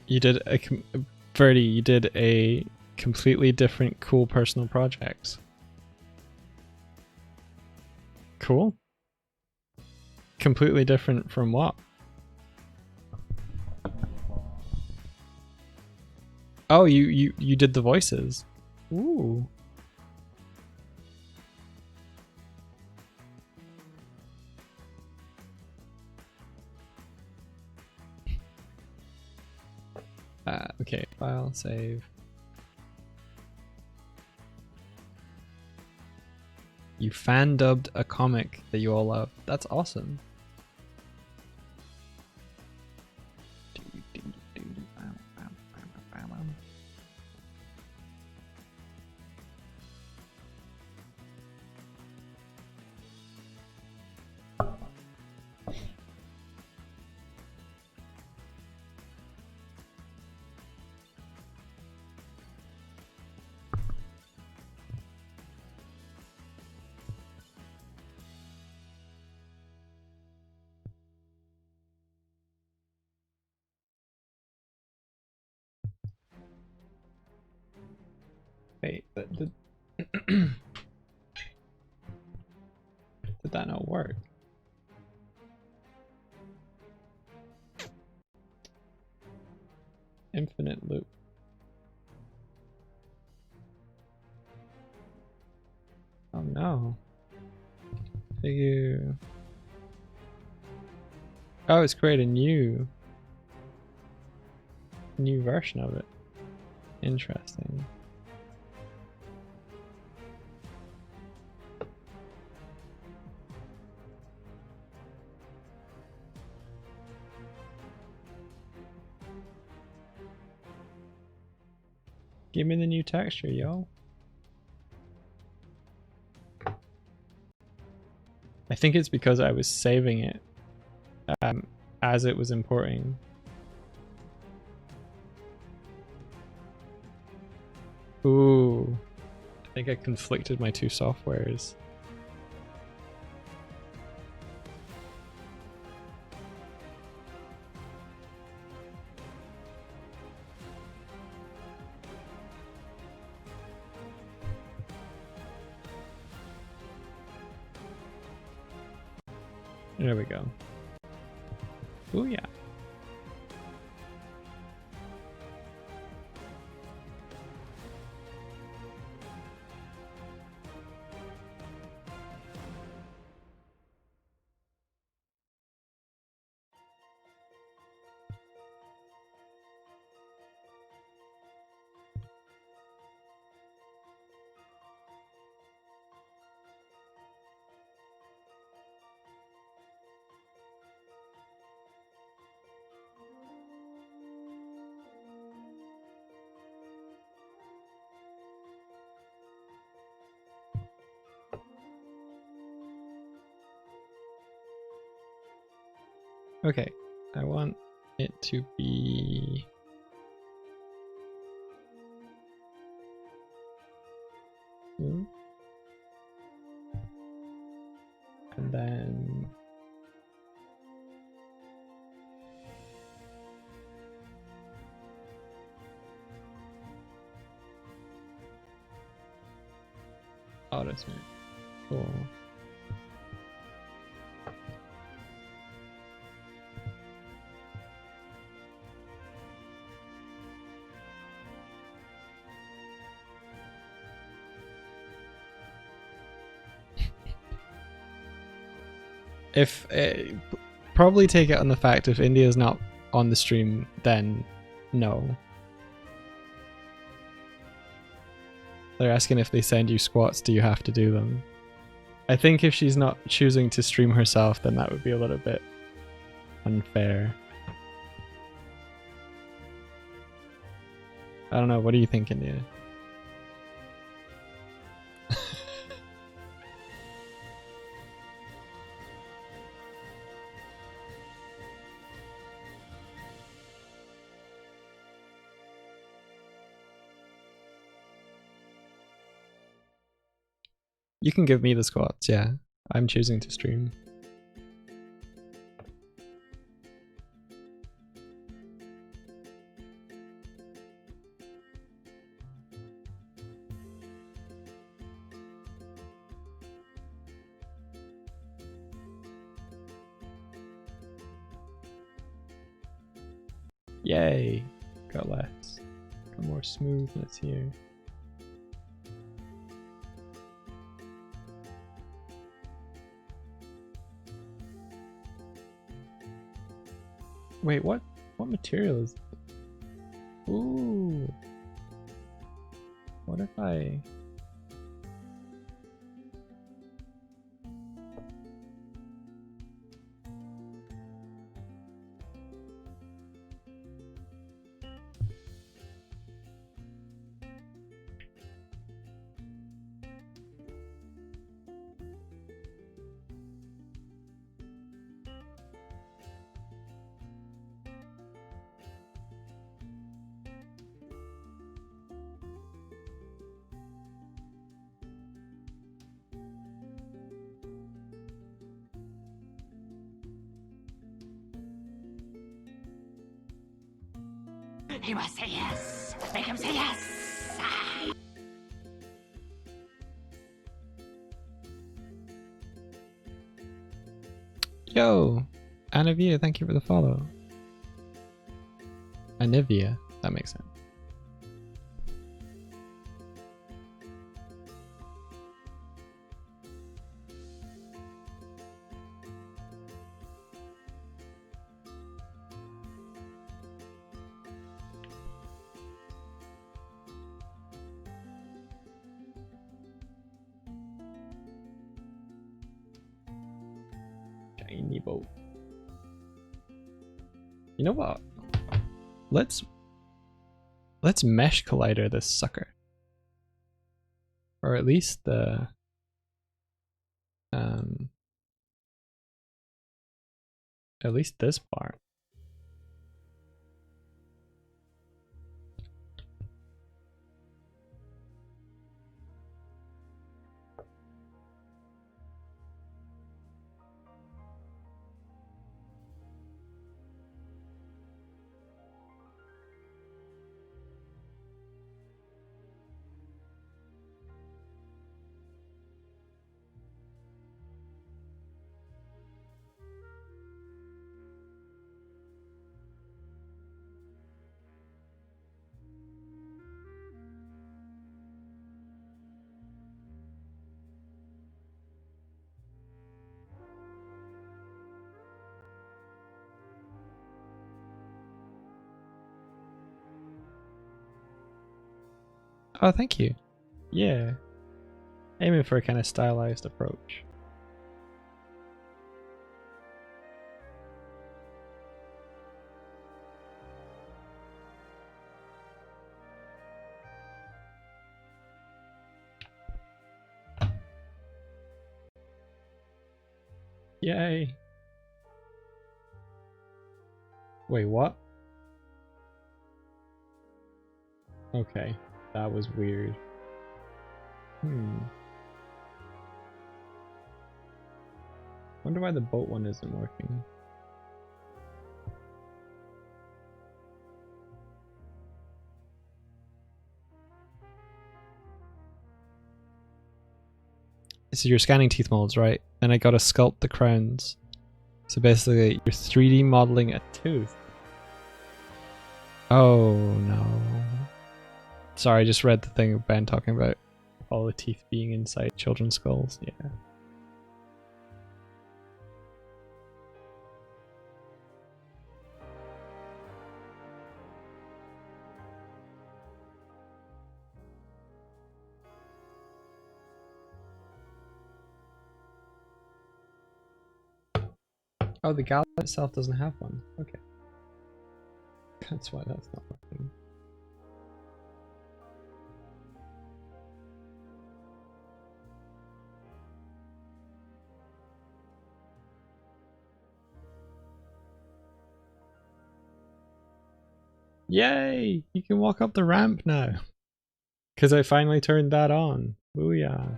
You did a Birdie, you did a completely different cool personal project. Cool. Completely different from what? Oh, you did the voices. Ooh. Okay, file, save. You fan dubbed a comic that you all love. That's awesome. Wait, did that not work? Infinite loop. Oh no. Figure. Oh, it's created a new version of it. Interesting. Give me the new texture, yo. I think it's because I was saving it as it was importing. Ooh. I think I conflicted my two softwares. There we go. Oh yeah. Okay, I want it to be and then auto smooth. Cool. If probably take it on the fact if India's not on the stream, then no. They're asking if they send you squats, do you have to do them? I think if she's not choosing to stream herself, then that would be a little bit unfair. I don't know, what do you think, India? You can give me the squats, yeah. I'm choosing to stream. Yay! Got less. Got more smoothness here. Wait, what material is... Ooh. What if I... He must say yes. Make him say yes. Yo! Anivia, thank you for the follow. Anivia, that makes sense. Shiny boat. You know what? Let's mesh collider this sucker. Or at least the at least this part. Oh, thank you. Yeah. Aiming for a kind of stylized approach. Yay. Wait, what? Okay, that was weird. Wonder why the boat one isn't working. So you're scanning teeth molds, right? And I gotta sculpt the crowns. So basically, you're 3D modeling a tooth. Oh no. Sorry, I just read the thing of Ben talking about all the teeth being inside children's skulls. Yeah. Oh, the galley itself doesn't have one. Okay. That's why that's not working. Yay! You can walk up the ramp now. Because I finally turned that on. Booyah.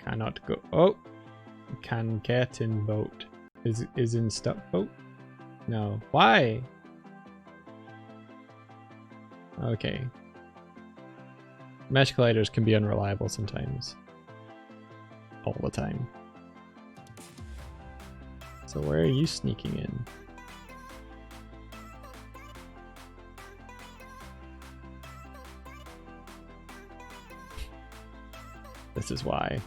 Cannot go. Oh! Can get in boat. Is in stuck boat? No. Why? Okay. Mesh colliders can be unreliable sometimes. All the time. So where are you sneaking in? This is why.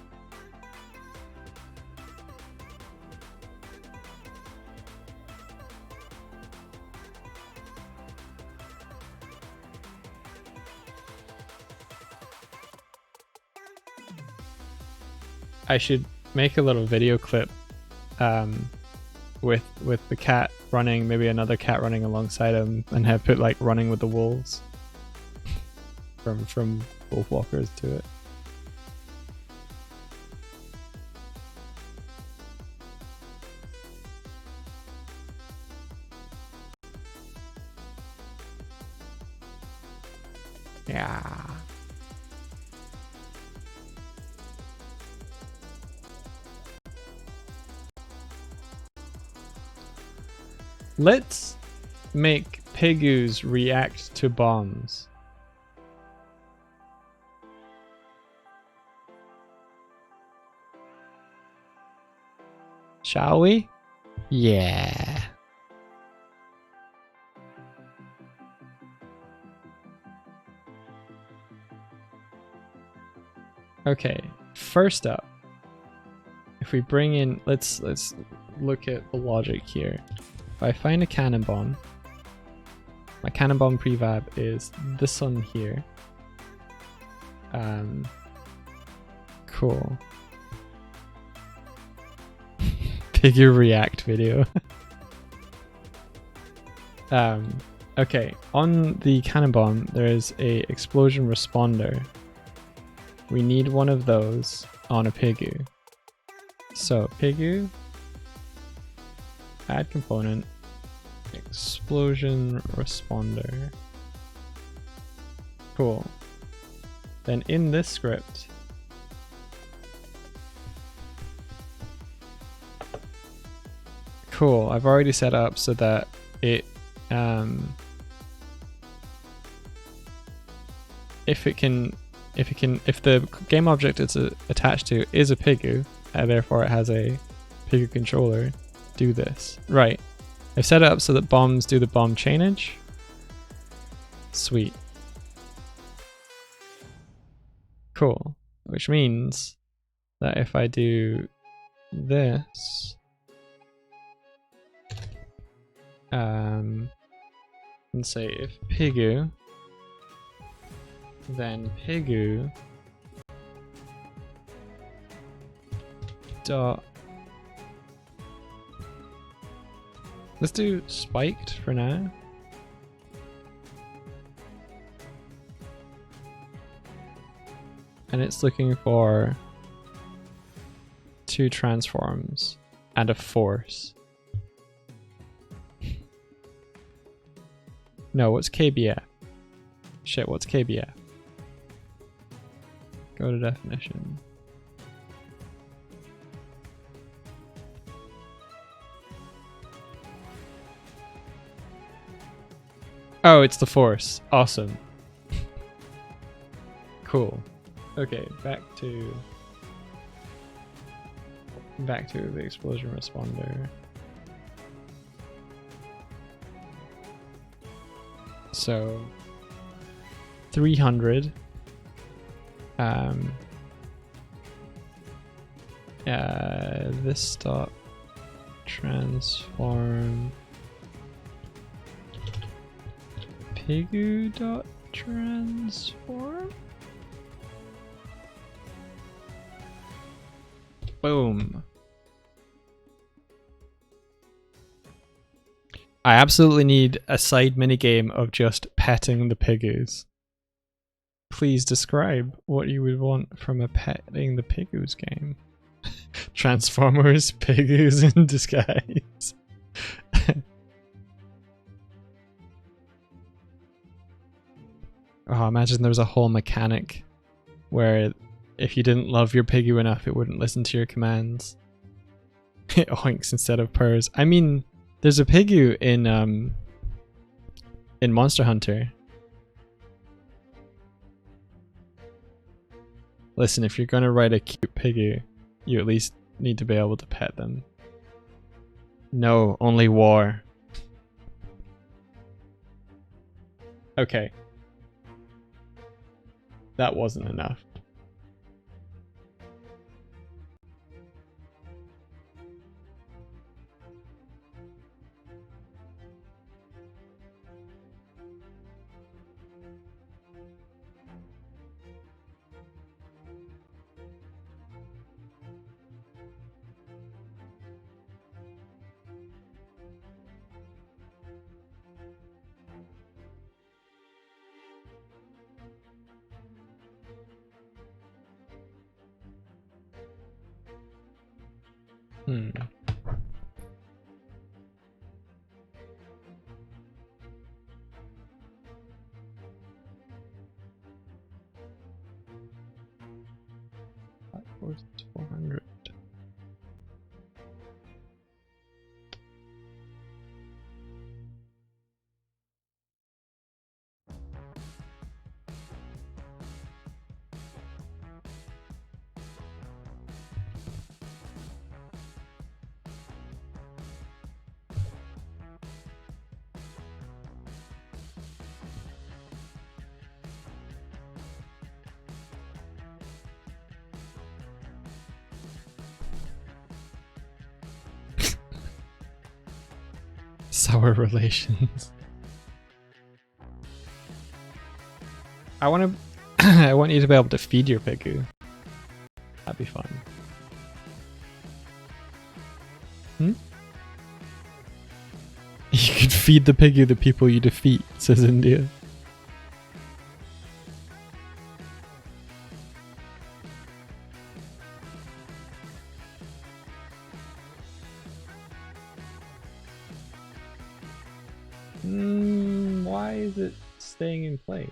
I should make a little video clip with the cat running, maybe another cat running alongside him, and have put like running with the wolves from Wolf Walkers to it. Yeah. Let's make Pigus react to bombs. Shall we? Yeah. Okay, first up, if we bring in, let's look at the logic here. If I find a cannon bomb, my cannon bomb prefab is this one here. Cool. Figure react video. Okay, on the cannon bomb there is a explosion responder. We need one of those on a Pigu. So Pigu, add component, explosion responder. Cool. Then in this script, cool, I've already set up so that it if the game object it's attached to is a Pigu, and therefore it has a Pigu controller, do this. Right. I've set it up so that bombs do the bomb chainage. Sweet. Cool. Which means that if I do this, And say if Pigu, then Pigu dot. Let's do spiked for now. And it's looking for 2 transforms and a force. No, what's KBF? Shit, what's KBF? Go to definition. Oh, it's the force. Awesome. Cool. Okay, back to the explosion responder. So 300 this dot transform Pigu dot transform. Boom. I absolutely need a side minigame of just petting the Pigus. Please describe what you would want from a petting the Pigus game. Transformers, Pigus in disguise. Oh, imagine there was a whole mechanic where if you didn't love your Pigu enough, it wouldn't listen to your commands. It oinks instead of purrs. I mean, there's a Pigu in Monster Hunter. Listen, if you're gonna write a cute Pigu, you at least need to be able to pet them. No, only war. Okay. That wasn't enough. Hmm. Force 400. Sour relations. I want to. I want you to be able to feed your Pigu. That'd be fun. Hmm? You could feed the Pigu the people you defeat, says India. Why is it staying in place?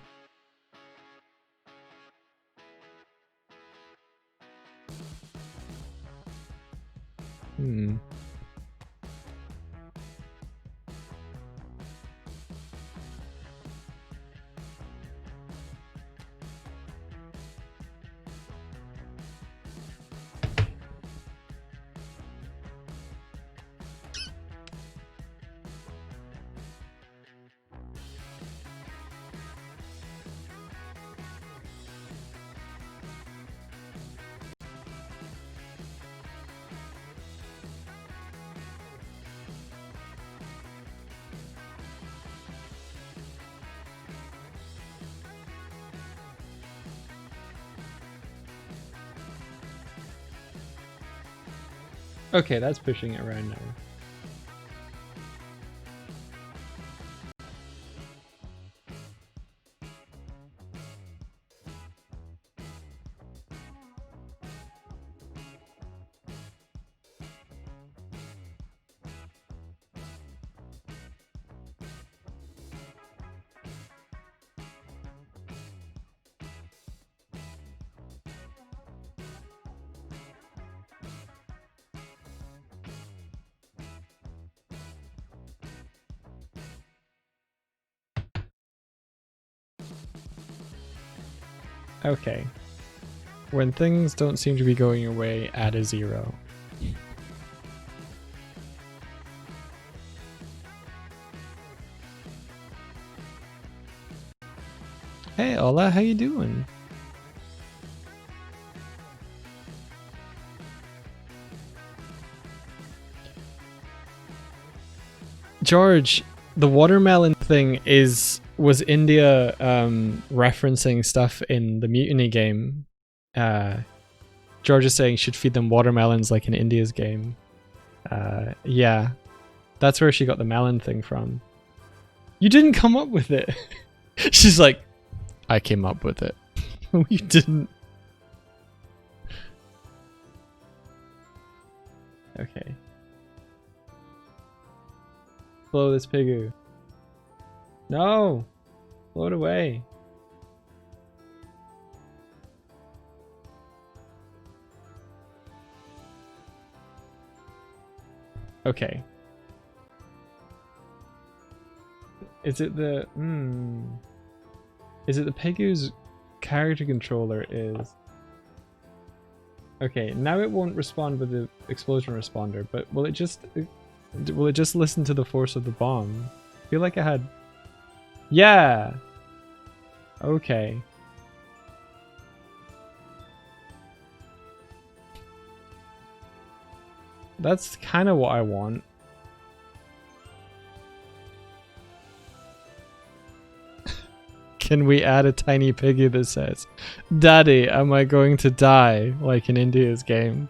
Okay, that's pushing it around now. Okay. When things don't seem to be going your way, add a 0. Hey Ola, how you doing? George, the watermelon thing was India referencing stuff in the Mutiny game. George is saying should feed them watermelons like in India's game. Yeah, that's where she got the melon thing from. You didn't come up with it. She's like, I came up with it. You didn't. Okay. Blow this pigu. No! Blow it away. Okay. Is it the... Is it the Pigu's character controller is... Okay, now it won't respond with the explosion responder, but will it just listen to the force of the bomb? I feel like I had... Yeah! Okay. That's kind of what I want. Can we add a tiny piggy that says, Daddy, am I going to die? Like in India's game.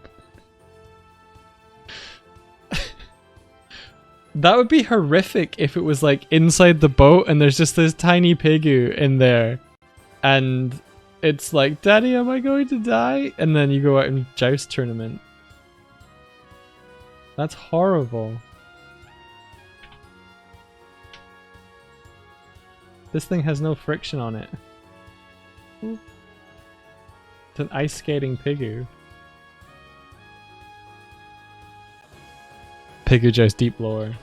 That would be horrific if it was like inside the boat and there's just this tiny pigu in there. And it's like, Daddy, am I going to die? And then you go out and joust tournament. That's horrible. This thing has no friction on it. It's an ice skating pigu. Pigu joust deep lower.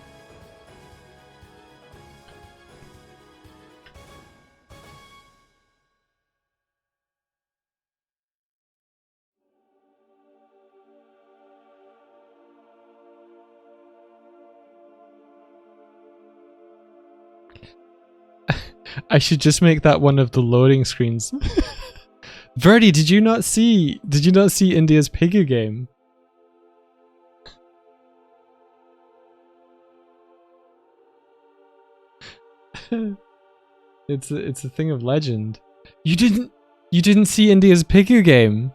I should just make that one of the loading screens. Verdi, did you not see India's Pigu game? It's a thing of legend. You didn't see India's Pigu game?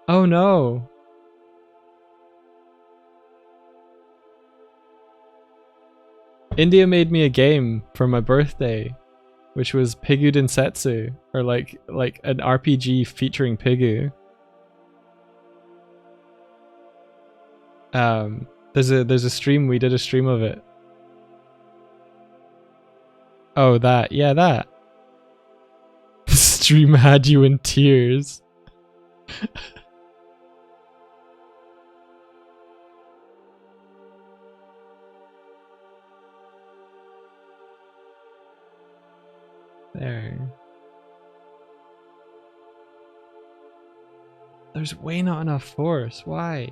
Oh no. India made me a game for my birthday, which was Pigu Densetsu, or like an RPG featuring Pigu. There's a stream, we did a stream of it. Oh, that. Yeah, that. The stream had you in tears. There. There's way not enough force. Why?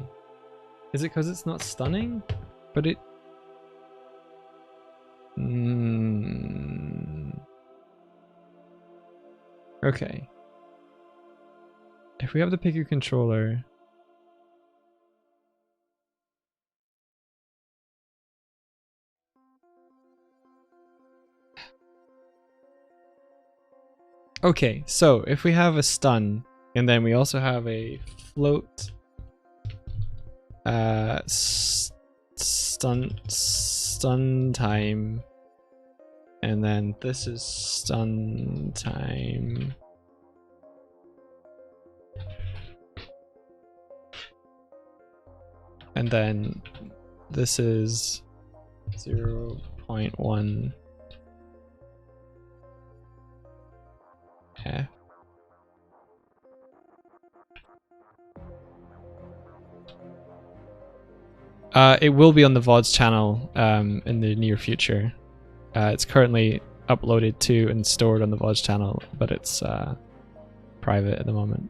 Is it because it's not stunning? But it... Okay. If we have the Pigu controller... Okay, so if we have a stun, and then we also have a float stun time, and then this is stun time. And then this is 0.1 F. It will be on the VODs channel in the near future. It's currently uploaded to and stored on the VODs channel, but it's private at the moment.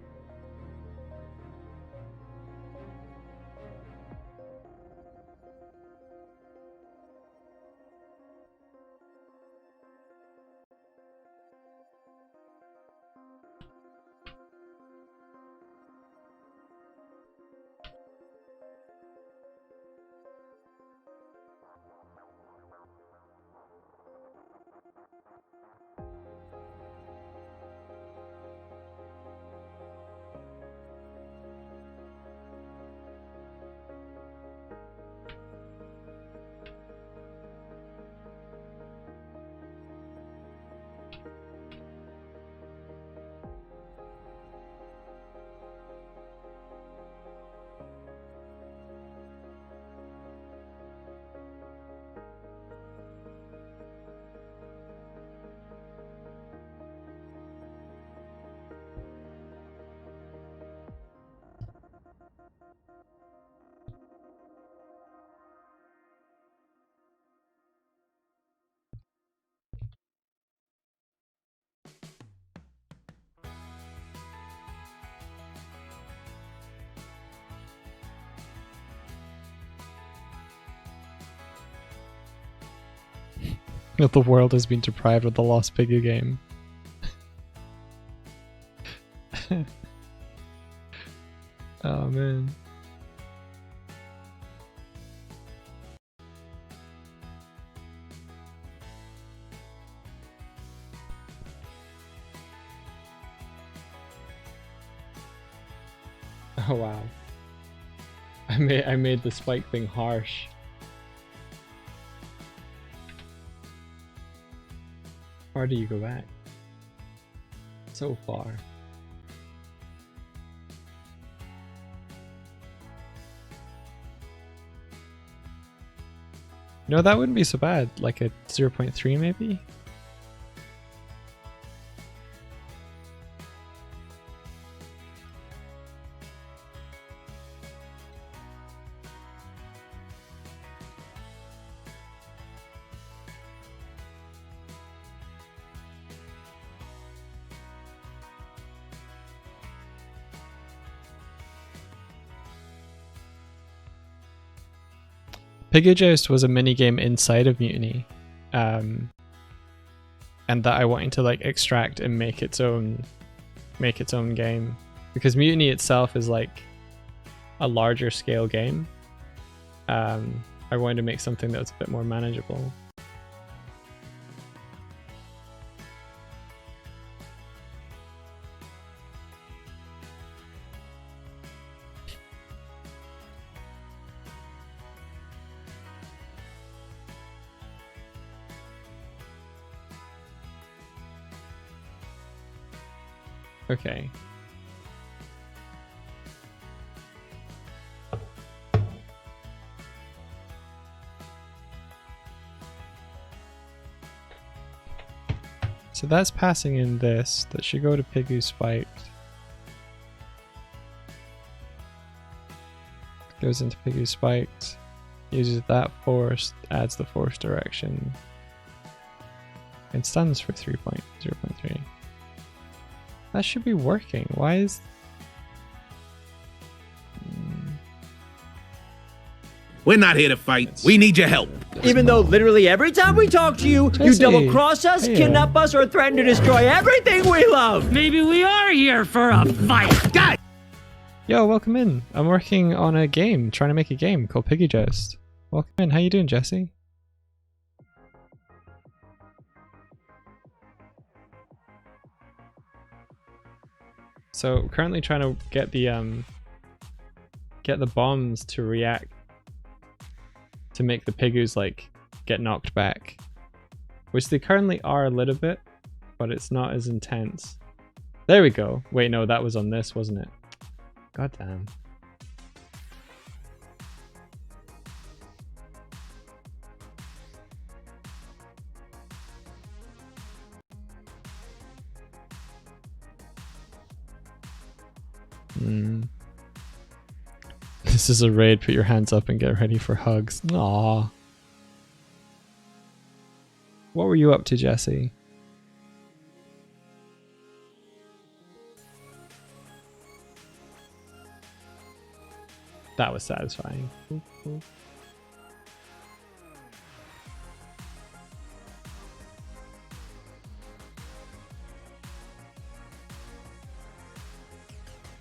The world has been deprived of the Lost Piggy game. Oh man. Oh wow. I made the spike thing harsh. How far do you go back? So far. No, that wouldn't be so bad. Like a 0.3 maybe? Piggy Joust was a minigame inside of Mutiny, and that I wanted to like extract and make its own game, because Mutiny itself is like a larger scale game. I wanted to make something that was a bit more manageable. Okay. So that's passing in this. That should go to Piggy Spiked. Goes into Piggy Spiked. Uses that force, adds the force direction. And stuns for 3.0.3. That should be working. Why is... We're not here to fight. We need your help. Even though literally every time we talk to you, you Jesse. double-cross us, Hey. kidnap us, or threaten to destroy everything we love! Maybe we are here for a fight. Guys! Yo, welcome in. I'm working on a game, trying to make a game called Piggy Joust. Welcome in. How you doing, Jesse? So currently trying to get the get the bombs to react to make the Pigus like get knocked back, which they currently are a little bit, but it's not as intense. There we go. Wait, no, that was on this, wasn't it? God damn. This is a raid. Put your hands up and get ready for hugs. Aww. What were you up to, Jesse? That was satisfying.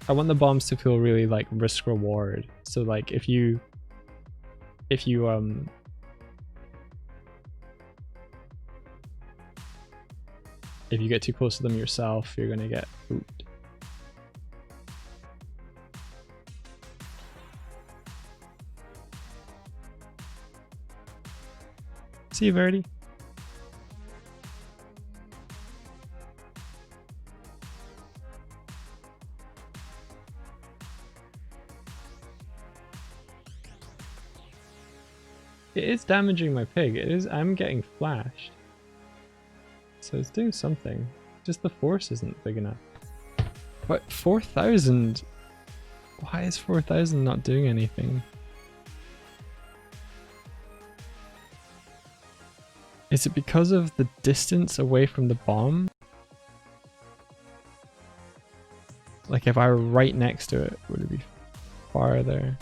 I want the bombs to feel really like risk reward. So like if you get too close to them yourself, you're gonna get pooped. See you, Verdi. It is damaging my pig. It is. I'm getting flashed. So it's doing something. Just the force isn't big enough. But 4,000? Why is 4,000 not doing anything? Is it because of the distance away from the bomb? Like if I were right next to it, would it be farther?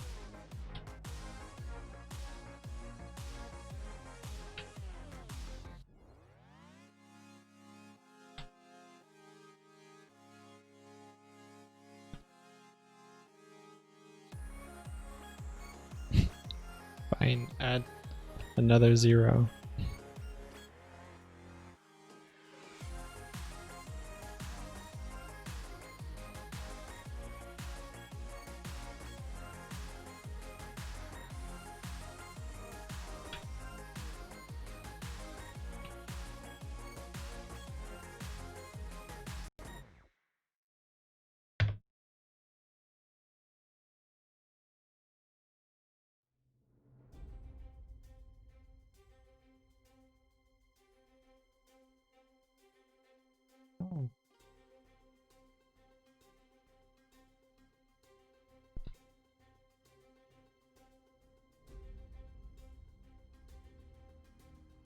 Fine, add another 0.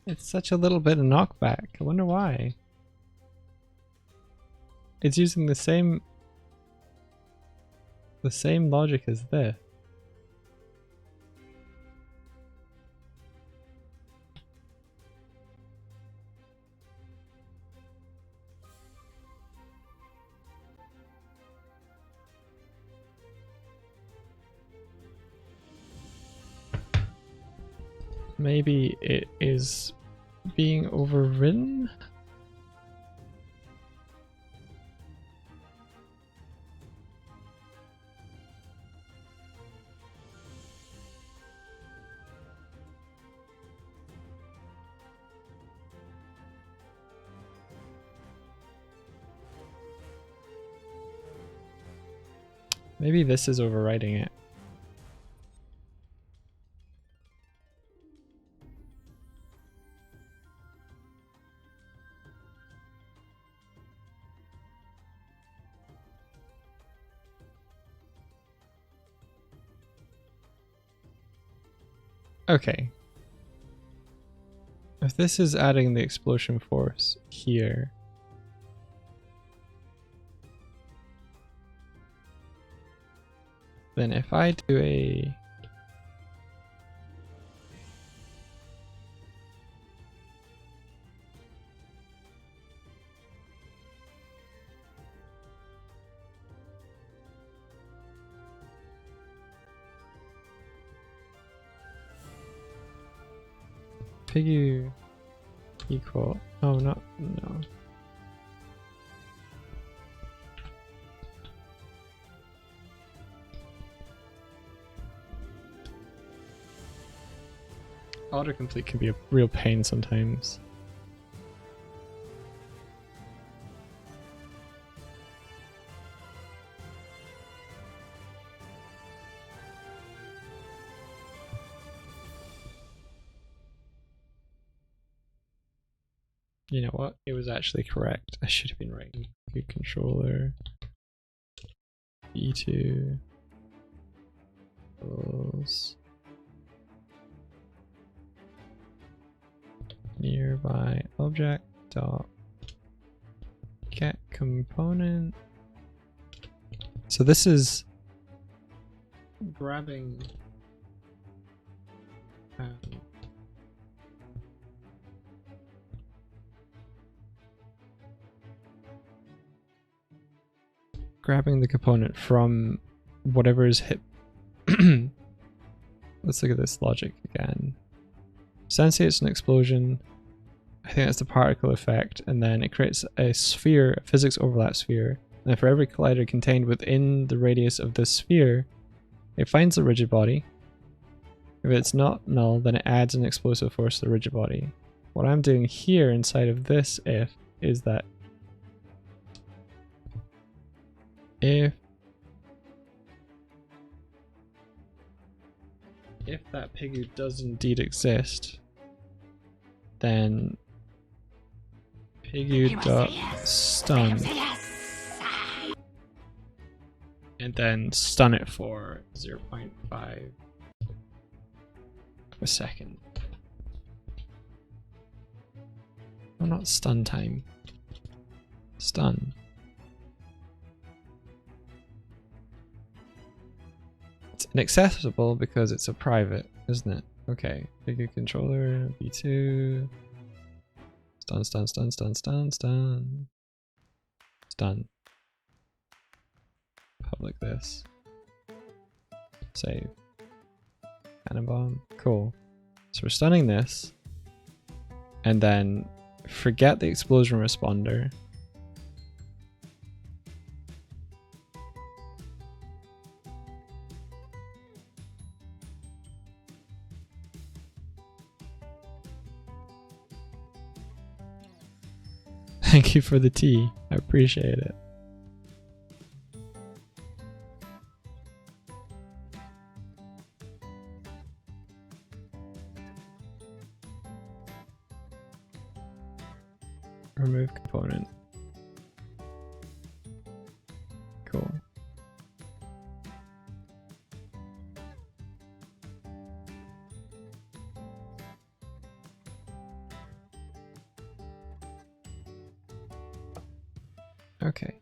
It's such a little bit of knockback. I wonder why. It's using the same logic as this. Maybe it is being overridden? Maybe this is overriding it. Okay. If this is adding the explosion force here, then if I do a Pigu equal, oh no. Autocomplete can be a real pain sometimes. You know what? It was actually correct. I should have been writing good controller. B2 equals nearby object dot get component. So this is grabbing grabbing the component from whatever is hit. Let's look at this logic again. Sensei, it's an explosion. I think that's the particle effect, and then it creates a sphere, a physics overlap sphere. And then for every collider contained within the radius of this sphere, it finds the rigid body. If it's not null, then it adds an explosive force to the rigid body. What I'm doing here inside of this if is that if that Pigu does indeed exist, then Pigu dot stun, and then stun it for 0.5 of a second. Oh, not stun time. Stun. It's inaccessible because it's a private, isn't it? Okay, Pigu controller, B2. Stun, stun, stun, stun, stun, stun. Stun. Public this. Save. Cannon bomb. Cool. So we're stunning this. And then forget the explosion responder. Thank you for the tea. I appreciate it. Remove component. Cool. Okay.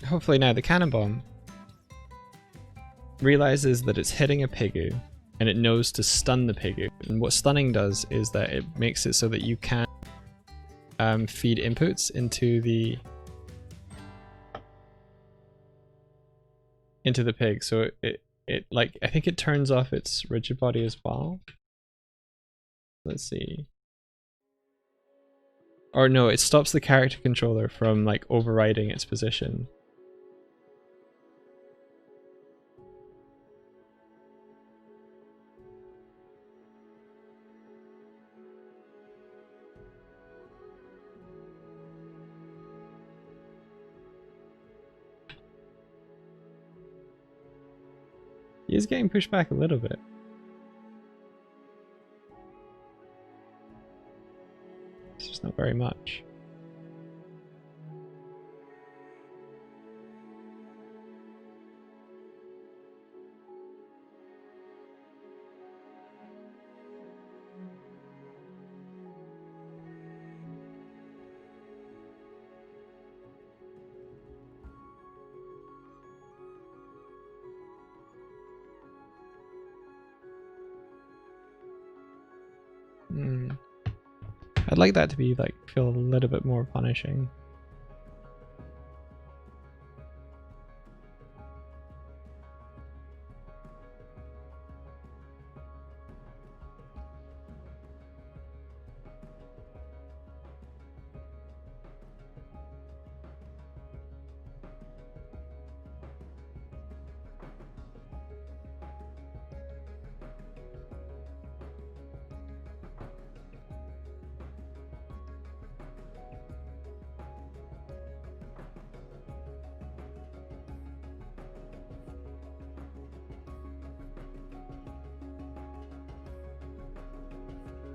Hopefully now the cannon bomb realizes that it's hitting a Pigu and it knows to stun the Pigu. And what stunning does is that it makes it so that you can't feed inputs into the pig. So it like, I think it turns off its rigid body as well. Let's see. Or no, it stops the character controller from like overriding its position. He is getting pushed back a little bit. It's just not very much. I'd like that to be like feel a little bit more punishing.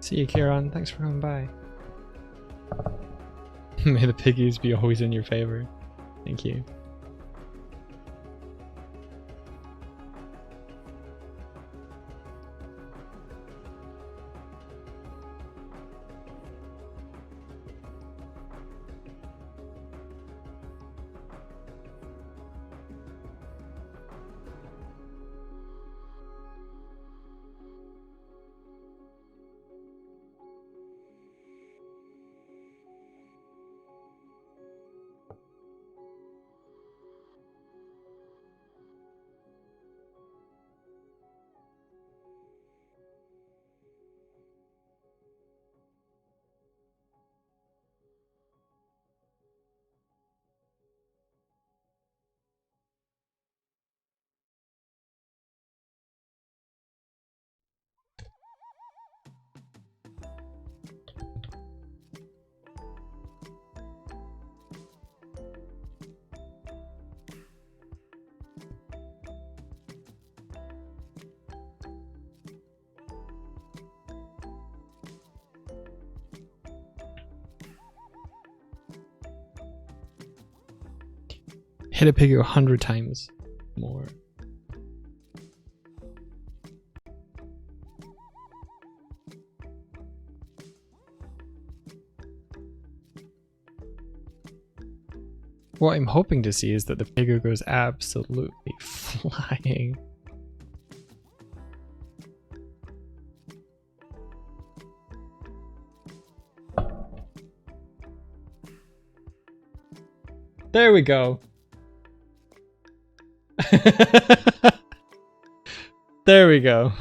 See you, Kieran. Thanks for coming by. May the piggies be always in your favor. Thank you. Hit a pig 100 times more. What I'm hoping to see is that the pig goes absolutely flying. There we go. There we go.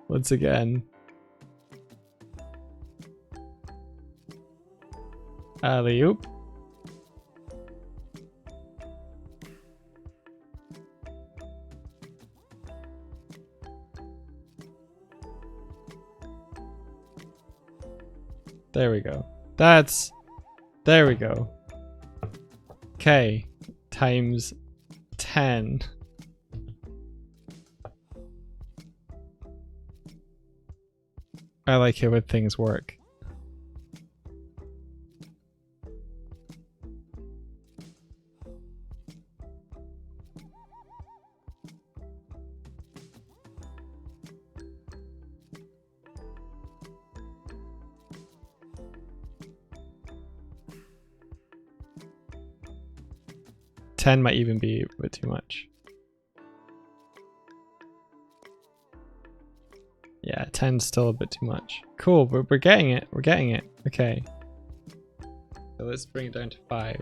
Once again. Alley-oop. There we go. There we go. Okay. Times 10. I like it when things work. Ten might even be a bit too much. Yeah, 10's still a bit too much. Cool, we're getting it. We're getting it. Okay. So let's bring it down to 5.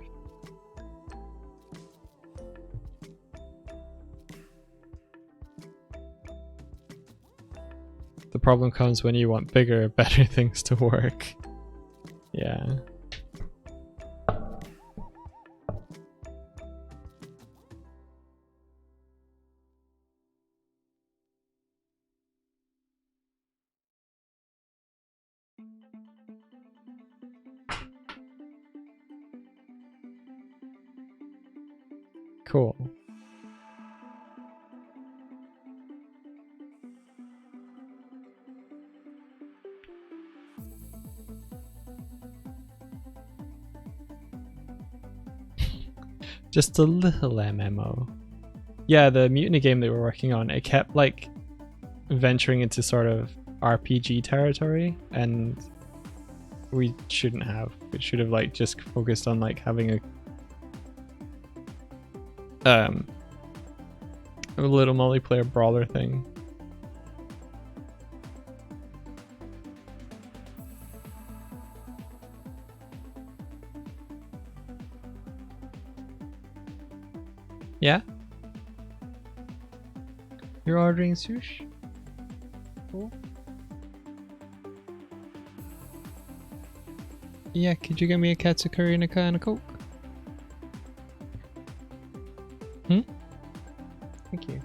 The problem comes when you want bigger, better things to work. Yeah. Cool. Just a little MMO. Yeah, the Mutiny game they were working on, it kept like venturing into sort of RPG territory, and we shouldn't have. It should have like just focused on like having a little multiplayer brawler thing. Yeah? You're ordering sushi? Cool. Yeah, could you get me a katsukuri and a can of Coke? Thank you.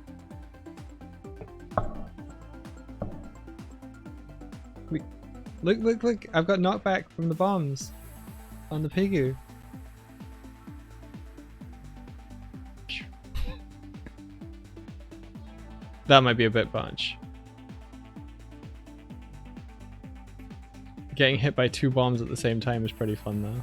Wait, look, I've got knockback from the bombs on the Pigu. That might be a bit much. Getting hit by 2 bombs at the same time is pretty fun though.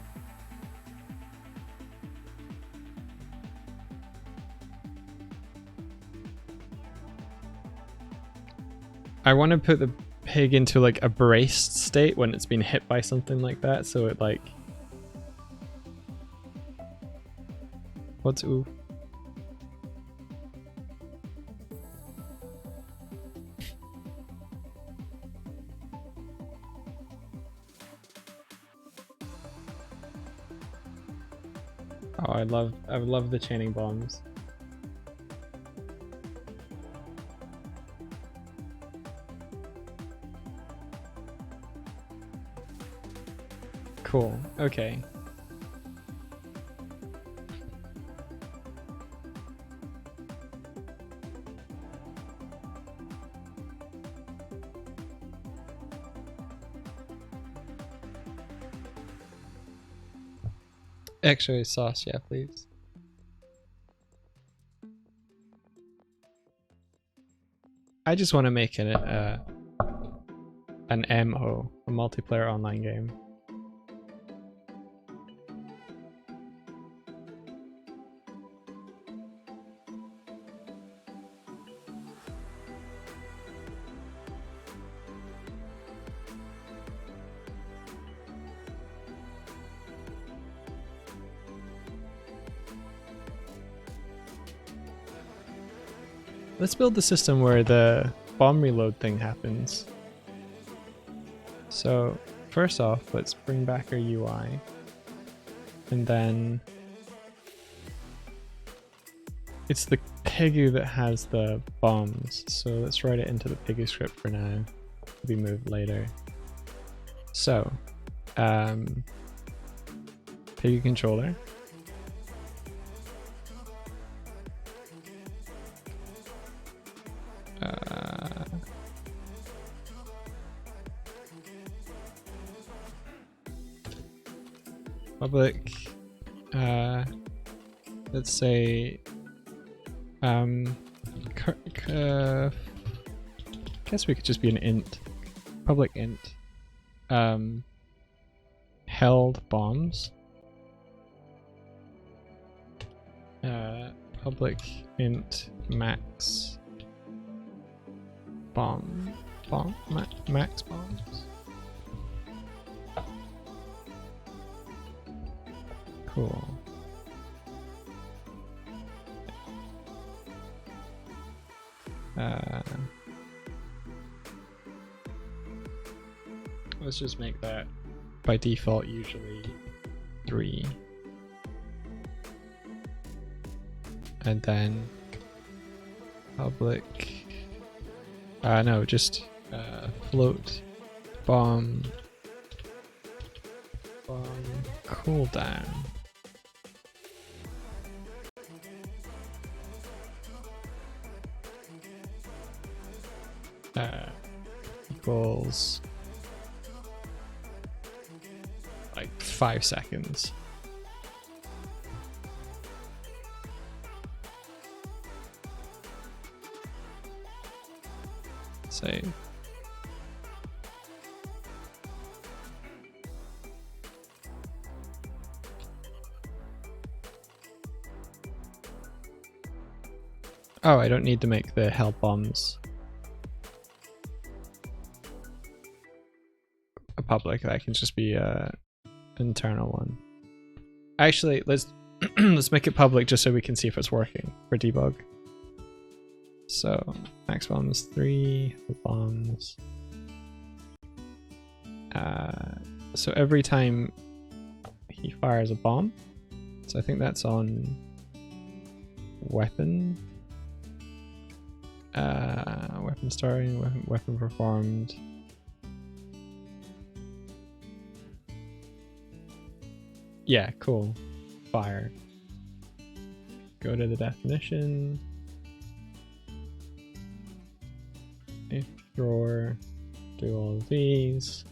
I want to put the pig into like a braced state when it's been hit by something like that, so it like... What's ooh? Oh, I love the chaining bombs. Cool. Okay. Extra sauce, yeah, please. I just want to make it an MO, a multiplayer online game. Let's build the system where the bomb reload thing happens. So first off, let's bring back our UI. And then it's the Pigu that has the bombs. So let's write it into the Pigu script for now. It'll be moved later. So, Pigu controller. Public, let's say, guess we could just be an int, public int, held bombs, public int max max bombs. Cool. Let's just make that by default usually 3. And then public, no, just float bomb cooldown. Equals like 5 seconds. Save. Oh, I don't need to make the hell bombs a public. That can just be a internal one. Actually, let's let's make it public just so we can see if it's working for debug. So max bombs 3, bombs. So every time he fires a bomb, so I think that's on weapon. Weapon starting, weapon performed. Yeah, cool. Fire. Go to the definition. If drawer, do all of these.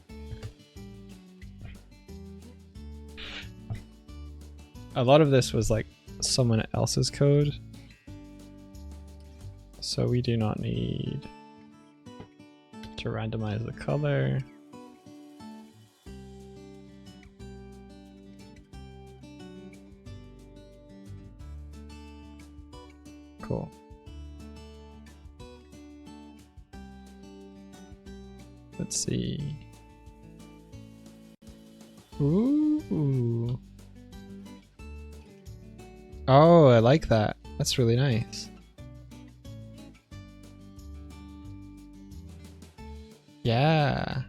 A lot of this was like someone else's code, so we do not need to randomize the color. Cool. Let's see. Ooh. Oh, I like that. That's really nice. Yeah.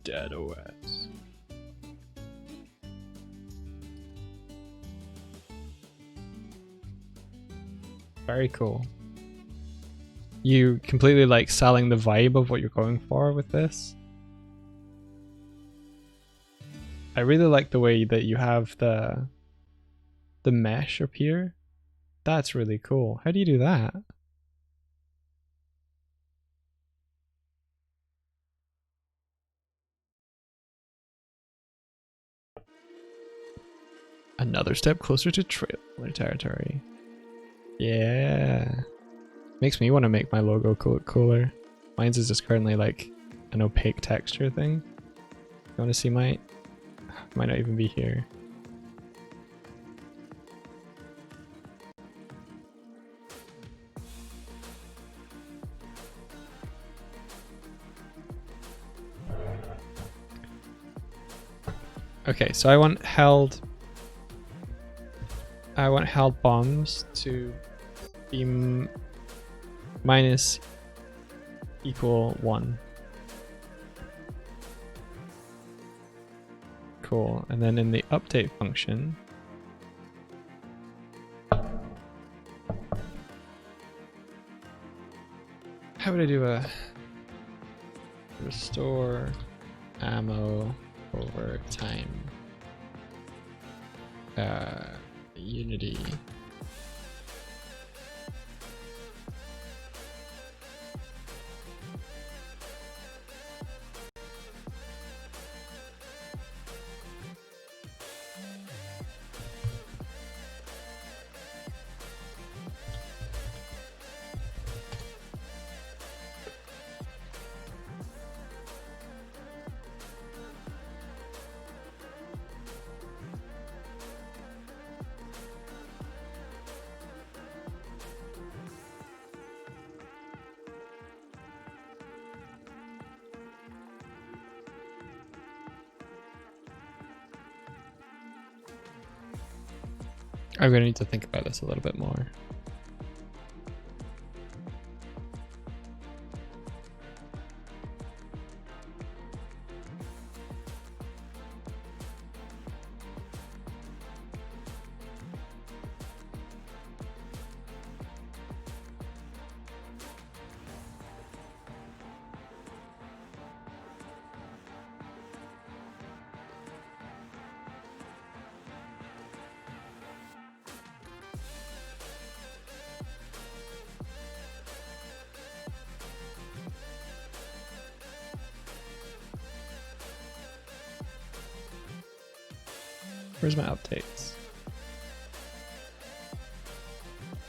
Dead OS. Very cool. You completely like selling the vibe of what you're going for with this. I really like the way that you have the mesh appear. That's really cool. How do you do that? Another step closer to trailer territory. Yeah. Makes me want to make my logo cooler. Mine's is just currently like an opaque texture thing. You want to see my... Might not even be here. Okay, so I want held bombs to be minus equal 1. Cool. And then in the update function, how would I do a restore ammo over time? Unity. I'm gonna need to think about this a little bit more. Where's my updates?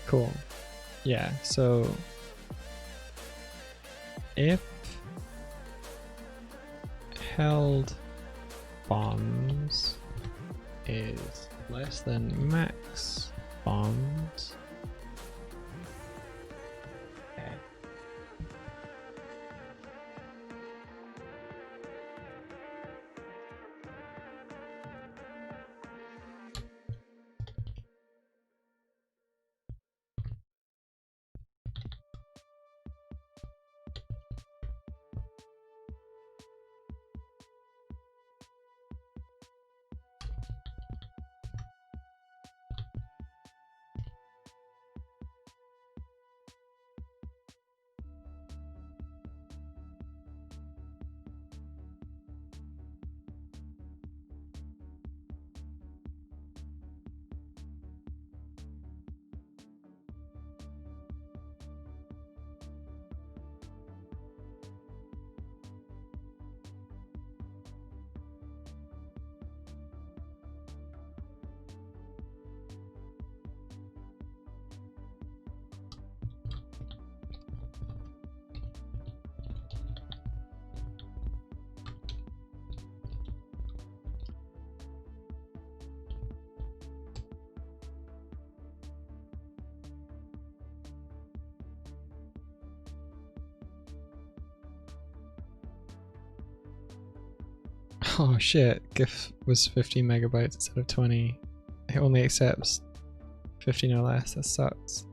Cool. Yeah, so if held bombs is less than max bombs, okay. Oh shit, GIF was 15 megabytes instead of 20. It only accepts 15 or less, that sucks.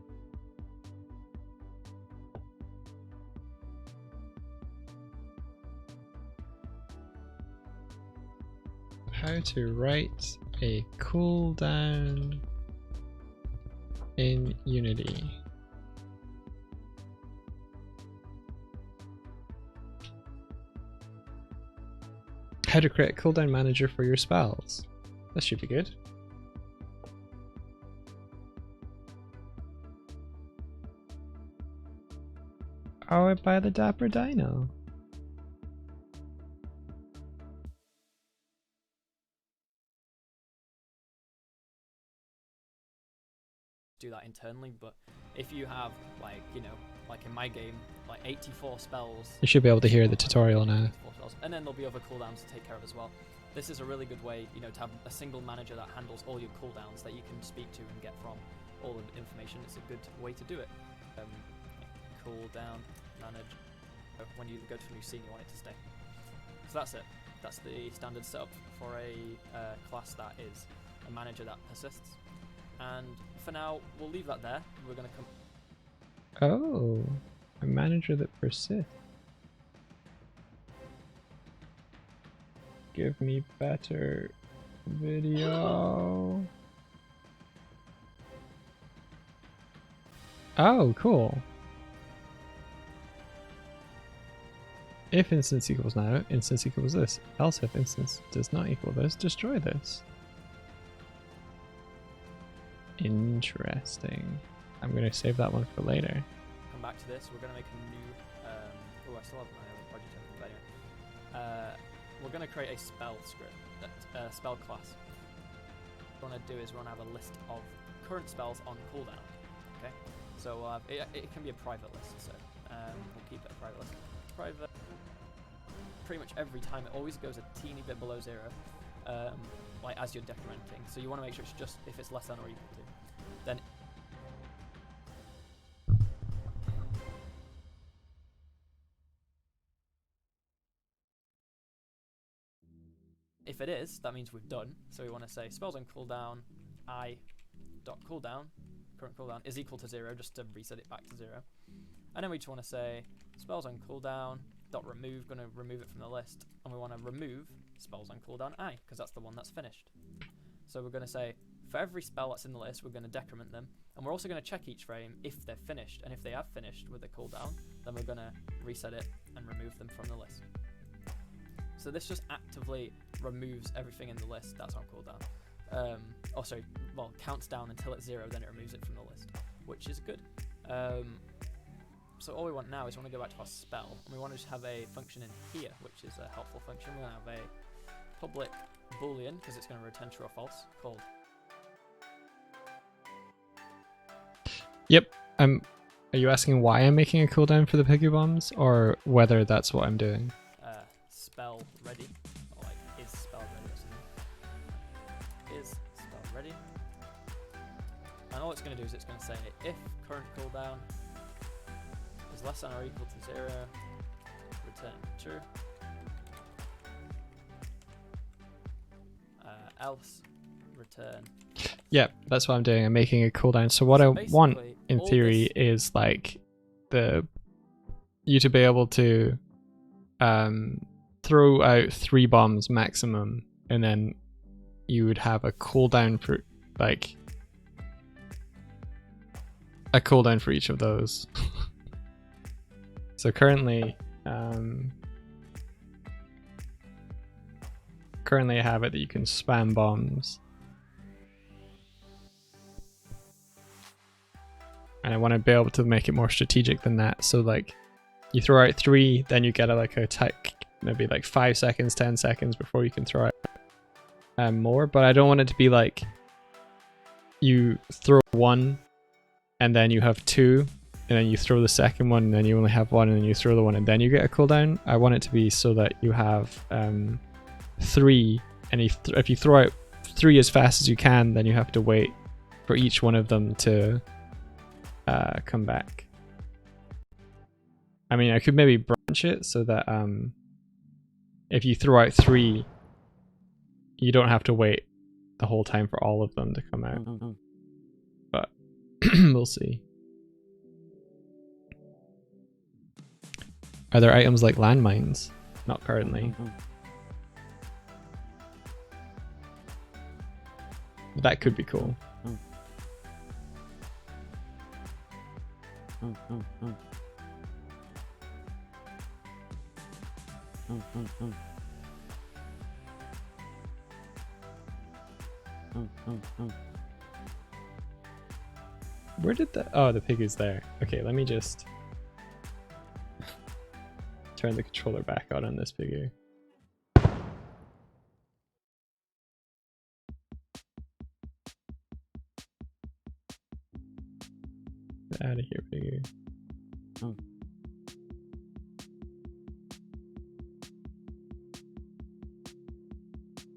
How to write a cooldown in Unity. How to create a cooldown manager for your spells. That should be good. Oh, by the Dapper Dino. Do that internally, but if you have, like, you know, like in my game, like 84 spells, You should be able to hear the tutorial now. 84 spells, and then there'll be other cooldowns to take care of as well. This is a really good way, you know, to have a single manager that handles all your cooldowns that you can speak to and get from all the information. It's a good way to do it. Cooldown manage. When you go to a new scene, you want it to stay. So that's it. That's the standard setup for a class that is a manager that persists. And for now, we'll leave that there. We're going to come. Oh, a manager that persists. Give me better video. Oh, cool. If instance equals now, instance equals this. Else if instance does not equal this, destroy this. Interesting. I'm going to save that one for later. Come back to this. We're going to make a new. Oh, I still have my other project open. But anyway, we're going to create a spell script, spell class. What we want to do is we want to have a list of current spells on cooldown. Okay, so it can be a private list. So we'll keep it a private list. Private. Pretty much every time it always goes a teeny bit below 0. Like as you're decrementing, so you want to make sure it's just if it's less than or equal to, then if it is, that means we've done. So we want to say spells on cooldown i.cooldown, current cooldown is equal to 0, just to reset it back to 0. And then we just want to say spells on cooldown dot remove, going to remove it from the list, and we want to remove spells on cooldown I, because that's the one that's finished. So we're going to say for every spell that's in the list, we're going to decrement them, and we're also going to check each frame if they're finished, and if they have finished with the cooldown, then we're going to reset it and remove them from the list. So this just actively removes everything in the list that's on cooldown. Counts down until it's 0, then it removes it from the list, which is good. So all we want now is we want to go back to our spell, and we want to just have a function in here, which is a helpful function. We're going to have a public boolean, because it's going to return true or false, called. Yep. Are you asking why I'm making a cooldown for the piggy bombs, or whether that's what I'm doing? Spell ready, or like is spell ready or something. Is spell ready, and all it's going to do is it's going to say if current cooldown is less than or equal to 0, return true. Else, return. Yeah, that's what I'm doing. I'm making a cooldown. So what I want, in theory, is like you to be able to throw out 3 bombs maximum, and then you would have a cooldown for like a cooldown for each of those. So currently I have it that you can spam bombs, and I want to be able to make it more strategic than that. So like you throw out 3, then you get a tick, maybe like 5 seconds, 10 seconds before you can throw out more. But I don't want it to be like you throw 1 and then you have 2, and then you throw the second one, and then you only have 1, and then you throw the 1 and then you get a cooldown. I want it to be so that you have 3, and if you throw out 3 as fast as you can, then you have to wait for each one of them to come back. I mean, I could maybe branch it so that if you throw out 3 you don't have to wait the whole time for all of them to come out. But we'll see. Are there items like landmines? Not currently. But that could be cool. Where did the... Oh, the pig is there. Okay, let me just turn the controller back on this piggy. Get out of here, piggy.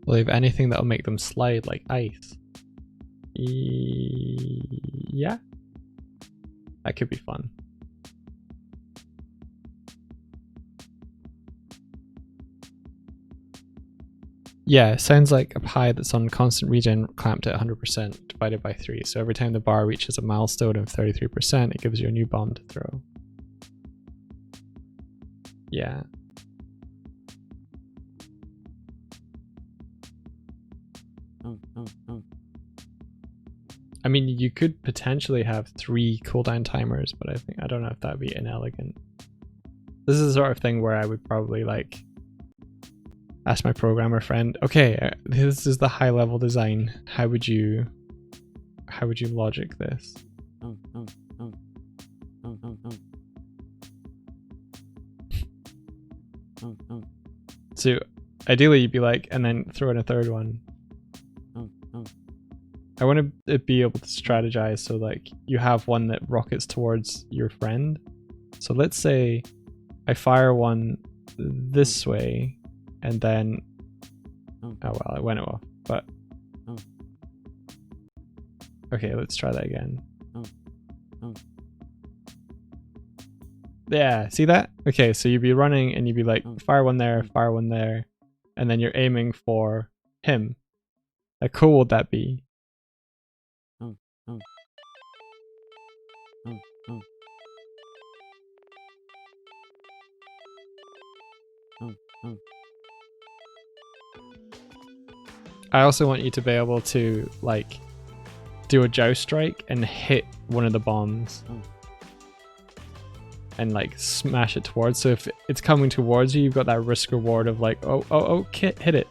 Will they have anything that'll make them slide like ice? Yeah? That could be fun. Yeah, sounds like a pie that's on constant regen clamped at 100% divided by 3. So every time the bar reaches a milestone of 33%, it gives you a new bomb to throw. Yeah. I mean, you could potentially have 3 cooldown timers, but I don't know if that'd be inelegant. This is the sort of thing where I would probably like ask my programmer friend, okay, this is the high level design. How would you logic this? So ideally you'd be like, and then throw in a third one. I want to be able to strategize so like you have one that rockets towards your friend. So let's say I fire one this way and then, oh well, it went off, but okay, let's try that again. Yeah, see that? Okay, so you'd be running and you'd be like, fire one there, and then you're aiming for him. How cool would that be? I also want you to be able to like do a joust strike and hit one of the bombs and like smash it towards. So if it's coming towards you, you've got that risk reward of like, oh, hit it.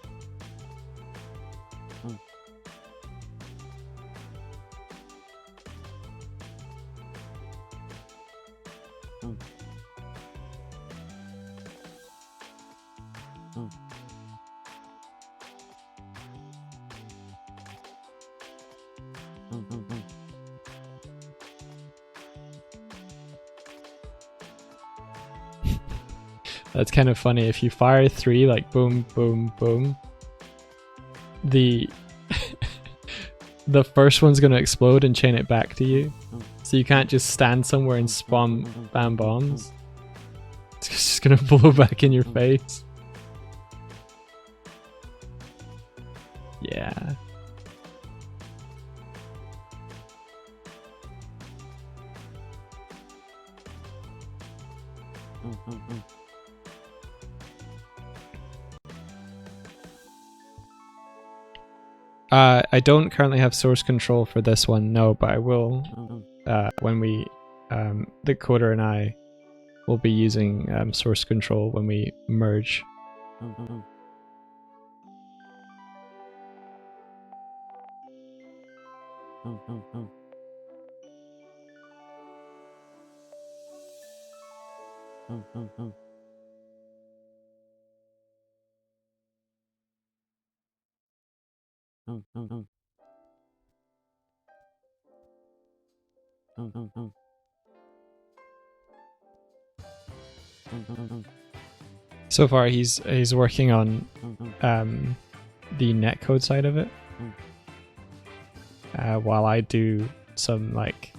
That's kind of funny. If you fire 3, like boom, boom, boom, the the first one's gonna explode and chain it back to you. So you can't just stand somewhere and spam bombs. It's just gonna blow back in your face. Yeah. I don't currently have source control for this one, no, but I will when we, the coder and I will be using source control when we merge. So far he's working on the netcode side of it, while I do some like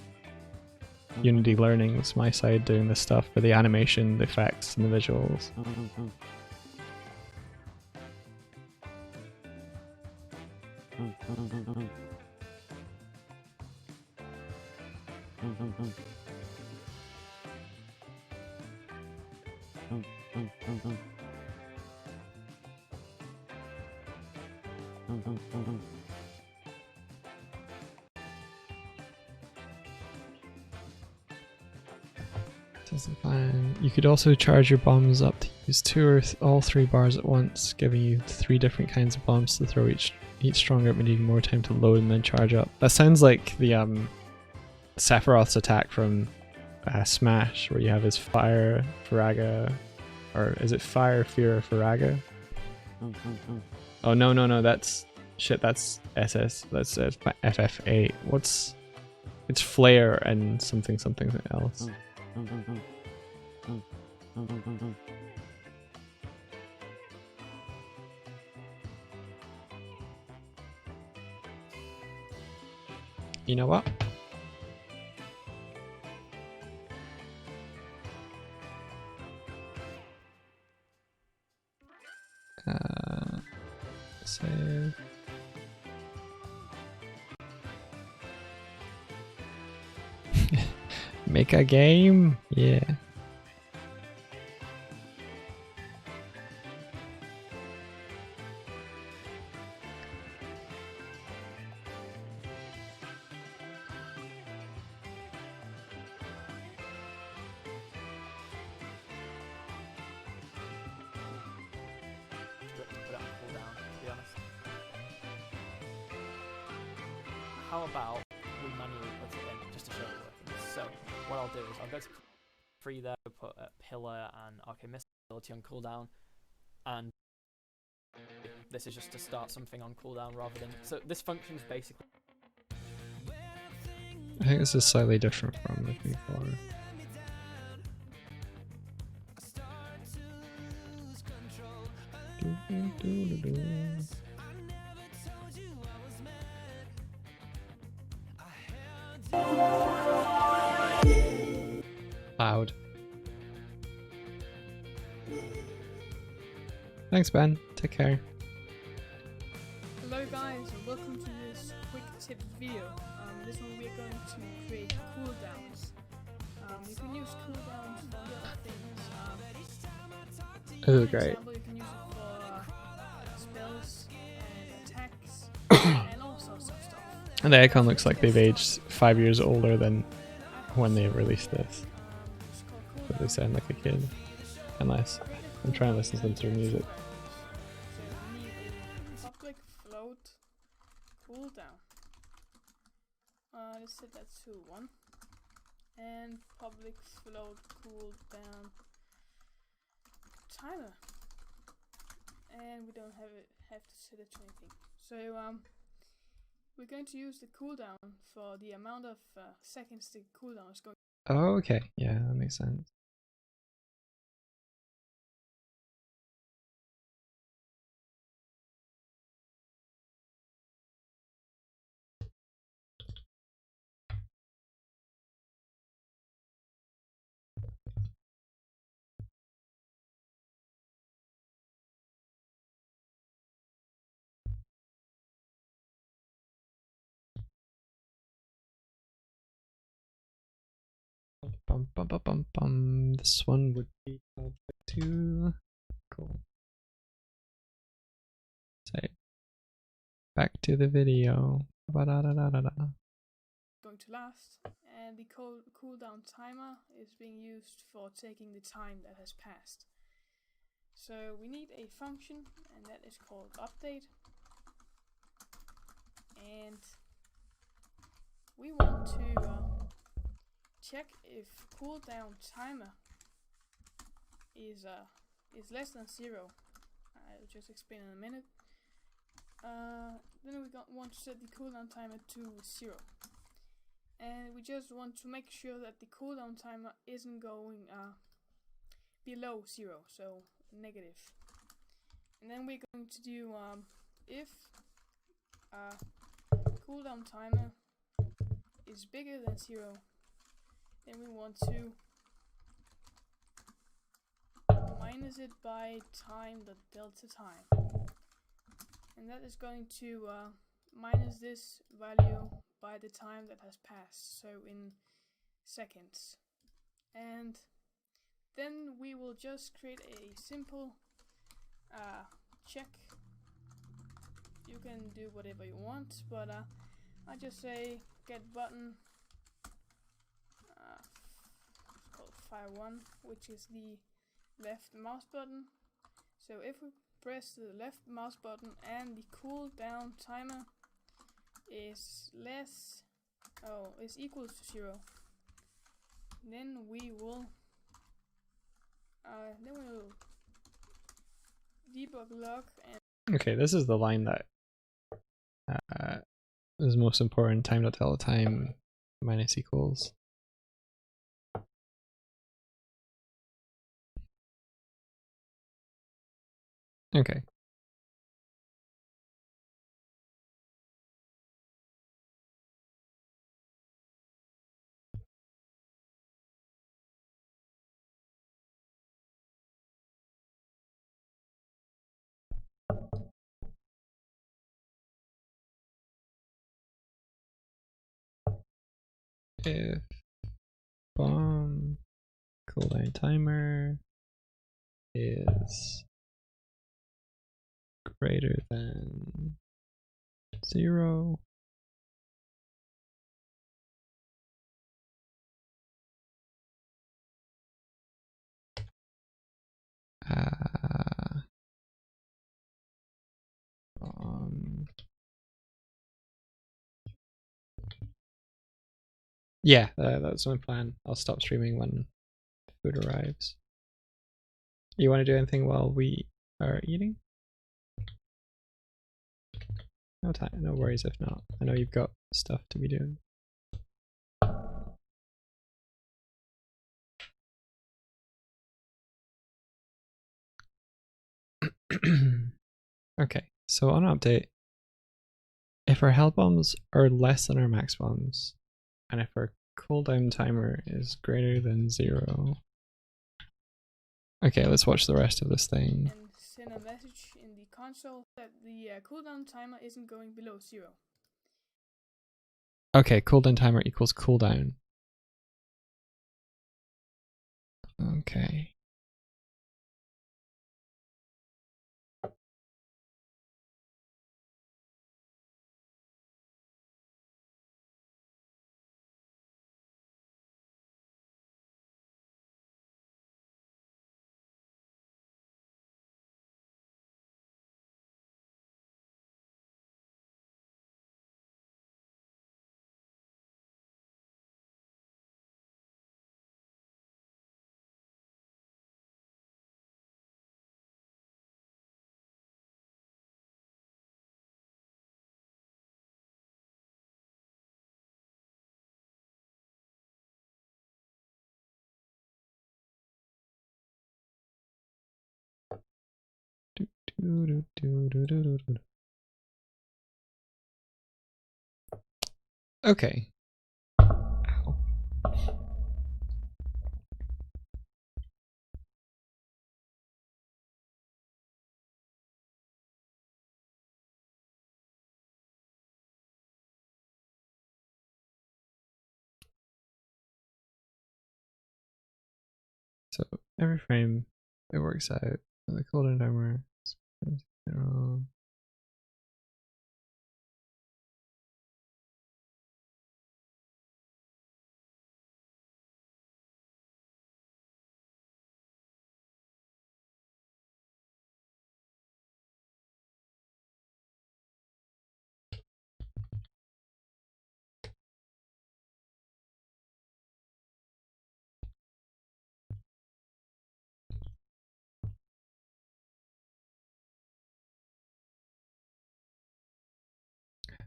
Unity learnings, my side doing the stuff for the animation, the effects, and the visuals. Doesn't fine. You could also charge your bombs up to use 2 or all 3 bars at once, giving you 3 different kinds of bombs to throw, each stronger, but needing more time to load and then charge up. That sounds like the Sephiroth's attack from Smash, where you have his Fire, Faraga, or is it Fire, Fear, Faraga? Oh no, that's shit. That's SS. That's FF8. It's Flare and something else. You know what? Save. Make a game? Yeah. Put it on cooldown, to be honest. How about we manually put it in just to show it working? So what I'll do is I'll go to free there, put a pillar and arcane missile ability on cooldown, and this is just to start something on cooldown rather than. So this functions basically. I think this is slightly different from the before. Loud. Thanks, Ben. Take care. Hello guys, and welcome to this quick tips video. This one we're going to create cooldowns. You can use cooldowns for other things. This is For great. example, you can use it for spells and attacks and all sorts of stuff. And the icon looks like they've aged 5 years older than when they released this. It's called But they cooldowns. sound like a kid. Unless I'm trying to listen to them through music. So you need a public float cooldown. Let's set that to 1. And public float cooldown timer. And we don't have to set it to anything. So we're going to use the cooldown for the amount of seconds the cooldown is going. Oh, okay. Yeah, that makes sense. Bum, bum, bum, bum, bum. This one would be called 2. Cool. Say, back to the video. Ba-da-da-da-da-da. Going to last, and the cooldown timer is being used for taking the time that has passed. So we need a function, and that is called update, and we want to check if cooldown timer is less than 0. I'll just explain in a minute. Then we want to set the cooldown timer to 0. And we just want to make sure that the cooldown timer isn't going below 0, so negative. And then we're going to do if cooldown timer is bigger than 0, then we want to minus it by time, the delta time. And that is going to minus this value by the time that has passed, so in seconds. And then we will just create a simple check. You can do whatever you want, but I just say get button it's called fire1, which is the left mouse button. So if we press the left mouse button and the cooldown timer is equals to 0, then we will debug log and Okay, this is the line that is most important. Time.delta_time minus equals. Okay. If bomb cooldown timer is greater than 0, yeah, that's my plan. I'll stop streaming when food arrives. You want to do anything while we are eating? No time, no worries if not. I know you've got stuff to be doing. Okay, so on update, if our health bombs are less than our max bombs, and if our cooldown timer is greater than 0. Okay, let's watch the rest of this thing. and send a message in the console that the cooldown timer isn't going below 0. Okay, cooldown timer equals cooldown. Okay. Okay. So every frame it works out. The cooldown timer is 0.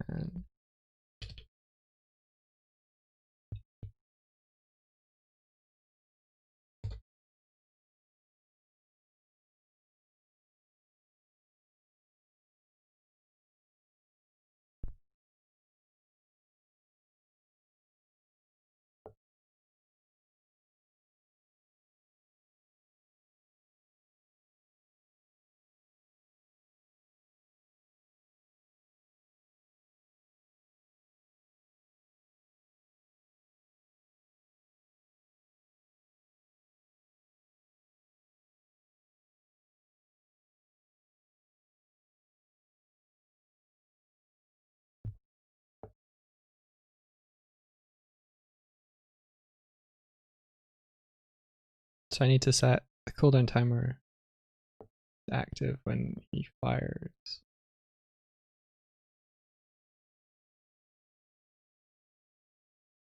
And So I need to set the cooldown timer active when he fires.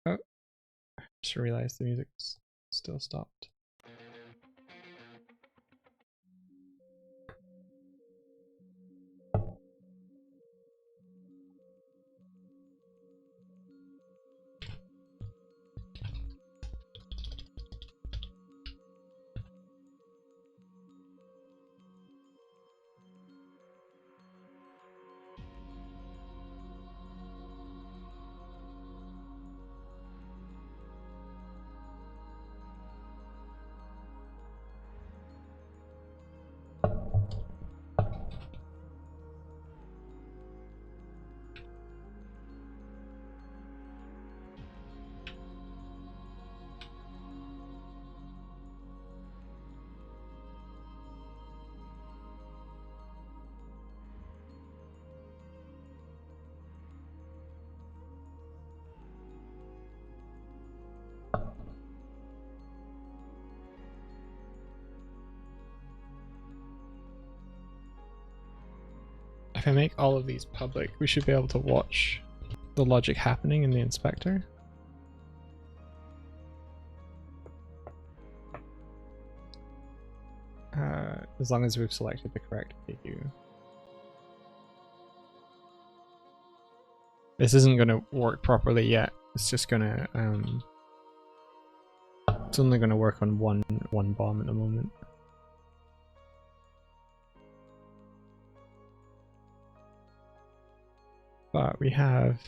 Oh, just realized the music's still stopped. If I make all of these public, we should be able to watch the logic happening in the inspector. As long as we've selected the correct PQ. This isn't going to work properly yet. It's just going to it's only going to work on one bomb at the moment. But we have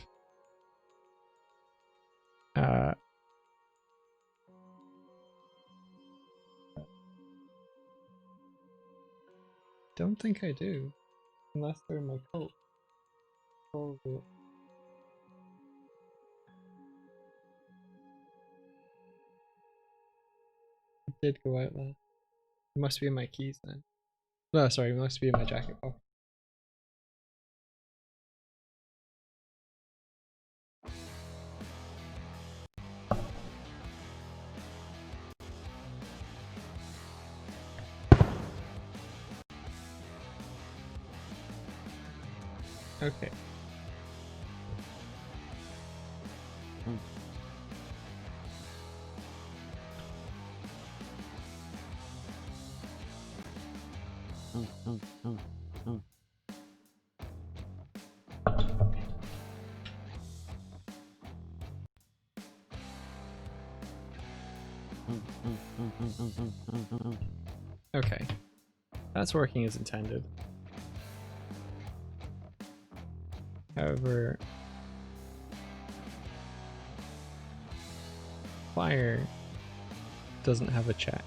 don't think I do, unless they're in my coat. Probably. It did go out there. It must be in my keys then. No, sorry, it must be in my jacket pocket. Okay. Okay. That's working as intended. However, fire doesn't have a check.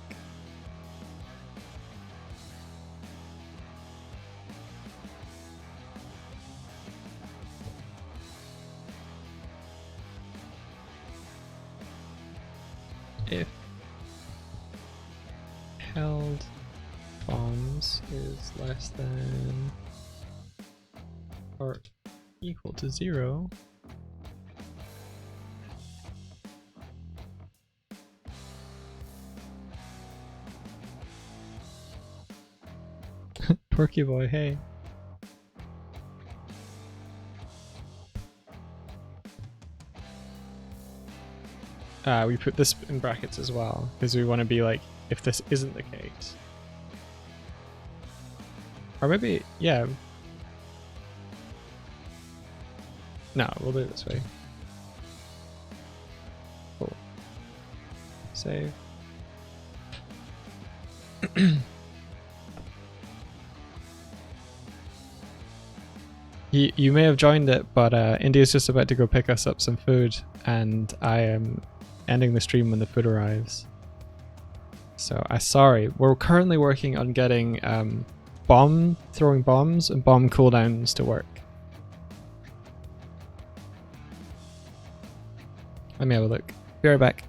If held bombs is less than or equal to 0, Porky boy, hey. We put this in brackets as well, because we want to be like, if this isn't the case. Or maybe, yeah. No, we'll do it this way. Cool. Save. You may have joined it, but India's just about to go pick us up some food, and I am ending the stream when the food arrives. So sorry, we're currently working on getting throwing bombs and bomb cooldowns to work. Let me have a look. Be right back.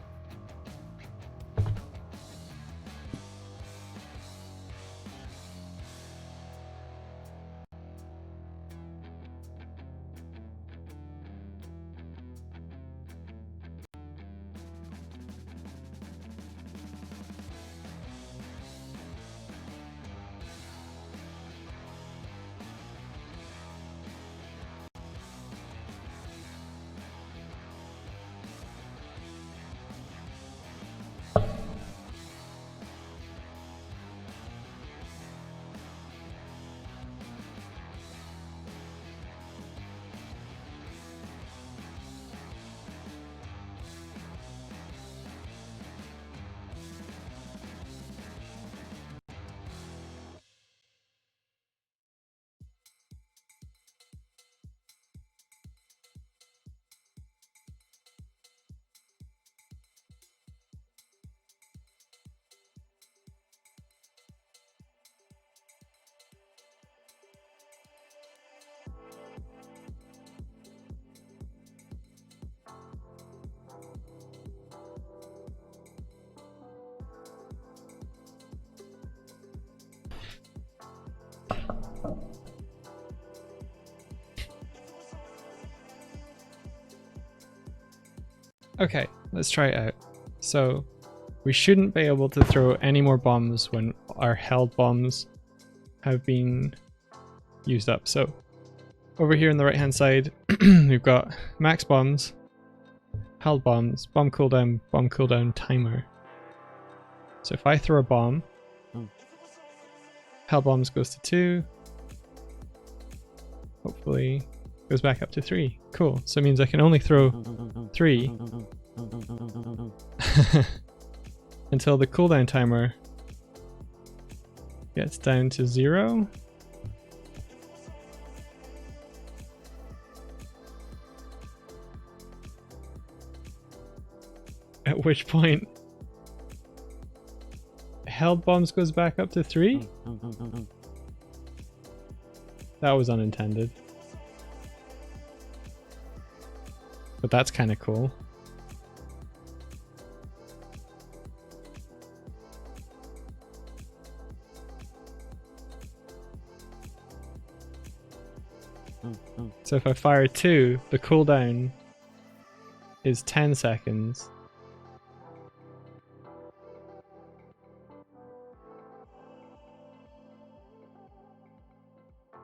Okay, let's try it out. So we shouldn't be able to throw any more bombs when our held bombs have been used up. So over here on the right hand side, we've got max bombs, held bombs, bomb cooldown timer. So if I throw a bomb, held bombs goes to 2. Hopefully goes back up to 3. Cool. So it means I can only throw 3 until the cooldown timer gets down to 0. At which point held bombs goes back up to 3. That was unintended. But that's kind of cool. So if I fire 2, the cooldown is 10 seconds.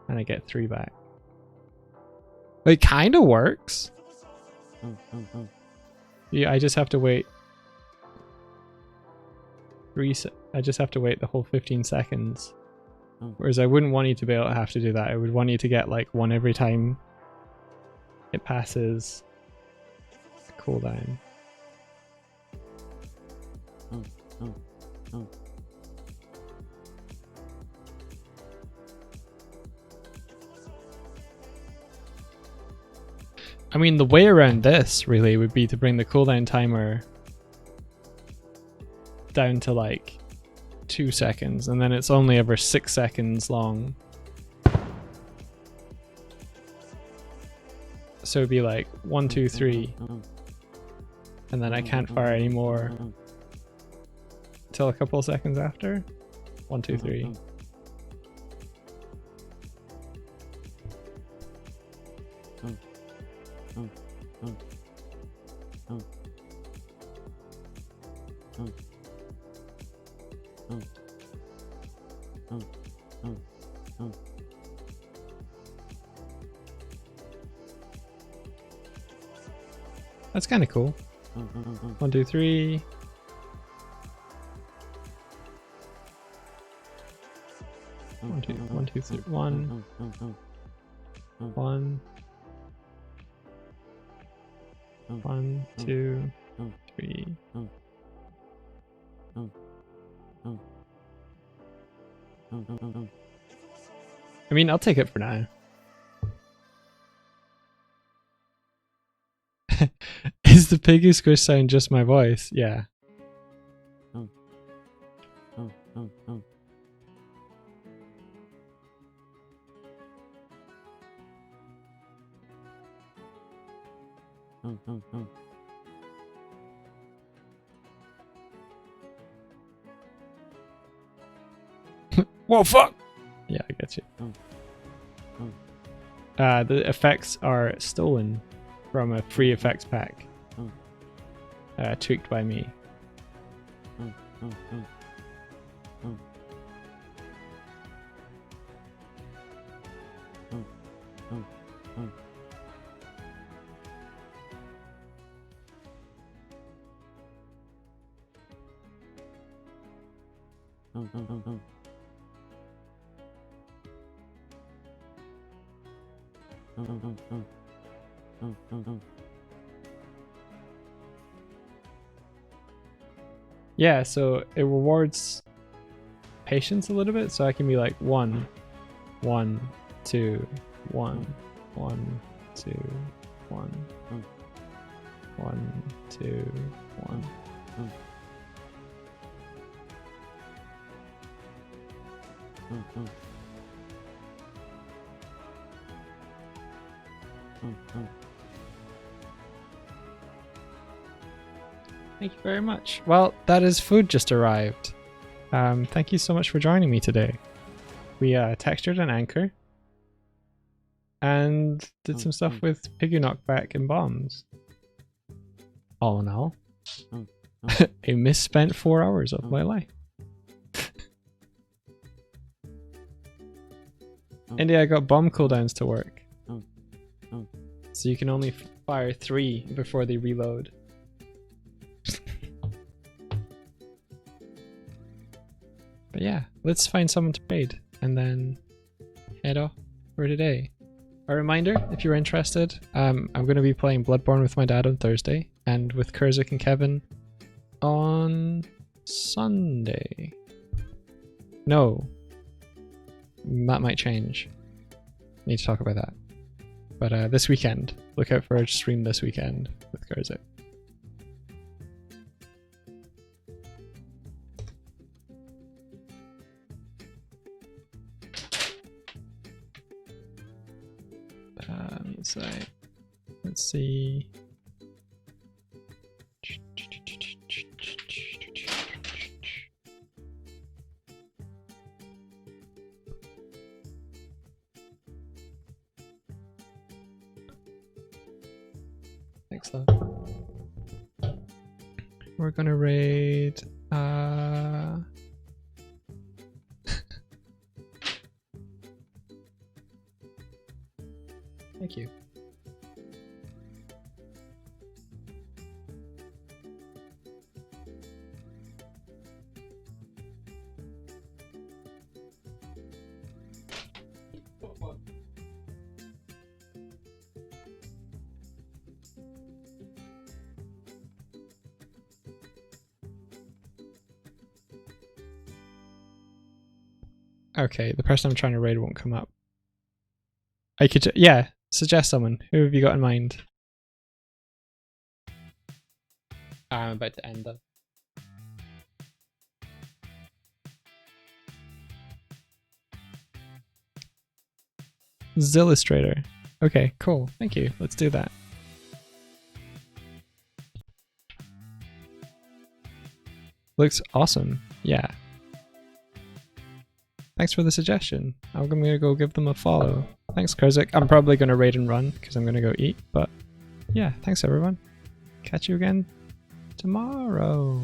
And I get 3 back. It kind of works. Yeah, I just have to wait. I just have to wait the whole 15 seconds. Whereas I wouldn't want you to be able to have to do that. I would want you to get like 1 every time it passes the cooldown. I mean, the way around this really would be to bring the cooldown timer down to like 2 seconds, and then it's only ever 6 seconds long. So it'd be like 1, 2, 3, and then I can't fire anymore until a couple of seconds after. 1, 2, 3. That's kind of cool. 1, 2, 3. One, two, 3. 1. 1. 1, 2, 3. I mean, I'll take it for now. Is the piggy squish sound just my voice? Yeah. Whoa, fuck! Yeah, I get you. The effects are stolen from a free effects pack. Tweaked by me. Yeah, so it rewards patience a little bit, so I can be like 1, 1, 2, 1, 1, 2, 1, 1, 2, 1. Thank you very much. Well, that is food just arrived. Thank you so much for joining me today. we textured an anchor and did some stuff with Piggy Knockback and bombs. All in all, a misspent 4 hours of my life. India, I got bomb cooldowns to work. So you can only fire 3 before they reload. But yeah, let's find someone to raid and then head off for today. A reminder, if you're interested, I'm going to be playing Bloodborne with my dad on Thursday and with Kurzik and Kevin on Sunday. No, that might change. Need to talk about that. But this weekend, look out for a stream this weekend with Kurzik. Let's see. Thanks, love. We're gonna raid. Thank you. Okay, the person I'm trying to raid won't come up. I could, yeah, suggest someone. Who have you got in mind? I'm about to end though. Zillustrator. Okay, cool. Thank you. Let's do that. Looks awesome. Yeah. Thanks for the suggestion. I'm gonna go give them a follow. Thanks, Kurzik. I'm probably gonna raid and run because I'm gonna go eat, but yeah, thanks everyone. Catch you again tomorrow.